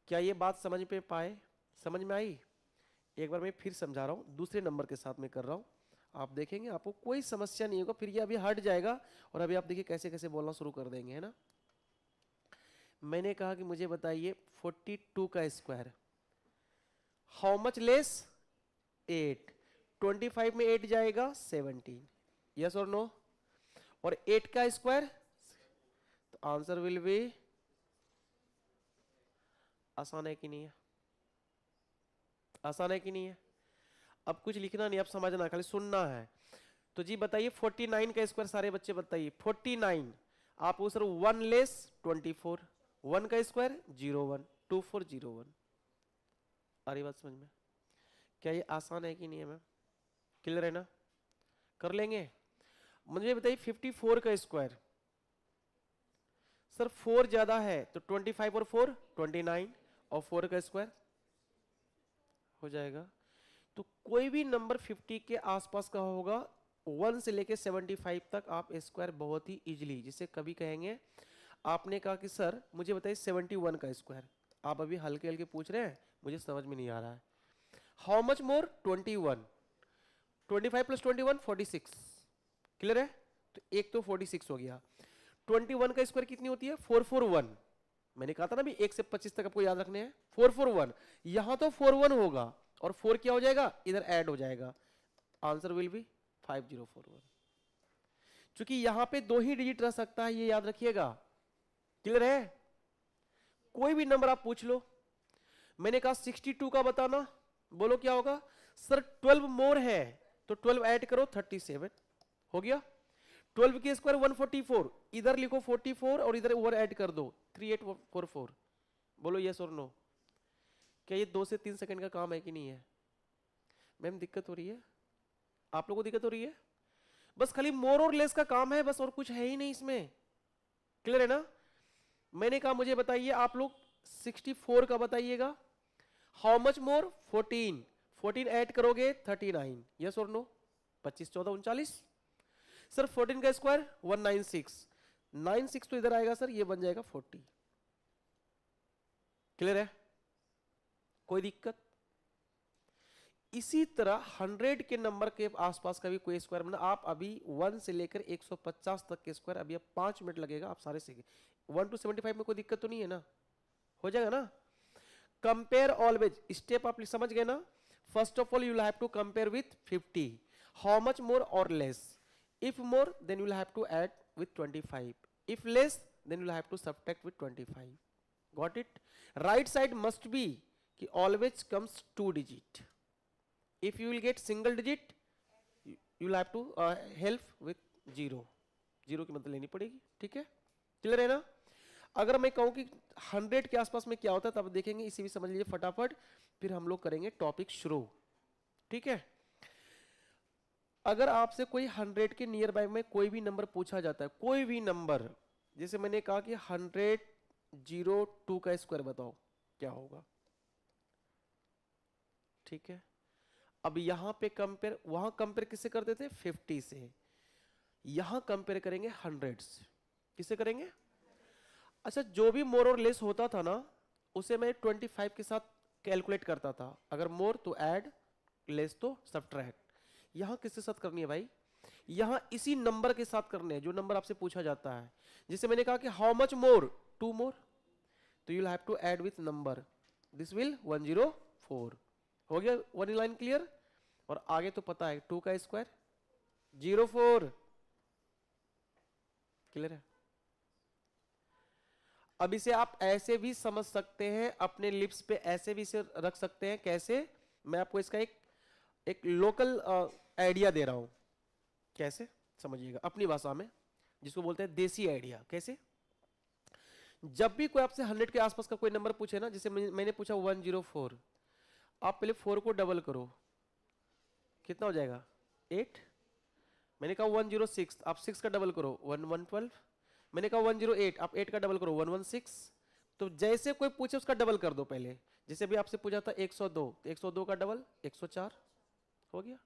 क्या ये बात समझ पे पाए? समझ में आई? एक बार मैं फिर समझा रहा हूँ, दूसरे नंबर के साथ में कर रहा हूँ, आप देखेंगे आपको कोई समस्या नहीं होगा। फिर ये अभी हट जाएगा और अभी आप देखिए कैसे कैसे बोलना शुरू कर देंगे, है ना। मैंने कहा कि मुझे बताइए 42 का स्क्वायर, हाउ मच लेस? 8। 25 में 8 जाएगा 17, यस और नो? और 8 का स्क्वायर, तो आंसर विल बी, आसान है कि नहीं है? आसान है कि नहीं है? अब कुछ लिखना नहीं, अब समझना, खाली सुनना है। तो जी बताइए 49 का स्क्वायर, सारे बच्चे बताइए 49। आप उस 1 लेस 24, 1 का स्क्वायर 01, 2401। आ रही बात समझ में? क्या ये आसान है कि नहीं है मैम? क्लियर है ना? कर लेंगे? मुझे बताइए 54 का स्क्वायर, सर 4 ज्यादा है तो 25 और 4 29, और 4 का स्क्वायर हो जाएगा। तो कोई भी नंबर 50 के आसपास का होगा, 1 से लेके 75 तक आप स्क्वायर बहुत ही इजीली, जिसे कभी कहेंगे। आपने कहा कि सर मुझे बताइए 71 का स्क्वायर, आप अभी हल्के हल्के पूछ रहे हैं, मुझे समझ में नहीं आ रहा है। How much more? 21, 25 plus 21 46। Clear है? तो एक तो 46 हो गया। 21 का स्क्वायर कितनी होती है? 441। मैंने कहा था ना भी 1 से 25 तक आपको याद रखने हैं। 441, यहां तो 41 होगा और 4 क्या हो जाएगा? इधर ऐड हो जाएगा। Answer will B 5041। क्योंकि यहां पे दो ही डिजिट रह सकता है, ये याद रखिएगा। क्लियर है? कोई भी नंबर आप पूछ लो। मैंने कहा 62 का बताना, बोलो क्या होगा? सर 12 मोर है तो 12 ऐड करो 37 हो गया। 12 के स्क्वायर 144, इधर लिखो 44 और इधर ओवर ऐड कर दो 3844। बोलो यस और नो? क्या ये 2 से 3 सेकंड का काम है कि नहीं है? मैम दिक्कत हो रही है? आप लोगों को दिक्कत हो रही है? बस खाली मोर और लेस का काम है बस, और कुछ है ही नहीं इसमें। क्लियर है ना? मैंने कहा मुझे बताइए आप लोग 64 का बताइएगा। How much more? 14, 14 ऐड करोगे 39, यस और नो? 25 14 39। सर 14 का स्क्वायर 196, 96 तो इधर आएगा सर, ये बन जाएगा 40। क्लियर है? कोई दिक्कत? इसी तरह 100 के नंबर के आसपास का भी कोई स्क्वायर बना, आप अभी 1 से लेकर 150 तक के स्क्वायर, अभी अब 5 मिनट लगेगा, आप सारे सीखे। 1 to 75 में कोई दिक्कत तो नहीं है ना? हो जाएगा ना? कंपेयर ऑलवेज, स्टेप आप समझ गए ना? First of all you will have to compare with 50, how much more और less. If more than you will have to add with 25, if less than you will have to subtract with 25। Got it? Right side must be कि always comes 2 digit. If you will get single digit, you will have to help with 0, 0 की मतलब लेनी पड़ेगी। ठीक है? Clear है ना? अगर मैं कहूं कि 100 के आसपास में क्या होता है तब देखेंगे, इसी भी समझ लीजिए फटाफट, फिर हम लोग करेंगे टॉपिक शुरू। ठीक है? अगर आपसे कोई 100 के नियर बाय में कोई भी नंबर पूछा जाता है, कोई भी नंबर, जैसे मैंने कहा कि 102 का स्क्वायर बताओ क्या होगा। ठीक है? अब यहां पे कंपेयर, वहां कंपेयर किससे करते थे? 50 से। यहां कंपेयर करेंगे 100 से। किससे करेंगे? अच्छा, जो भी मोर और लेस होता था ना, उसे मैं 25 के साथ कैलकुलेट करता था। अगर मोर तो ऐड, लेस तो सब्ट्रैक्ट। यहां किसके साथ करनी है भाई? यहां इसी नंबर के साथ करने हैं जो नंबर आपसे पूछा जाता है। जिसे मैंने कहा कि हाउ मच मोर, 2 मोर, तो you will have to add with number, this will 104। हो गया वन लाइन क्लियर? और आगे तो पता है 2 का स्क्वायर 04। क्लियर है? अब इसे आप ऐसे भी समझ सकते हैं, अपने लिप्स पे ऐसे भी इसे रख सकते हैं। कैसे? मैं आपको इसका एक लोकल आइडिया दे रहा हूं। कैसे समझिएगा अपनी भाषा में, जिसको बोलते हैं देसी आइडिया। कैसे? जब भी कोई आपसे 100 के आसपास का कोई नंबर पूछे ना, जैसे मैंने पूछा 104, आप पहले 4 को डबल करो, कितना हो जाएगा? 8। मैंने कहा 106, आप 6 का डबल करो 112। मैंने कहा 108, आप 8 का डबल करो 116। तो जैसे कोई पूछे उसका डबल कर दो पहले। जैसे अभी आपसे पूछा था 102, तो 102 का डबल 104 हो गया।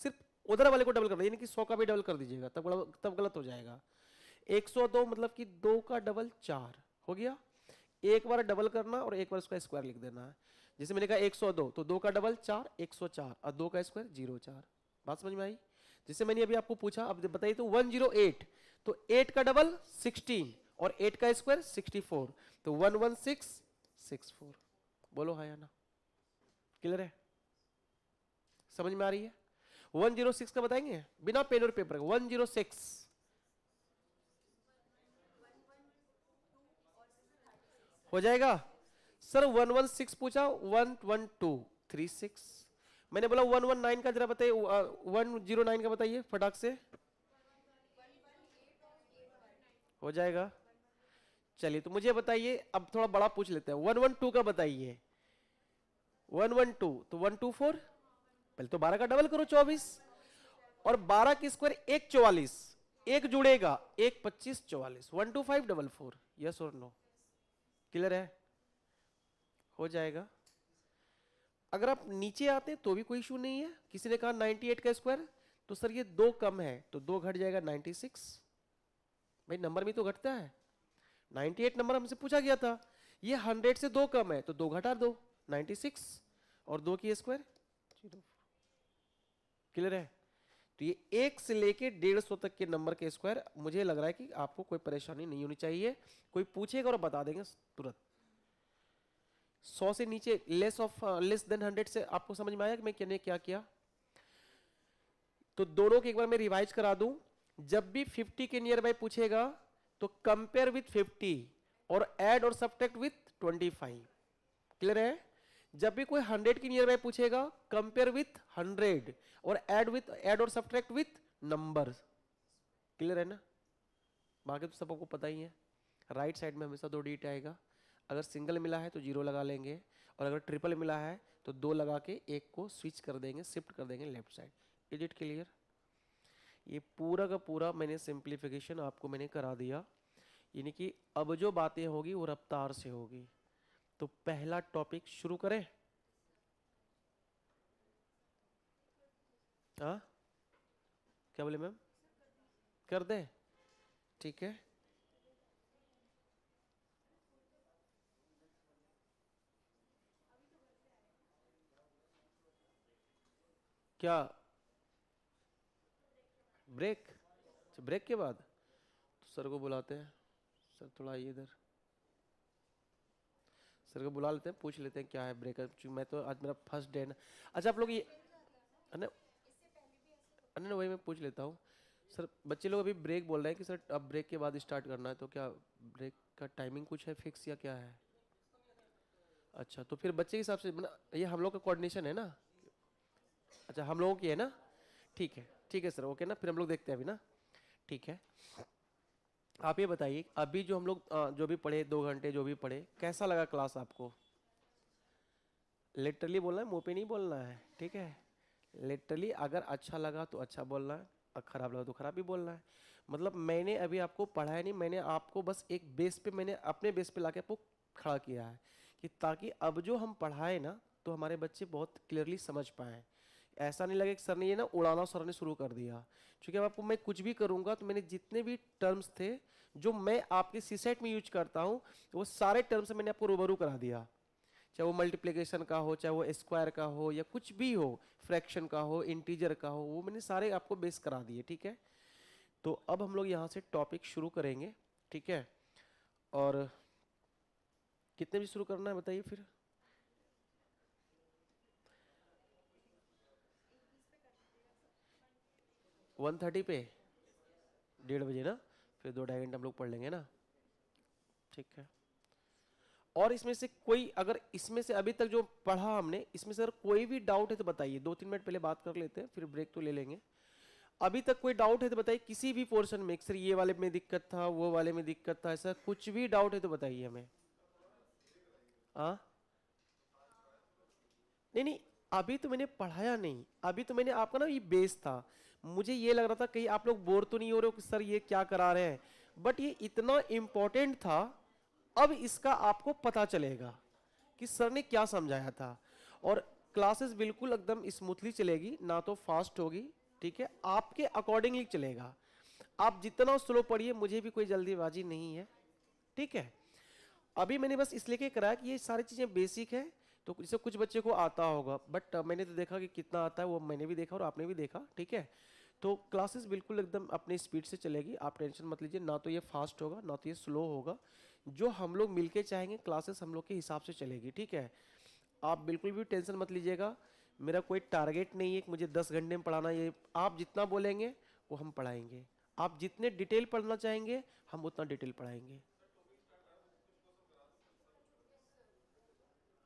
सिर्फ उधर वाले को डबल कर दो, यानी कि 100 का भी डबल कर दीजिएगा, तब गलत हो जाएगा। 102 मतलब कि 2 का डबल 4 हो गया। एक बार डबल करना और एक बार उसका स्क्वायर लिख देना है। जैसे मैंने कहा 102, तो 2 का डबल 4, 104, और 2 का स्क्वायर 04। बात समझ में आई? जैसे मैंने अभी आपको पूछा, अब बताइए तो 108, तो 8 का डबल 16 और 8 का स्क्वायर 64, तो 11664। बोलो हाँ या ना? क्लियर है? समझ में आ रही है? 106 का बताएंगे बिना पेन और पेपर का। 106 हो जाएगा सर। 116 पूछा, 11236। मैंने बोला 119 का जरा बताइए, 109 का बताइए फटाक से। हो जाएगा। चलिए तो मुझे बताइए, अब थोड़ा बड़ा पूछ लेते हैं। 112 का बताइए। 112 तो 124, पहले तो 12 का डबल करो 24, और 12 की स्क्वायर 144, एक जुड़ेगा 1 25 44, 12544। यस और नो? क्लियर है? हो जाएगा। अगर आप नीचे आते हैं तो भी कोई इशू नहीं है। किसी ने कहा 98 का स्क्वायर, तो सर ये 2 कम है, तो 2 घट जाएगा 96। भाई नंबर में तो घटता है। 98 नंबर हमसे पूछा गया था, ये 100 से 2 कम है, तो 2 घटा दो 96, और 2 की स्क्वायर 0। क्लियर है? तो ये 1 से लेके 150 तक के नंबर के स्क्वायर, मुझे लग रहा है कि आपको कोई परेशानी नहीं होनी चाहिए। कोई पूछेगा और बता देंगे तुरंत। 100 से नीचे लेस देन 100 से आपको समझ में आया कि मैंने क्या किया? तो दोनों के एक बार मैं रिवाइज करा दूं। जब भी 50 के नियर बाय पूछेगा तो कंपेयर विथ 50 और ऐड और सब्ट्रैक्ट विथ 25। क्लियर है? जब भी कोई 100 की नियर बाय पूछेगा, कंपेयर विथ 100 और ऐड और सब्ट्रैक्ट विथ नंबर। क्लियर है ना? बाकी तो सबको पता ही है। राइट साइड में हमेशा 2 डिजिट आएगा। अगर सिंगल मिला है तो 0 लगा लेंगे, और अगर ट्रिपल मिला है तो 2 लगा के एक को स्विच कर देंगे, शिफ्ट कर देंगे left side. Is it clear? ये पूरा का पूरा मैंने सिंप्लीफिकेशन आपको मैंने करा दिया। यानी कि अब जो बातें होगी वो रफ्तार से होगी। तो पहला टॉपिक शुरू करें? हाँ, क्या बोले मैम? कर दें? ठीक है। क्या ब्रेक? अच्छा, ब्रेक के बाद तो सर को बुलाते हैं। सर थोड़ा आइए इधर, सर को बुला लेते हैं, पूछ लेते हैं क्या है ब्रेक। क्योंकि मैं तो आज मेरा फर्स्ट डे ना। अच्छा आप लोग ये अने अने वही मैं पूछ लेता हूँ। सर बच्चे लोग अभी ब्रेक बोल रहे हैं कि सर अब ब्रेक के बाद स्टार्ट करना है, तो क्या ब्रेक का टाइमिंग कुछ है फिक्स या क्या है? अच्छा तो फिर बच्चे के हिसाब से ये हम लोग का कोऑर्डिनेशन है ना? अच्छा हम लोगों की है ना? ठीक है सर, ओके ना, फिर हम लोग देखते हैं अभी ना। ठीक है। आप ये बताइए, अभी जो हम लोग जो भी पढ़े 2 घंटे जो भी पढ़े, कैसा लगा क्लास आपको? लिटरली बोलना है, मुंह पे नहीं बोलना है, ठीक है? लिटरली अगर अच्छा लगा तो अच्छा बोलना है, और खराब लगा तो खराब भी बोलना है। मतलब मैंने अभी आपको पढ़ाया नहीं, मैंने आपको बस एक बेस पे, मैंने अपने बेस पे लाके आपको खड़ा किया है, कि ताकि अब जो हम पढ़ाए ना तो हमारे बच्चे बहुत क्लियरली समझ पाएँ। ऐसा नहीं लगे कि सर ने ये ना उड़ाना सर ने शुरू कर दिया, क्योंकि अब आपको मैं कुछ भी करूंगा तो मैंने जितने भी टर्म्स थे जो मैं आपके सीसेट में यूज करता हूँ वो सारे टर्म्स मैंने आपको रूबरू करा दिया, चाहे वो मल्टीप्लिकेशन का हो, चाहे वो स्क्वायर का हो, या कुछ भी हो, फ्रैक्शन का हो, इंटीजर का हो, वो मैंने सारे आपको बेस करा दिए। ठीक है, तो अब हम लोग यहाँ से टॉपिक शुरू करेंगे। ठीक है, और कितने भी शुरू करना है बताइए फिर? 1:30 पे, 1:30 ना, फिर 2-2.5 घंटे हम लोग पढ़ लेंगे ना। ठीक है, और इसमें से कोई, अगर इसमें से अभी तक जो पढ़ा हमने इसमें से अगर कोई भी डाउट है तो बताइए, 2-3 मिनट पहले बात कर लेते हैं, फिर ब्रेक तो ले लेंगे। अभी तक कोई डाउट है तो बताइए, किसी भी पोर्शन में, सर ये वाले में दिक्कत था, वो वाले में दिक्कत था, ऐसा कुछ भी डाउट है तो बताइए हमें। हाँ, नहीं नहीं, अभी तो मैंने पढ़ाया नहीं, अभी तो मैंने आपका ना ये बेस था। मुझे ये लग रहा था कहीं आप लोग बोर तो नहीं हो रहे हो कि सर ये क्या करा रहे हैं, बट ये इतना इंपॉर्टेंट था, अब इसका आपको पता चलेगा कि सर ने क्या समझाया था। और क्लासेस बिल्कुल एकदम स्मूथली चलेगी, ना तो फास्ट होगी। ठीक है, आपके अकॉर्डिंगली चलेगा, आप जितना स्लो पढ़िए, मुझे भी कोई जल्दीबाजी नहीं है। ठीक है, अभी मैंने बस इसलिए क्या कराया कि ये सारी चीज़ें बेसिक है, तो जैसे कुछ बच्चे को आता होगा, बट मैंने तो देखा कि कितना आता है वो मैंने भी देखा और आपने भी देखा। ठीक है, तो क्लासेस बिल्कुल एकदम अपनी स्पीड से चलेगी, आप टेंशन मत लीजिए, ना तो ये फास्ट होगा ना तो ये स्लो होगा, जो हम लोग मिलके चाहेंगे क्लासेस हम लोग के हिसाब से चलेगी। ठीक है, आप बिल्कुल भी टेंशन मत लीजिएगा, मेरा कोई टारगेट नहीं है कि मुझे 10 घंटे में पढ़ाना, ये आप जितना बोलेंगे वो हम पढ़ाएंगे, आप जितने डिटेल पढ़ना चाहेंगे हम उतना डिटेल पढ़ाएंगे।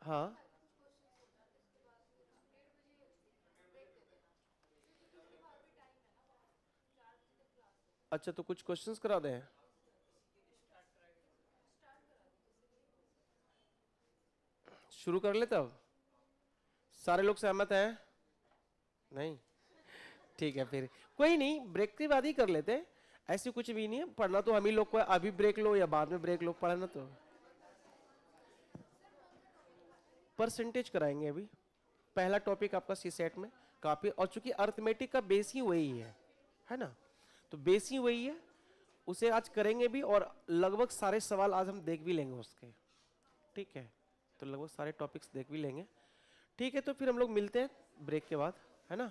हाँ, अच्छा तो कुछ क्वेश्चंस करा दें, शुरू कर ले तब। सारे लोग सहमत हैं? नहीं, ठीक है, फिर कोई नहीं, ब्रेक के बाद ही कर लेते हैं, ऐसे कुछ भी नहीं है, पढ़ना तो हम ही लोग को है, अभी ब्रेक लो या बाद में ब्रेक लो, पढ़ना तो परसेंटेज कराएंगे अभी। पहला टॉपिक आपका सी सेट में काफी, और चूंकि अर्थमेटिक का बेस ही वही है ना, तो बेस ही वही है, उसे आज करेंगे भी, और लगभग सारे सवाल आज हम देख भी लेंगे उसके। ठीक है, तो लगभग सारे टॉपिक्स देख भी लेंगे। ठीक है, तो फिर हम लोग मिलते हैं ब्रेक के बाद, है ना।